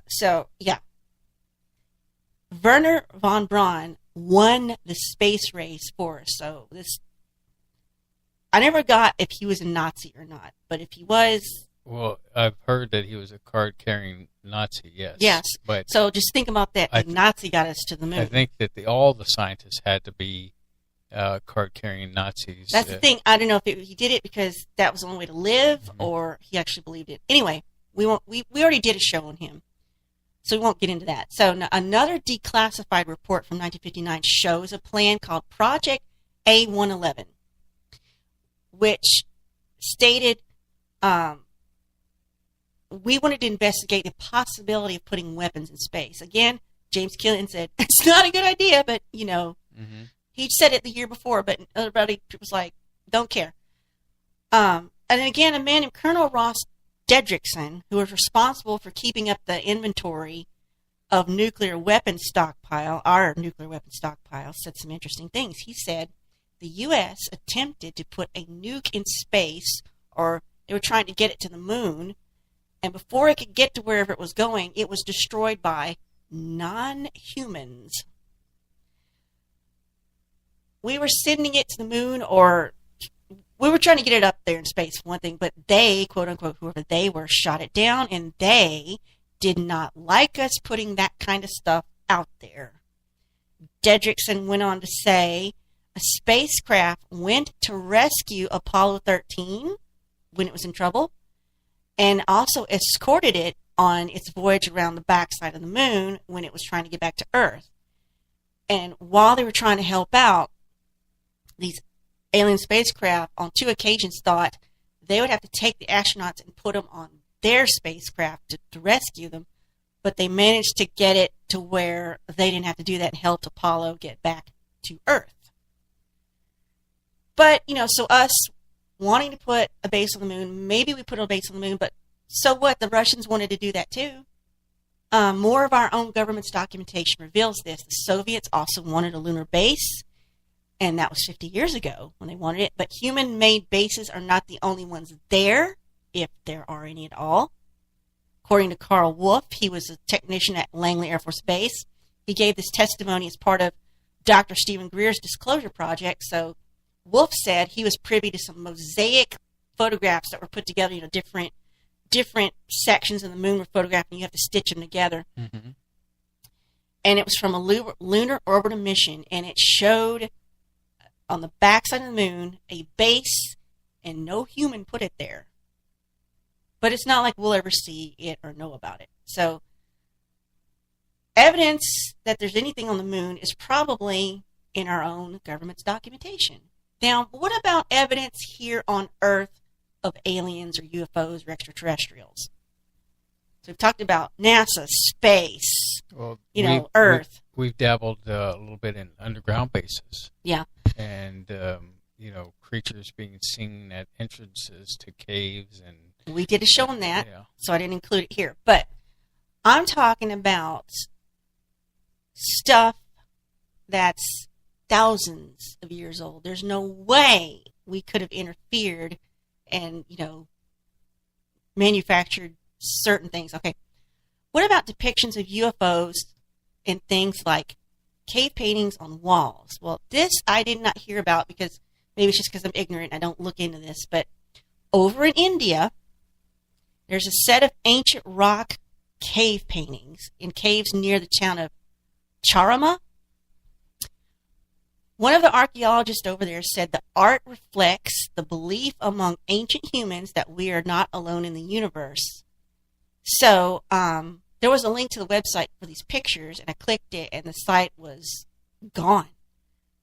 So, yeah. Werner von Braun won the space race for us. So, I never got if he was a Nazi or not, but if he was... Well, I've heard that he was a card-carrying Nazi, yes. Yes, but so just think about that. The Nazi got us to the moon. I think that all the scientists had to be card-carrying Nazis. That's the thing. I don't know if he did it because that was the only way to live or he actually believed it. Anyway, we already did a show on him, so we won't get into that. So another declassified report from 1959 shows a plan called Project A111. Which stated we wanted to investigate the possibility of putting weapons in space. Again, James Killian said, it's not a good idea, but, he said it the year before, but everybody was like, don't care. And again, a man named Colonel Ross Dedrickson, who was responsible for keeping up the inventory of nuclear weapons stockpile, our nuclear weapons stockpile, said some interesting things. He said, the U.S. attempted to put a nuke in space, or they were trying to get it to the moon, and before it could get to wherever it was going, it was destroyed by non-humans. We were sending it to the moon, or we were trying to get it up there in space, one thing, but they, quote-unquote, whoever they were, shot it down, and they did not like us putting that kind of stuff out there. Dedrickson went on to say, a spacecraft went to rescue Apollo 13 when it was in trouble and also escorted it on its voyage around the backside of the moon when it was trying to get back to Earth. And while they were trying to help out, these alien spacecraft on 2 occasions thought they would have to take the astronauts and put them on their spacecraft to rescue them, but they managed to get it to where they didn't have to do that and helped Apollo get back to Earth. But, so us wanting to put a base on the moon, maybe we put a base on the moon, but so what? The Russians wanted to do that too. More of our own government's documentation reveals this. The Soviets also wanted a lunar base, and that was 50 years ago when they wanted it. But human-made bases are not the only ones there, if there are any at all. According to Carl Wolf, he was a technician at Langley Air Force Base. He gave this testimony as part of Dr. Stephen Greer's disclosure project. So Wolf said he was privy to some mosaic photographs that were put together, different sections of the moon were photographed, and you have to stitch them together. Mm-hmm. And it was from a lunar orbital mission, and it showed on the backside of the moon a base, and no human put it there. But it's not like we'll ever see it or know about it. So evidence that there's anything on the moon is probably in our own government's documentation. Now, what about evidence here on Earth of aliens or UFOs or extraterrestrials? So we've talked about NASA, space, Earth. We've dabbled a little bit in underground bases. Yeah. And, creatures being seen at entrances to caves. And we did a show on that, so I didn't include it here. But I'm talking about stuff that's thousands of years old. There's no way we could have interfered and, manufactured certain things. Okay. What about depictions of UFOs and things like cave paintings on walls? Well, this I did not hear about because maybe it's just because I'm ignorant and I don't look into this. But over in India, there's a set of ancient rock cave paintings in caves near the town of Charama. One of the archaeologists over there said the art reflects the belief among ancient humans that we are not alone in the universe. So there was a link to the website for these pictures, and I clicked it, and the site was gone.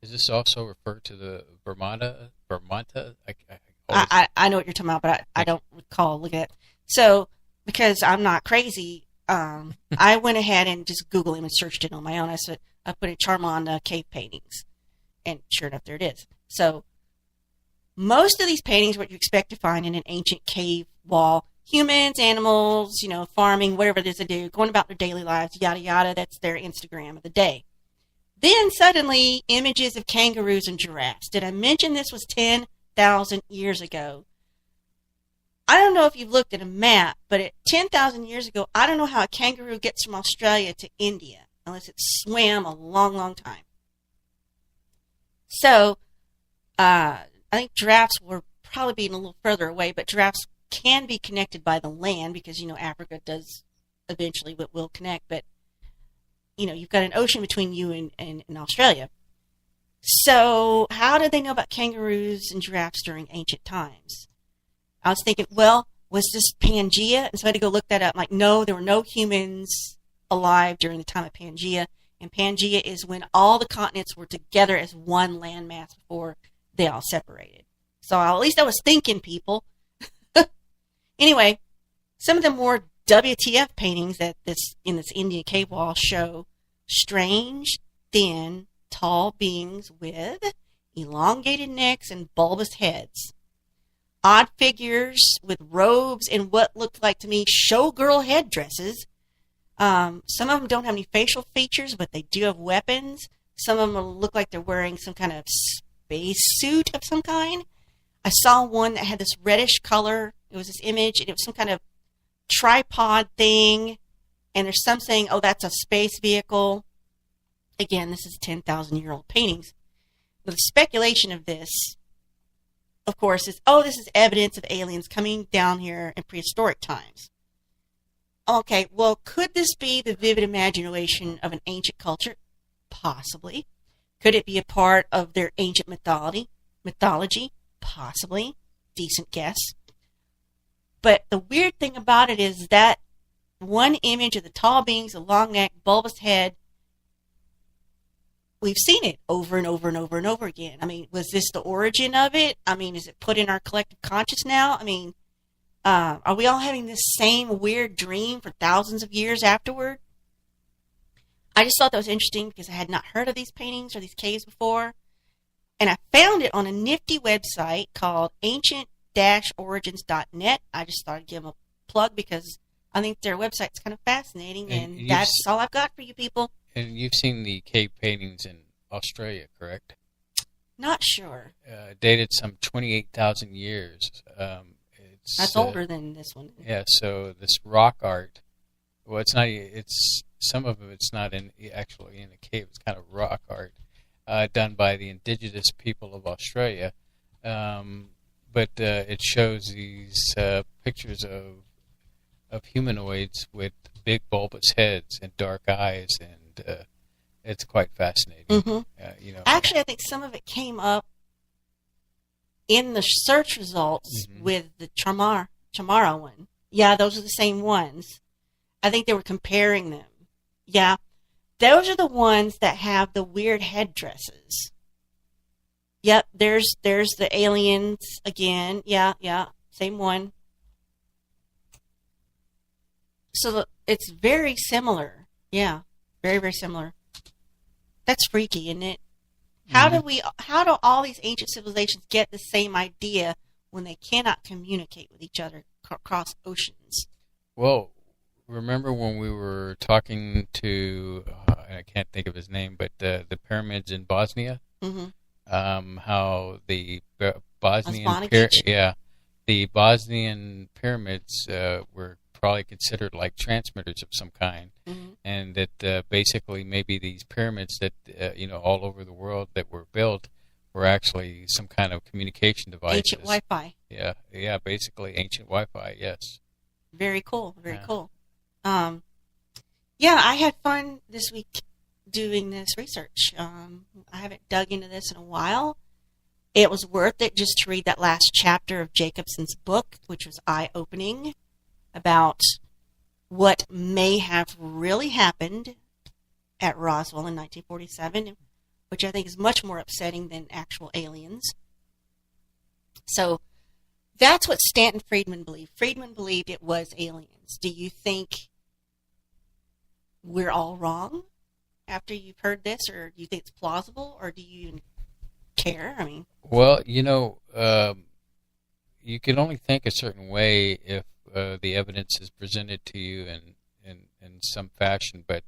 Is this also referred to the Vermonta? I know what you're talking about, but I don't recall looking at it. So, because I'm not crazy, I went ahead and just Googled him and searched it on my own. I put in Charmanda cave paintings, and sure enough, there it is. So, most of these paintings, what you expect to find in an ancient cave wall, humans, animals, farming, whatever it is they do, going about their daily lives, yada, yada, that's their Instagram of the day. Then suddenly, images of kangaroos and giraffes. Did I mention this was 10,000 years ago? I don't know if you've looked at a map, but at 10,000 years ago, I don't know how a kangaroo gets from Australia to India, unless it swam a long, long time. So, I think giraffes were probably being a little further away, but giraffes can be connected by the land because, Africa does eventually will connect, but you've got an ocean between you and Australia. So how did they know about kangaroos and giraffes during ancient times? I was thinking, well, was this Pangea? And so I had to go look that up. I'm like, no, there were no humans alive during the time of Pangea. And Pangea is when all the continents were together as one landmass before they all separated. So at least I was thinking, people. Anyway, some of the more WTF paintings that in this Indian cave wall show strange, thin, tall beings with elongated necks and bulbous heads. Odd figures with robes and what looked like to me showgirl headdresses. Some of them don't have any facial features, but they do have weapons. Some of them look like they're wearing some kind of space suit of some kind. I saw one that had this reddish color. It was this image, and it was some kind of tripod thing. And there's some saying, oh, that's a space vehicle. Again, this is 10,000-year-old paintings. The speculation of this, of course, is, oh, this is evidence of aliens coming down here in prehistoric times. Okay, well, could this be the vivid imagination of an ancient culture? Possibly. Could it be a part of their ancient mythology? Possibly. Decent guess. But the weird thing about it is that one image of the tall beings, the long neck, bulbous head, we've seen it over and over and over and over again. I mean, was this the origin of it? I mean, is it put in our collective conscious now? I mean, are we all having this same weird dream for thousands of years afterward? I just thought that was interesting because I had not heard of these paintings or these caves before. And I found it on a nifty website called ancient-origins.net. I just thought I'd give them a plug because I think their website's kind of fascinating, And and that's all I've got for you people. And you've seen the cave paintings in Australia, correct? Not sure. Dated some 28,000 years. That's older than this one. Yeah, so this rock art, well, it's not. It's some of it's not actually in a cave. It's kind of rock art done by the indigenous people of Australia. But it shows these pictures of humanoids with big bulbous heads and dark eyes, and it's quite fascinating. Mm-hmm. Actually, I think some of it came up in the search results with the Chamara one. Yeah, those are the same ones. I think they were comparing them. Yeah, those are the ones that have the weird headdresses. Yep, there's the aliens again. Yeah, same one. So it's very similar. Yeah, very, very similar. That's freaky, isn't it? How do all these ancient civilizations get the same idea when they cannot communicate with each other across oceans? Well, remember when we were talking to, I can't think of his name, but the pyramids in Bosnia? Mm-hmm. How the the Bosnian pyramids were probably considered like transmitters of some kind, and that basically maybe these pyramids that all over the world that were built were actually some kind of communication devices. Ancient Wi-Fi. Yeah, basically ancient Wi-Fi. Yes. Very cool. Very cool. Yeah, I had fun this week doing this research. I haven't dug into this in a while. It was worth it just to read that last chapter of Jacobson's book, which was eye-opening, about what may have really happened at Roswell in 1947, which I think is much more upsetting than actual aliens. So that's what Stanton Friedman believed. Friedman believed it was aliens. Do you think we're all wrong after you've heard this, or do you think it's plausible, or do you even care? I mean, well, you can only think a certain way if the evidence is presented to you in some fashion, but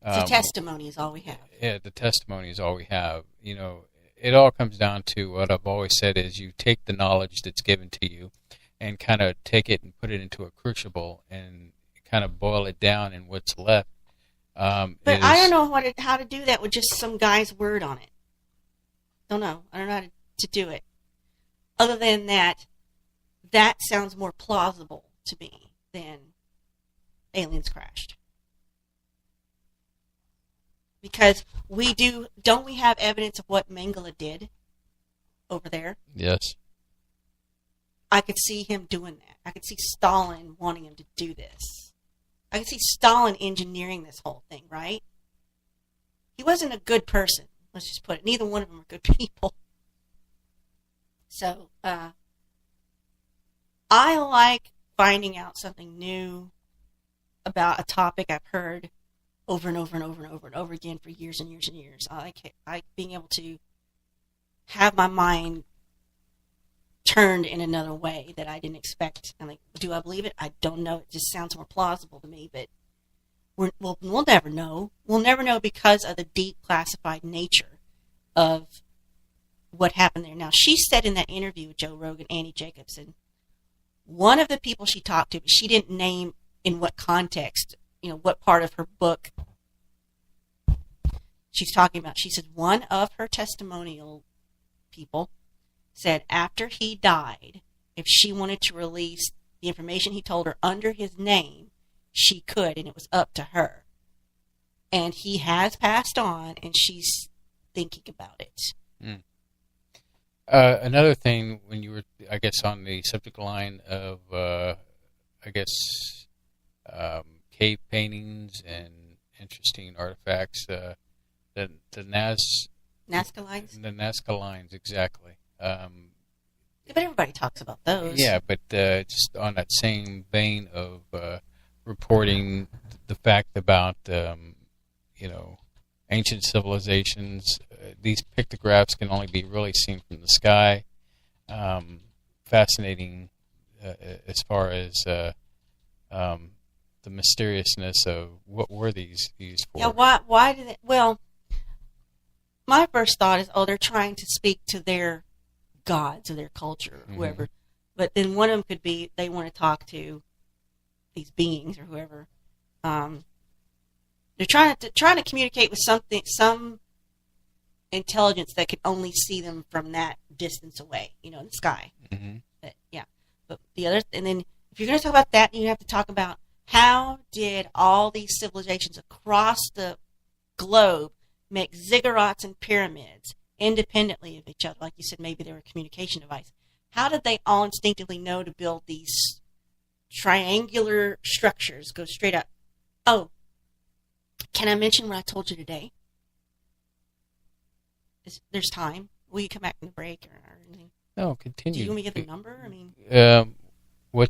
the testimony is all we have. Yeah, the testimony is all we have. It all comes down to what I've always said is you take the knowledge that's given to you and kind of take it and put it into a crucible and kind of boil it down, and what's left. But I don't know how to do that with just some guy's word on it. Don't know. I don't know how to do it. Other than that sounds more plausible to me than aliens crashed. Because don't we have evidence of what Mengele did over there? Yes. I could see him doing that. I could see Stalin wanting him to do this. I could see Stalin engineering this whole thing, right? He wasn't a good person. Let's just put it. Neither one of them are good people. So, I like finding out something new about a topic I've heard over and over and over and over and over again for years and years and years. I like being able to have my mind turned in another way that I didn't expect. I'm like, do I believe it? I don't know. It just sounds more plausible to me, but we'll never know. We'll never know because of the deep classified nature of what happened there. Now, she said in that interview with Joe Rogan, Annie Jacobson, one of the people she talked to, but she didn't name in what context, what part of her book she's talking about. She said one of her testimonial people said after he died, if she wanted to release the information he told her under his name, she could, and it was up to her. And he has passed on, and she's thinking about it. Another thing, when you were, I guess, on the subject line of, cave paintings and interesting artifacts, the Nazca lines? The Nazca lines, exactly. But everybody talks about those. Yeah, but just on that same vein of reporting the fact about, ancient civilizations, these pictographs can only be really seen from the sky. Fascinating as far as the mysteriousness of what were these used for. Yeah, why did it? Well, my first thought is, they're trying to speak to their gods or their culture or whoever. Mm-hmm. But then one of them could be they want to talk to these beings or whoever. They're trying to communicate with some intelligence that could only see them from that distance away, in the sky. Mm-hmm. But, yeah. But the other, and then if you're going to talk about that, you have to talk about how did all these civilizations across the globe make ziggurats and pyramids independently of each other? Like you said, maybe they were a communication device. How did they all instinctively know to build these triangular structures, go straight up? Oh, can I mention what I told you today? There's time. Will you come back from the break or anything? No, continue. Do you want me to get the number? I mean, what?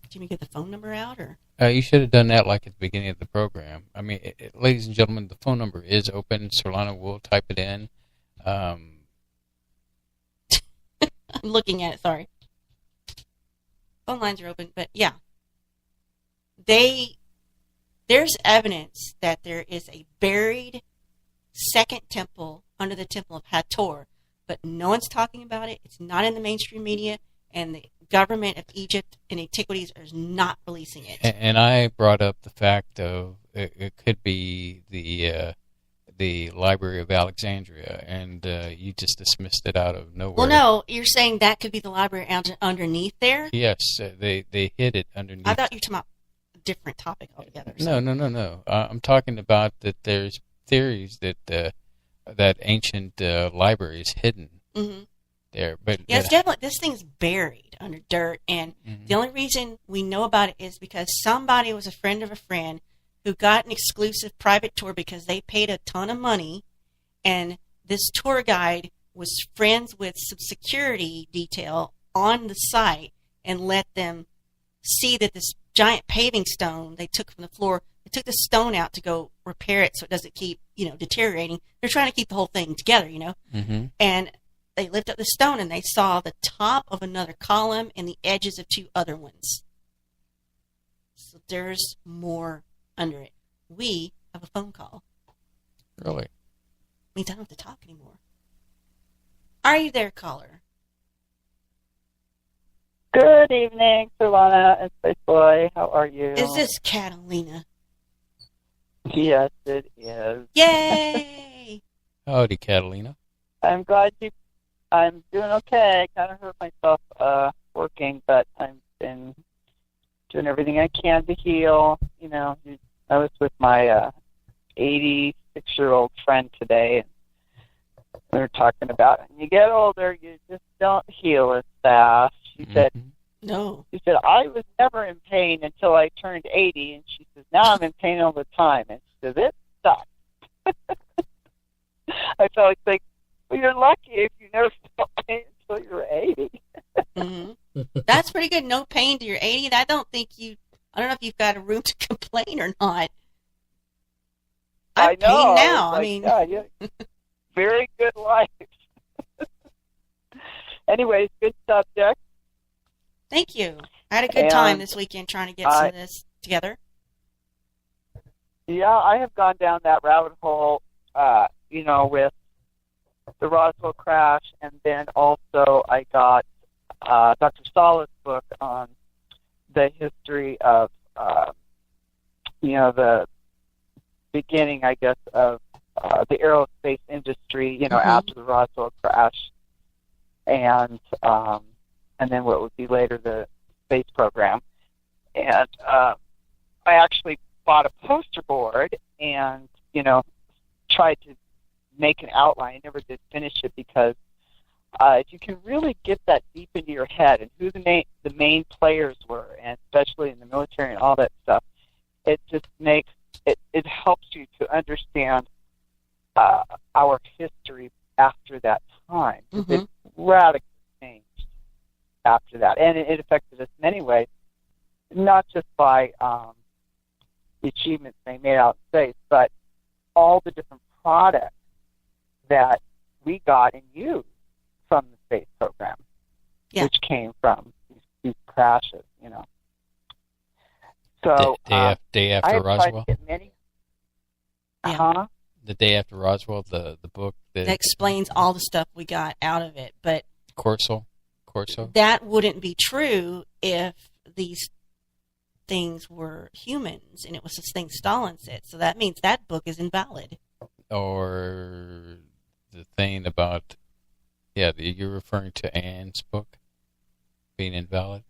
Do you want me to get the phone number out, or? You should have done that like at the beginning of the program. I mean, ladies and gentlemen, the phone number is open. Solana will type it in. I'm looking at it. Sorry. Phone lines are open, but yeah, there's evidence that there is a buried second temple under the Temple of Hathor, but no one's talking about it. It's not in the mainstream media, and the government of Egypt and Antiquities is not releasing it. And I brought up the fact of it could be the Library of Alexandria, and you just dismissed it out of nowhere. Well, no, you're saying that could be the library underneath there? Yes, they hid it underneath. I thought you were talking about a different topic altogether. So. No. I'm talking about that there's theories that that ancient library is hidden there. But yeah, it's definitely, this thing's buried under dirt, and the only reason we know about it is because somebody was a friend of a friend who got an exclusive private tour because they paid a ton of money, and this tour guide was friends with some security detail on the site and let them see that this giant paving stone they took from the floor, they took the stone out to go repair it so it doesn't keep, deteriorating. They're trying to keep the whole thing together, and they lifted up the stone and they saw the top of another column and the edges of two other ones. So there's more under it. We have a phone call. Really? Means I don't have to talk anymore. Are you there, caller? Good evening, Solana and Space Boy. How are you? Is this Catalina? Yes, it is. Yay! Howdy, Catalina. I'm doing okay. I kind of hurt myself working, but I've been doing everything I can to heal. I was with my 86-year-old friend today, and we were talking about when you get older, you just don't heal as fast. She said, "No." She said, "I was never in pain until I turned 80," and she says, "Now I'm in pain all the time." And she says, "It sucks." I felt like, well, you're lucky if you never felt pain until you're 80. That's pretty good. No pain to your 80. I don't know if you've got a room to complain or not. I know. Pain now. Like, I mean, yeah. Very good life. Anyways, good subject. Thank you. I had a good time this weekend trying to get some of this together. Yeah, I have gone down that rabbit hole, with the Roswell crash, and then also I got Dr. Sala's book on the history of, the beginning, I guess, of the aerospace industry, after the Roswell crash, and then what would be later the space program. And I actually bought a poster board and, tried to make an outline. I never did finish it because if you can really get that deep into your head and who the main players were, and especially in the military and all that stuff, it just makes it helps you to understand our history after that time. It radically changed after that, and it affected us in many ways, not just by the achievements they made out in space, but all the different products that we got and used from the space program, which came from these crashes, So day after I have tried Roswell. to get many. Yeah. The day after Roswell, the book That explains all the stuff we got out of it, but Corso. That wouldn't be true if these things were humans, and it was this thing Stalin said. So that means that book is invalid. Or the thing about, you're referring to Anne's book being invalid?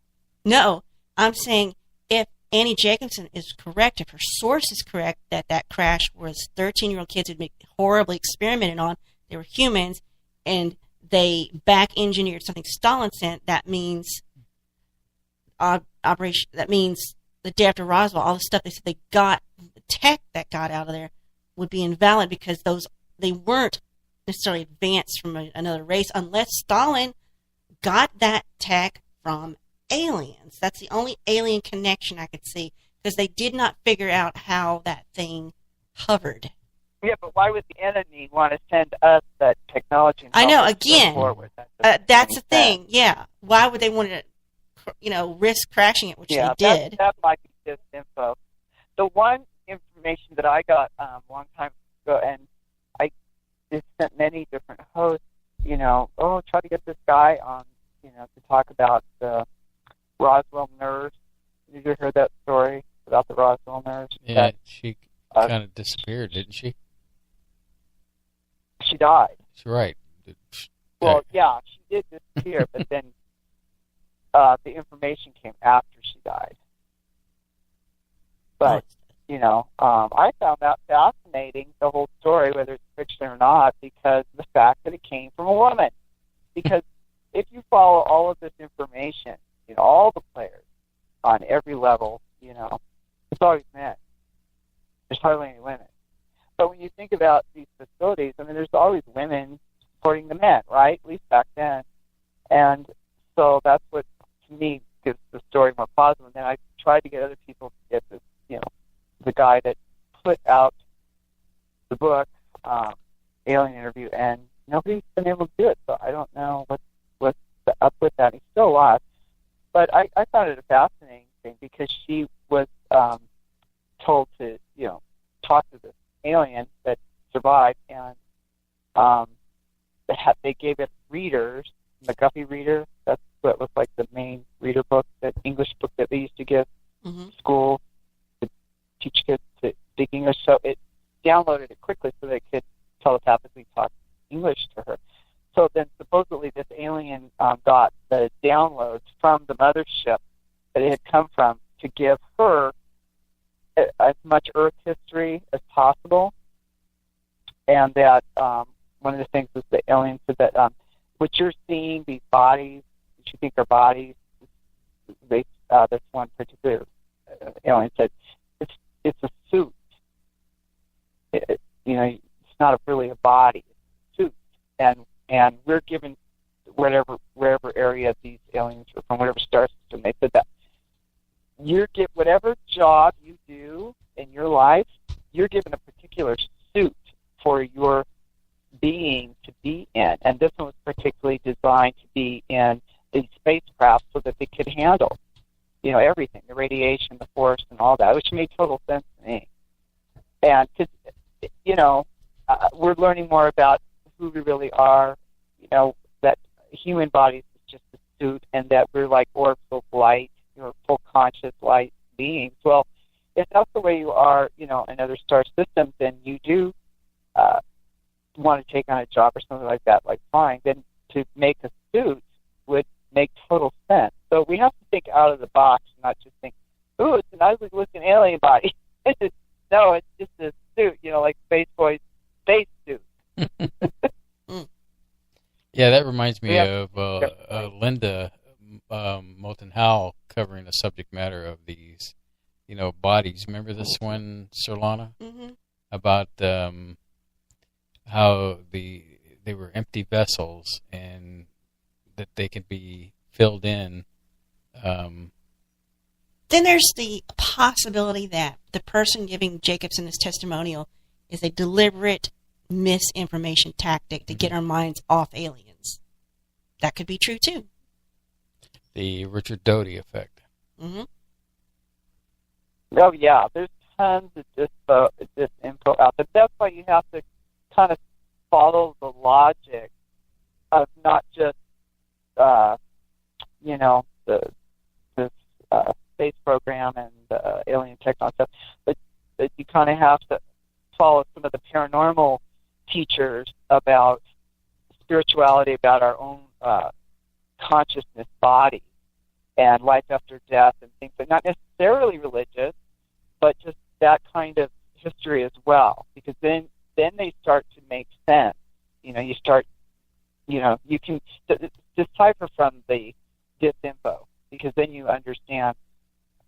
No, I'm saying if Annie Jacobson is correct, if her source is correct, that crash was 13-year-old kids who'd been horribly experimented on, they were humans, and they back-engineered something Stalin sent, that means operation. That means the day after Roswell, all the stuff they said they got, the tech that got out of there, would be invalid because they weren't necessarily advanced from another race unless Stalin got that tech from aliens. That's the only alien connection I could see, because they did not figure out how that thing hovered. Yeah, but why would the enemy want to send us that technology? And I know. help us go Again, forward? that's the thing. Yeah. Why would they want to, risk crashing it, which they did? That might be just info. The one information that I got a long time ago, and I just sent many different hosts, try to get this guy on, to talk about the Roswell nurse. Did you hear that story about the Roswell nurse? Yeah, she kind of disappeared, didn't she? She died. That's right. Well, yeah, she did disappear, but then the information came after she died. But, I found that fascinating, the whole story, whether it's fiction or not, because of the fact that it came from a woman. Because if you follow all of this information, all the players on every level, it's always men. There's hardly any women. But when you think about these facilities, there's always women supporting the men, right? At least back then. And so that's what, to me, gives the story more positive. And then I tried to get other people to get this, the guy that put out the book, Alien Interview, and nobody's been able to do it. So I don't know what's up with that. He's still alive. But I found it a fascinating thing because she was told to, talk to this alien that survived, and they gave it readers, McGuffey reader. That's what was like the main reader book, that English book that they used to give school to teach kids to speak English. So it downloaded it quickly so they could telepathically talk English to her. So then supposedly this alien got the downloads from the mothership that it had come from to give her as much Earth history as possible. And that one of the things was the alien said that what you're seeing, these bodies, that you think are bodies, this one particular alien said, it's a suit. It's not really a body. It's a suit. And we're given wherever area these aliens are from, whatever star system, they said that whatever job you do in your life, you're given a particular suit for your being to be in. And this one was particularly designed to be in the spacecraft so that they could handle, everything, the radiation, the force, and all that, which made total sense to me. And, we're learning more about who we really are, that human bodies is just a suit, and that we're like orbs of light, full conscious light beings. Well, if that's the way you are, in other star systems, then you do want to take on a job or something like that, like fine, then to make a suit would make total sense. So we have to think out of the box, and not just think, ooh, it's an ugly-looking alien body. No, it's just a suit, like Space Boy's space suit. Yeah, that reminds me of Linda Moulton Howe covering the subject matter of these, bodies. Remember this one, Solana? Mm-hmm. About how they were empty vessels and that they can be filled in. Then there's the possibility that the person giving Jacobson this testimonial is a deliberate misinformation tactic to get our minds off aliens. That could be true too. The Richard Doty effect. Mm-hmm. Oh yeah, there's tons of this info out there. That's why you have to kind of follow the logic of not just this space program and alien technology stuff, but you kind of have to follow some of the paranormal teachers about spirituality, about our own consciousness body and life after death and things, but not necessarily religious, but just that kind of history as well, because then they start to make sense. You start, you can decipher from the disinfo, because then you understand,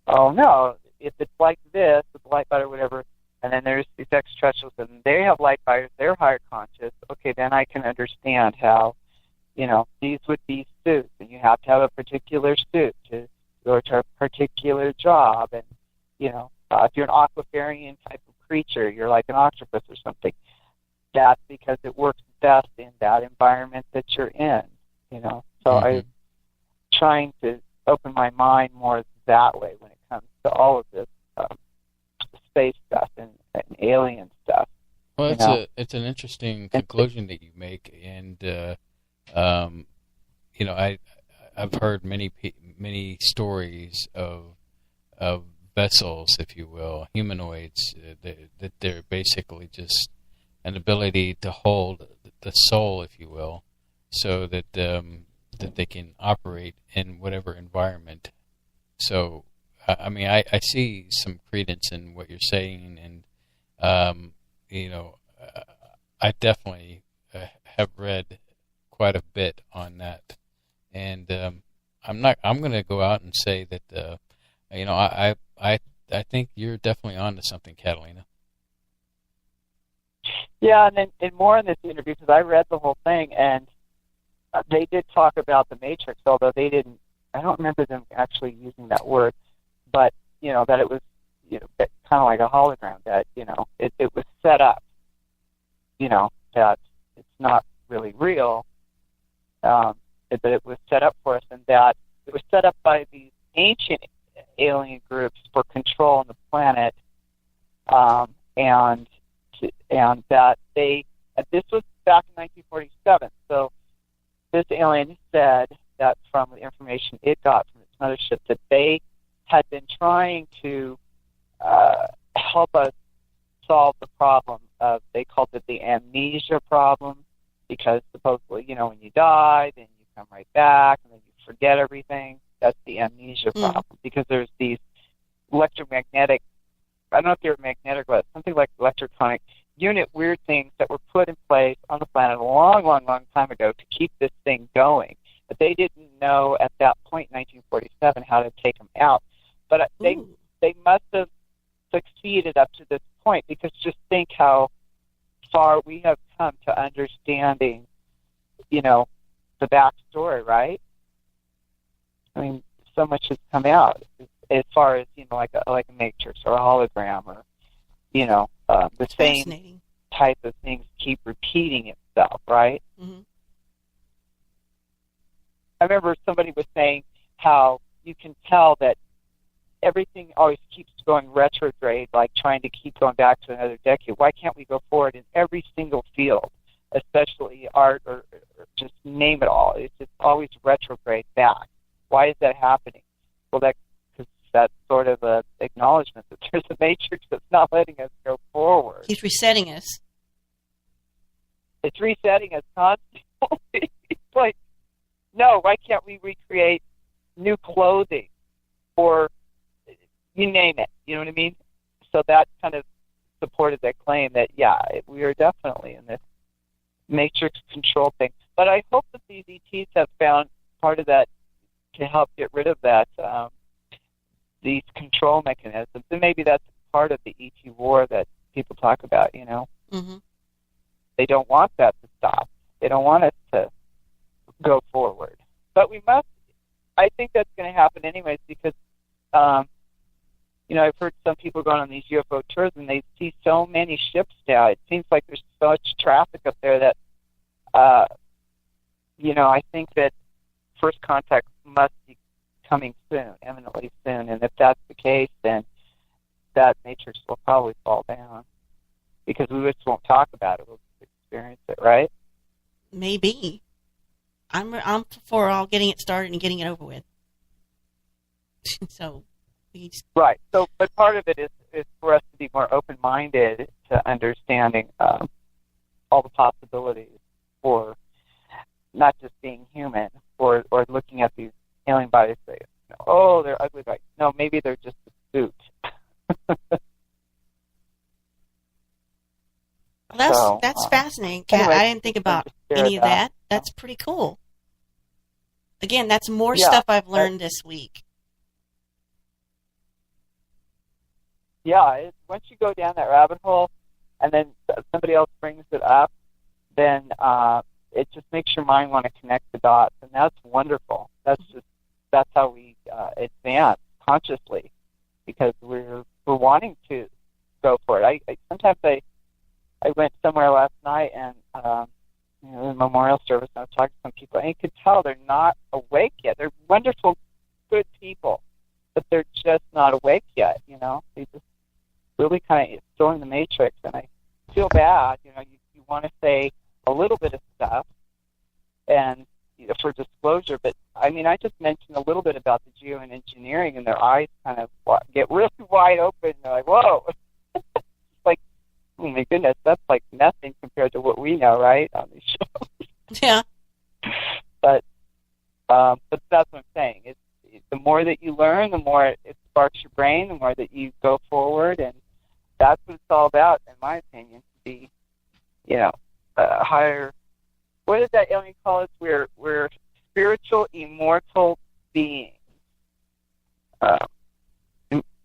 oh no, if it's like this with light body or whatever, and then there's these extraterrestrials and they have light bodies, they're higher conscious, okay, then I can understand how, these would be suits, and you have to have a particular suit to go to a particular job, and, if you're an aquafarian type of creature, you're like an octopus or something, that's because it works best in that environment that you're in, So I'm trying to open my mind more that way when it comes to all of this space stuff and alien stuff. Well, it's an interesting conclusion that you make, and I've heard many stories of vessels, if you will, humanoids that they're basically just an ability to hold the soul, if you will, so that that they can operate in whatever environment. So, I see some credence in what you're saying, and I definitely have read quite a bit on that, and I'm going to go out and say that I think you're definitely onto something, Catalina. Yeah, and more in this interview, because I read the whole thing, and they did talk about the Matrix, although they didn't. I don't remember them actually using that word, but that it was kind of like a hologram, that it was set up, that it's not really real, but it was set up for us, and that it was set up by these ancient alien groups for control on the planet, and that this was back in 1947. So this alien said that from the information it got from its mothership, that they had been trying to help us solve the problem of, they called it the amnesia problem, because supposedly, when you die, then you come right back, and then you forget everything. That's the amnesia problem, because there's these electromagnetic, I don't know if they're magnetic, but something like electronic unit weird things that were put in place on the planet a long, long, long time ago to keep this thing going. But they didn't know at that point in 1947 how to take them out. But they must have succeeded up to this point, because just think how far we have come to understanding, the backstory, right? I mean, so much has come out as far as, like a matrix or a hologram, or, the same type of things keep repeating itself, right? Mm-hmm. I remember somebody was saying how you can tell that everything always keeps going retrograde, like trying to keep going back to another decade. Why can't we go forward in every single field, especially art or just name it all? It's just always retrograde back. Why is that happening? Well, because that's sort of an acknowledgement that there's a matrix that's not letting us go forward. He's resetting us. It's resetting us constantly. It's like, no, why can't we recreate new clothing, or you name it? You know what I mean? So that kind of supported that claim that, we are definitely in this matrix control thing. But I hope that these ETs have found part of that to help get rid of that, these control mechanisms. And maybe that's part of the ET war that people talk about, Mm-hmm. They don't want that to stop. They don't want us to go forward. But we must, I think that's going to happen anyways, because, I've heard some people going on these UFO tours, and they see so many ships now. It seems like there's so much traffic up there that, I think that first contact must be coming soon, eminently soon. And if that's the case, then matrix will probably fall down because we just won't talk about it. We'll just experience it, right? Maybe. I'm for all getting it started and getting it over with. So, right. So, but part of it is for us to be more open-minded to understanding all the possibilities for not just being human or looking at these alien bodies and say, oh, they're ugly. Right? No, maybe they're just a suit. Well, that's fascinating, Kat. Anyway, I didn't think about any of that. That's pretty cool. Again, that's more stuff I've learned this week. Yeah, once you go down that rabbit hole and then somebody else brings it up, then it just makes your mind want to connect the dots, and that's wonderful. That's how we advance consciously, because we're wanting to go for it. Sometimes I went somewhere last night and in the memorial service, I was talking to some people, and you could tell they're not awake yet. They're wonderful, good people, but they're just not awake yet. They just really kind of still in the matrix, and I feel bad. You want to say a little bit of stuff, and for disclosure, but I just mentioned a little bit about the geo and engineering, and their eyes kind of get really wide open. They're like, "Whoa!" Like, oh my goodness, that's like nothing compared to what we know, right, on these shows. Yeah. But that's what I'm saying. It's the more that you learn, the more it sparks your brain, the more that you go forward, and that's what it's all about, in my opinion, to be, higher. What did that alien call us? We're spiritual, immortal beings.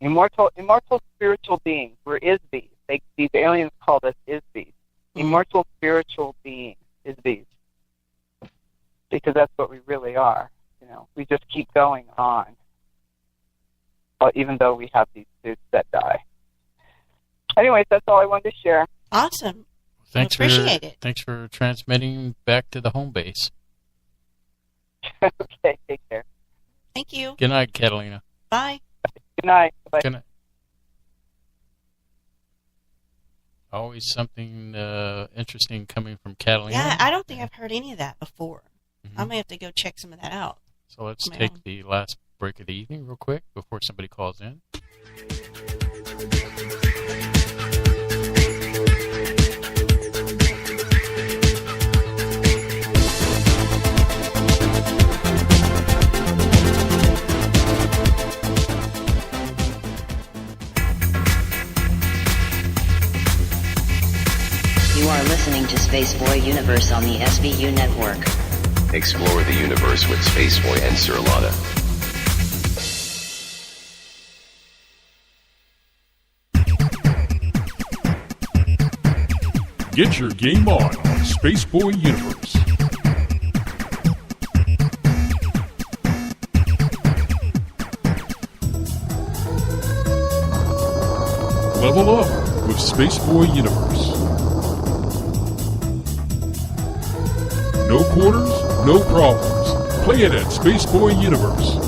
Immortal spiritual beings. We're Isbis. These aliens called us Isbis. Immortal spiritual beings, Isbis. Because that's what we really are. We just keep going on, even though we have these suits that die. Anyways, that's all I wanted to share. Awesome. Appreciate it. Thanks for transmitting back to the home base. Okay, take care. Thank you. Good night, Catalina. Bye. Good night. Bye. Good night. Always something interesting coming from Catalina. Yeah, I don't think I've heard any of that before. Mm-hmm. I may have to go check some of that out. So let's take the last break of the evening real quick before somebody calls in. You are listening to Spaceboy Universe on the SBU network. Explore the universe with Spaceboy and Sir Lana. Get your game on Spaceboy Universe. Level up with Spaceboy Universe. No quarters, no problems. Play it at Spaceboy Universe.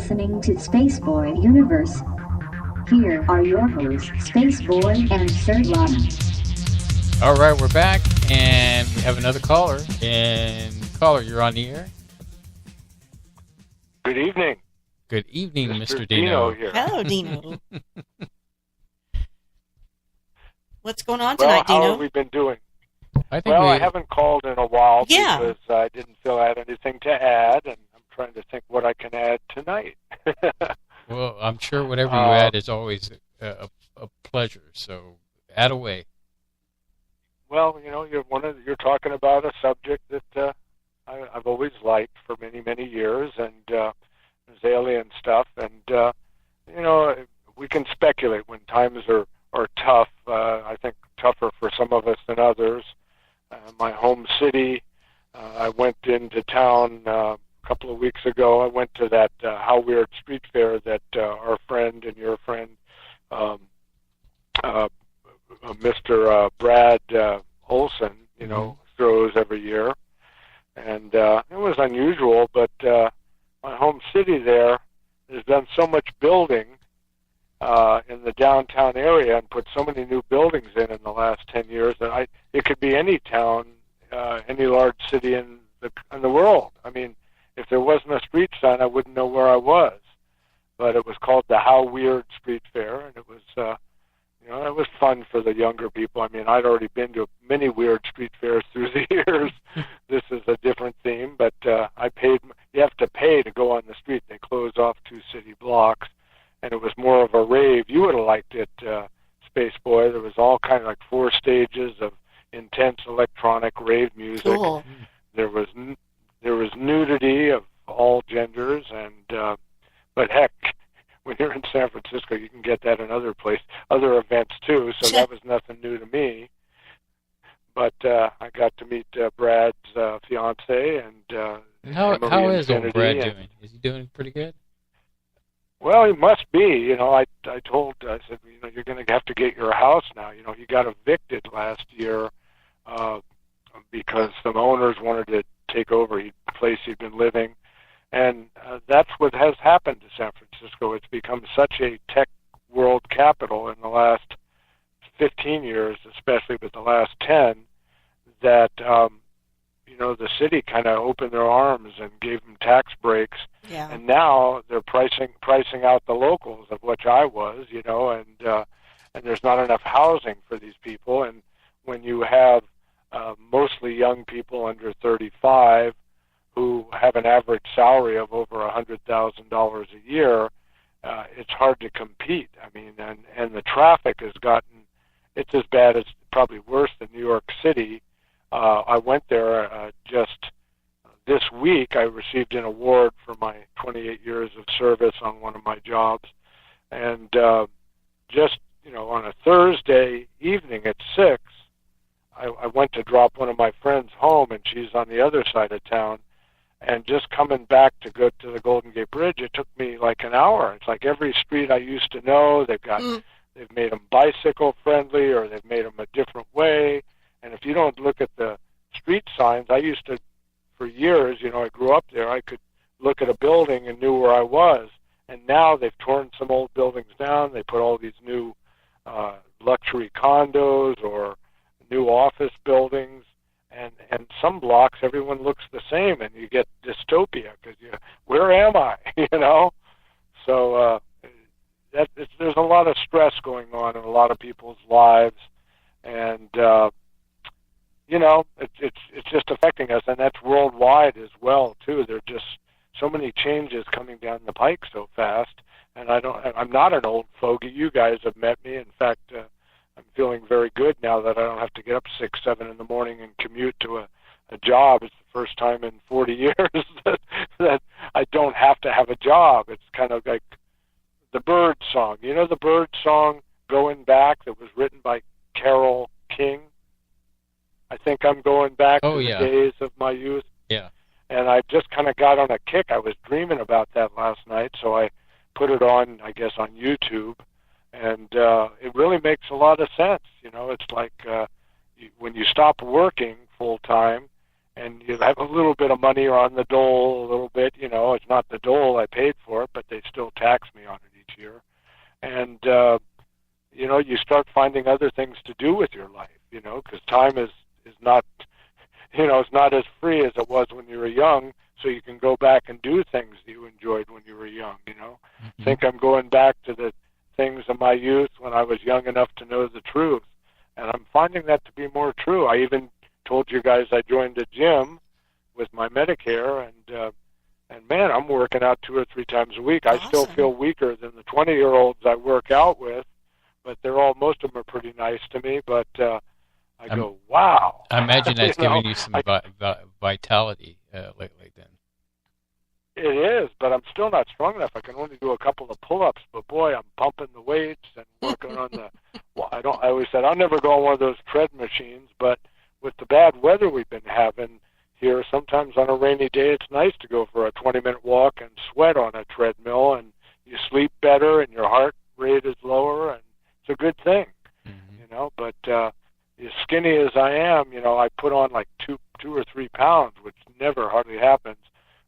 listening to Spaceboy Universe. Here are your hosts, Spaceboy and Sir Lana. All right, we're back, and we have another caller. And caller, you're on the air. Good evening. Good evening, Mr. Dino here. Hello, Dino. What's going on tonight, Dino? Dino? How have we been doing? I haven't called in a while Yeah. because I didn't feel I had anything to add, and I'm trying to think what I can add tonight. Well, I'm sure whatever you add is always a pleasure, so add away. Well, you're talking about a subject that I've always liked for many, many years, and there's alien stuff, and we can speculate when times are tough. I think tougher for some of us than others. My home city, I went into town a couple of weeks ago. I went to that How Weird Street Fair that our friend and your friend, Mr. Brad Olson, throws every year. And it was unusual, but my home city there has done so much building in the downtown area and put so many new buildings in the last 10 years that it could be any town, any large city in the world. I mean, if there wasn't a street sign, I wouldn't know where I was. But it was called the How Weird Street Fair, and it was, it was fun for the younger people. I mean, I'd already been to many weird street fairs through the years. This is a different theme, but you have to pay to go on the street. They close off 2 city blocks. And it was more of a rave. You would have liked it, Space Boy. There was all kind of like 4 stages of intense electronic rave music. Cool. There was nudity of all genders, and but heck, when you're in San Francisco, you can get that in other events too. So that was nothing new to me. But I got to meet Brad's fiance, and how is old Brad doing? Is he doing pretty good? Well, he must be. I said, you're going to have to get your house now. He got evicted last year because some owners wanted to take over the place he'd been living. And that's what has happened to San Francisco. It's become such a tech world capital in the last 15 years, especially with the last 10, that, the city kind of opened their arms and gave them tax breaks. Yeah. And now they're pricing out the locals, of which I was, and there's not enough housing for these people. And when you have mostly young people under 35 who have an average salary of over $100,000 a year, it's hard to compete. I mean, and the traffic has gotten, it's as bad as, probably worse than New York City. I went there just this week. I received an award for my 28 years of service on one of my jobs. And just, on a Thursday evening at 6, I went to drop one of my friends home, and she's on the other side of town. And just coming back to go to the Golden Gate Bridge, it took me like an hour. It's like every street I used to know, they've made them bicycle friendly, or they've made them a different way. And if you don't look at the street signs, I used to, for years, I grew up there, I could look at a building and knew where I was. And now they've torn some old buildings down. They put all these new luxury condos or new office buildings. And some blocks, everyone looks the same, and you get dystopia because where am I? So there's a lot of stress going on in a lot of people's lives, and it's just affecting us, and that's worldwide as well too. There are just so many changes coming down the pike so fast, and I'm not an old fogey. You guys have met me. In fact, I'm feeling very good now that I don't have to get up 6, 7 in the morning and commute to a job. It's the first time in 40 years that I don't have to have a job. It's kind of like the Bird song. The Bird song, Going Back, that was written by Carole King? I think I'm going back to the days of my youth. Yeah. And I just kind of got on a kick. I was dreaming about that last night, so I put it on, I guess, on YouTube. And it really makes a lot of sense. It's like when you stop working full time and you have a little bit of money on the dole, a little bit, it's not the dole I paid for it, but they still tax me on it each year. And, you start finding other things to do with your life, because time is not, it's not as free as it was when you were young, so you can go back and do things that you enjoyed when you were young, I think I'm going back to the things of my youth when I was young enough to know the truth. And I'm finding that to be more true. I even told you guys I joined a gym with my Medicare, and man, I'm working out 2 or 3 times a week. Awesome. I still feel weaker than the 20-year-olds I work out with, but most of them are pretty nice to me. But I go, wow. I imagine that's giving you some vitality lately then. It is, but I'm still not strong enough. I can only do a couple of pull-ups, but boy, I'm pumping the weights and working on the. Well, I always said I'll never go on one of those tread machines, but with the bad weather we've been having here, sometimes on a rainy day, it's nice to go for a 20-minute walk and sweat on a treadmill, and you sleep better, and your heart rate is lower, and it's a good thing, But as skinny as I am, I put on like 2 or 3 pounds, which never hardly happens.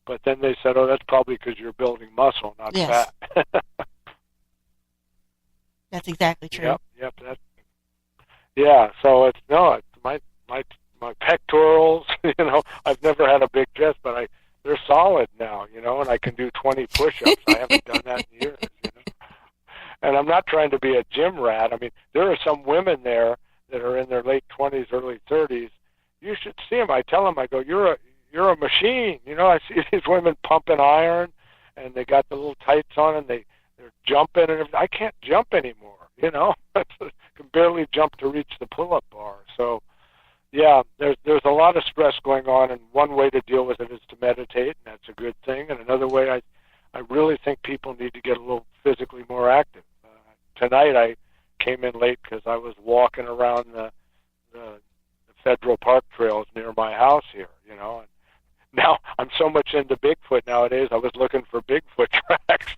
But then they said, "Oh, that's probably because you're building muscle, not fat." That's exactly true. Yep. So it's my pectorals. I've never had a big chest, but they're solid now. And I can do 20 push-ups. I haven't done that in years. And I'm not trying to be a gym rat. I mean, there are some women there that are in their late 20s, early 30s. You should see them. I tell them, I go, "You're a machine." I see these women pumping iron, and they got the little tights on, and they're jumping, and everything. I can't jump anymore. I can barely jump to reach the pull-up bar. So, yeah, there's a lot of stress going on, and one way to deal with it is to meditate, and that's a good thing. And another way, I really think people need to get a little physically more active. Tonight I came in late because I was walking around the federal park trails near my house here, and now I'm so much into Bigfoot nowadays, I was looking for Bigfoot tracks.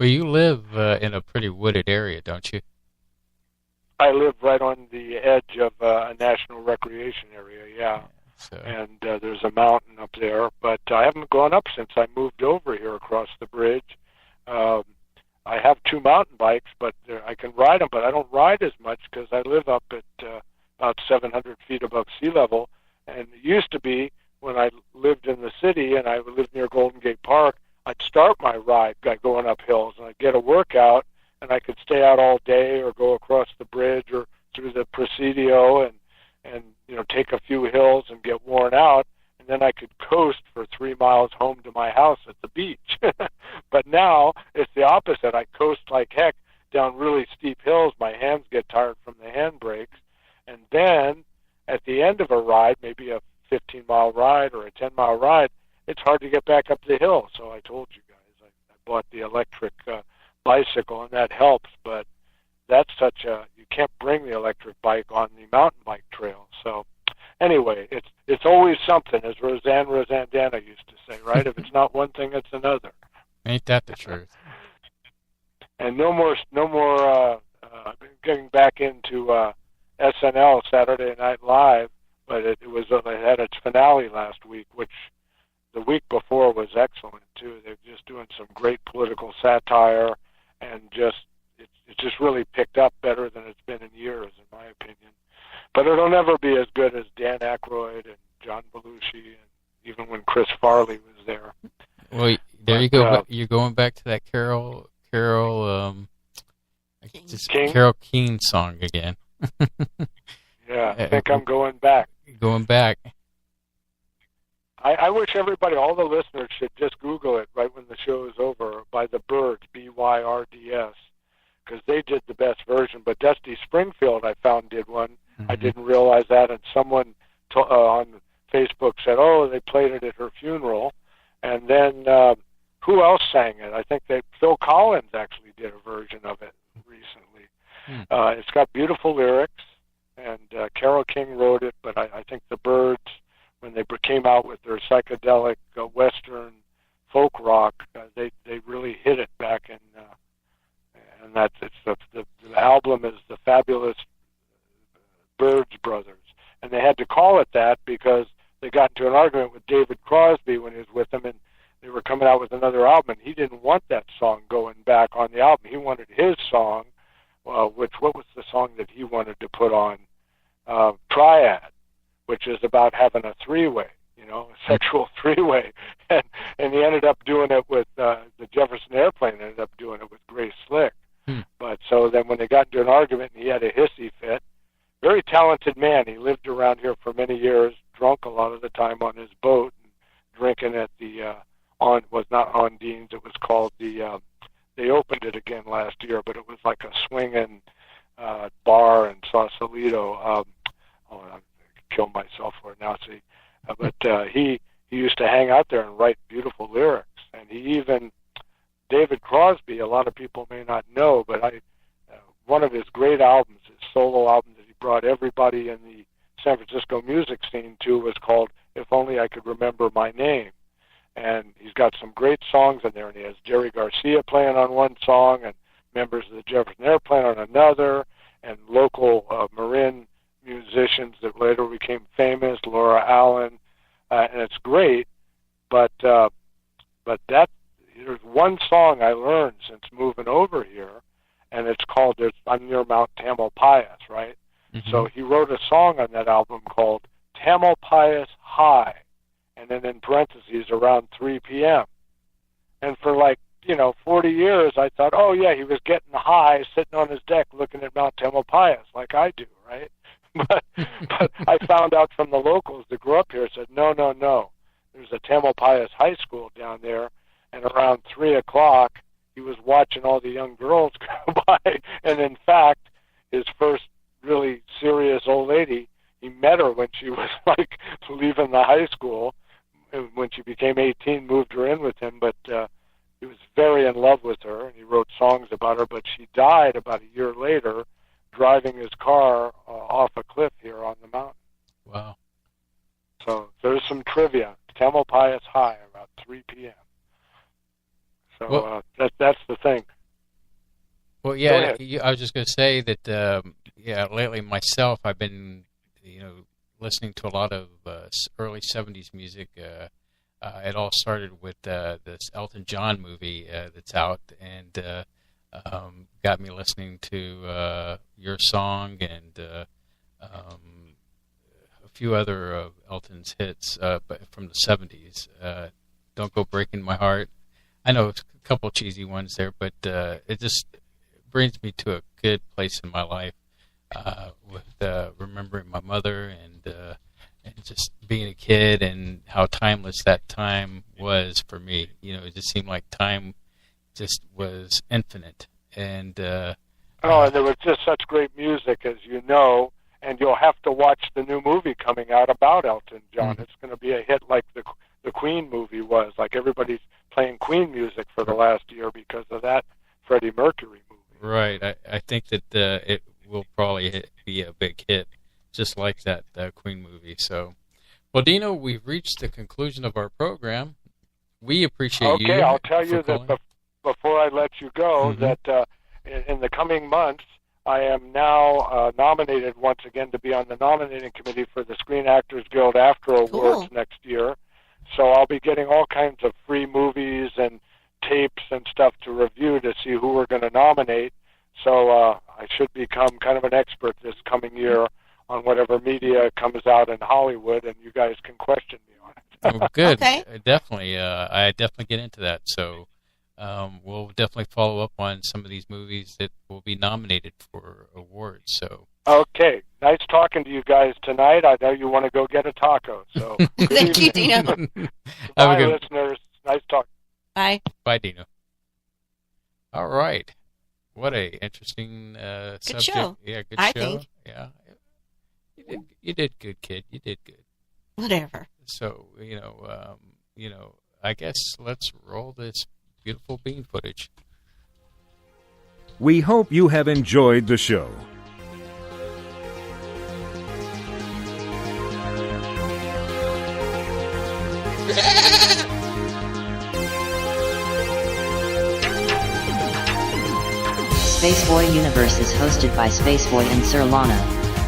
Well, you live in a pretty wooded area, don't you? I live right on the edge of a national recreation area, yeah. So. And there's a mountain up there, but I haven't gone up since I moved over here across the bridge. I have 2 mountain bikes, but I can ride them, but I don't ride as much because I live up at about 700 feet above sea level. And it used to be when I lived in the city and I lived near Golden Gate Park, I'd start my ride by going up hills, and I'd get a workout, and I could stay out all day or go across the bridge or through the Presidio and take a few hills and get worn out, and then I could coast for 3 miles home to my house at the beach. But now it's the opposite. I coast like heck down really steep hills. My hands get tired from the handbrakes, and then at the end of a ride, maybe a 15-mile ride or a 10-mile ride, it's hard to get back up the hill. So I told you guys, I bought the electric bicycle, and that helps, but that's you can't bring the electric bike on the mountain bike trail. So anyway, it's always something, as Roseanne Rosanna used to say, right? If it's not one thing, it's another. Ain't that the truth? And no more getting back into SNL, Saturday Night Live, but it had its finale last week, which the week before was excellent too. They're just doing some great political satire, and it's just really picked up better than it's been in years, in my opinion. But it'll never be as good as Dan Aykroyd and John Belushi, and even when Chris Farley was there. Well, there you go. You're going back to that Carol King song again. Yeah, I think I'm going back. Going back. I wish everybody, all the listeners, should just Google it right when the show is over, by the Byrds, Byrds, because they did the best version. But Dusty Springfield, I found, did one. Mm-hmm. I didn't realize that, and someone on Facebook said, "Oh, they played it at her funeral." And then who else sang it? I think Phil Collins actually did a version of it recently. It's got beautiful lyrics, and Carole King wrote it, but I think the Byrds, when they came out with their psychedelic Western folk rock, they really hit it back in, and the album is the Fabulous Byrds Brothers, and they had back on the album. He wanted his song, what was the song that he wanted to put on? Triad, which is about having a three-way, a sexual three-way. And he ended up doing it with the Jefferson Airplane, ended up doing it with Grace Slick. But so then when they got into an argument and he had a hissy fit, very talented man. He lived around here for many years, drunk a lot of the time on his boat, and drinking at the, was not Ondine's, it was called the, they opened it again last year, but it was like a swinging bar in Sausalito. I kill myself for it now, see. But he used to hang out there and write beautiful lyrics. And he even, David Crosby, a lot of people may not know, but one of his great albums, his solo album that he brought everybody in the San Francisco music scene to, was called If Only I Could Remember My Name. And he's got some great songs in there, and he has Jerry Garcia playing on one song, and members of the Jefferson Airplane on another, and local Marin musicians that later became famous, Laura Allen, and it's great. But that, there's one song I learned since moving over here, and it's called, I'm near Mount Tamalpais, right? Mm-hmm. So he wrote a song on that album called Tamalpais High, and then in parentheses, around 3 p.m. And for 40 years, I thought, oh yeah, he was getting high, sitting on his deck looking at Mount Tamalpais, like I do, right? But I found out from the locals that grew up here, said, no. There's a Tamalpais High School down there, and around 3 o'clock, he was watching all the young girls go by, and in fact, his first really serious old lady, he met her when she was leaving the high school. When she became 18, moved her in with him, but he was very in love with her, and he wrote songs about her, but she died about a year later driving his car off a cliff here on the mountain. Wow. So there's some trivia. Tamalpais High, about 3 p.m. So that's the thing. Well, yeah, I was just going to say that, lately myself, I've been, listening to a lot of early 70s music. It all started with this Elton John movie that's out, and got me listening to your song and a few other of Elton's hits from the 70s. Don't Go Breaking My Heart. I know a couple cheesy ones there, but it just brings me to a good place in my life with remembering my mother and just being a kid and how timeless that time was for me. It just seemed like time just was infinite. And and there was just such great music, as you know, and you'll have to watch the new movie coming out about Elton John. Mm-hmm. It's going to be a hit like the Queen movie was. Like everybody's playing Queen music for the last year because of that Freddie Mercury movie. Right. I think that it will probably be a big hit, just like that Queen movie. So, well, Dino, we've reached the conclusion of our program. We appreciate you. Okay, I'll tell you that before I let you go, mm-hmm. that in the coming months, I am now nominated once again to be on the nominating committee for the Screen Actors Guild AFTRA Awards next year. So I'll be getting all kinds of free movies and tapes and stuff to review to see who we're going to nominate. So I should become kind of an expert this coming year on whatever media comes out in Hollywood, and you guys can question me on it. Oh, good. Okay. Definitely. I definitely get into that. So we'll definitely follow up on some of these movies that will be nominated for awards. So. Okay. Nice talking to you guys tonight. I know you want to go get a taco. So thank you, Dino. Bye, listeners. Nice talking. Bye. Bye, Dino. All right. What a interesting subject. Show. Yeah, good show. I think. Yeah. You did good, kid. You did good. Whatever. So, I guess let's roll this beautiful bean footage. We hope you have enjoyed the show. Spaceboy Universe is hosted by Spaceboy and Sir Lana.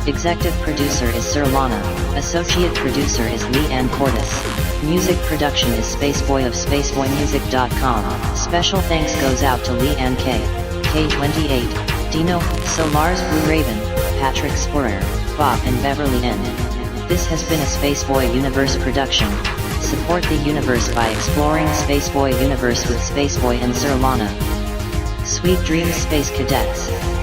Executive producer is Sir Lana. Associate producer is Lee Ann Cordes. Music production is Spaceboy of SpaceboyMusic.com. Special thanks goes out to Lee Ann K, K28, Dino, Solars Blue Raven, Patrick Sporer, Bob and Beverly N. This has been a Spaceboy Universe production. Support the universe by exploring Spaceboy Universe with Spaceboy and Sir Lana. Sweet dreams, Space Cadets.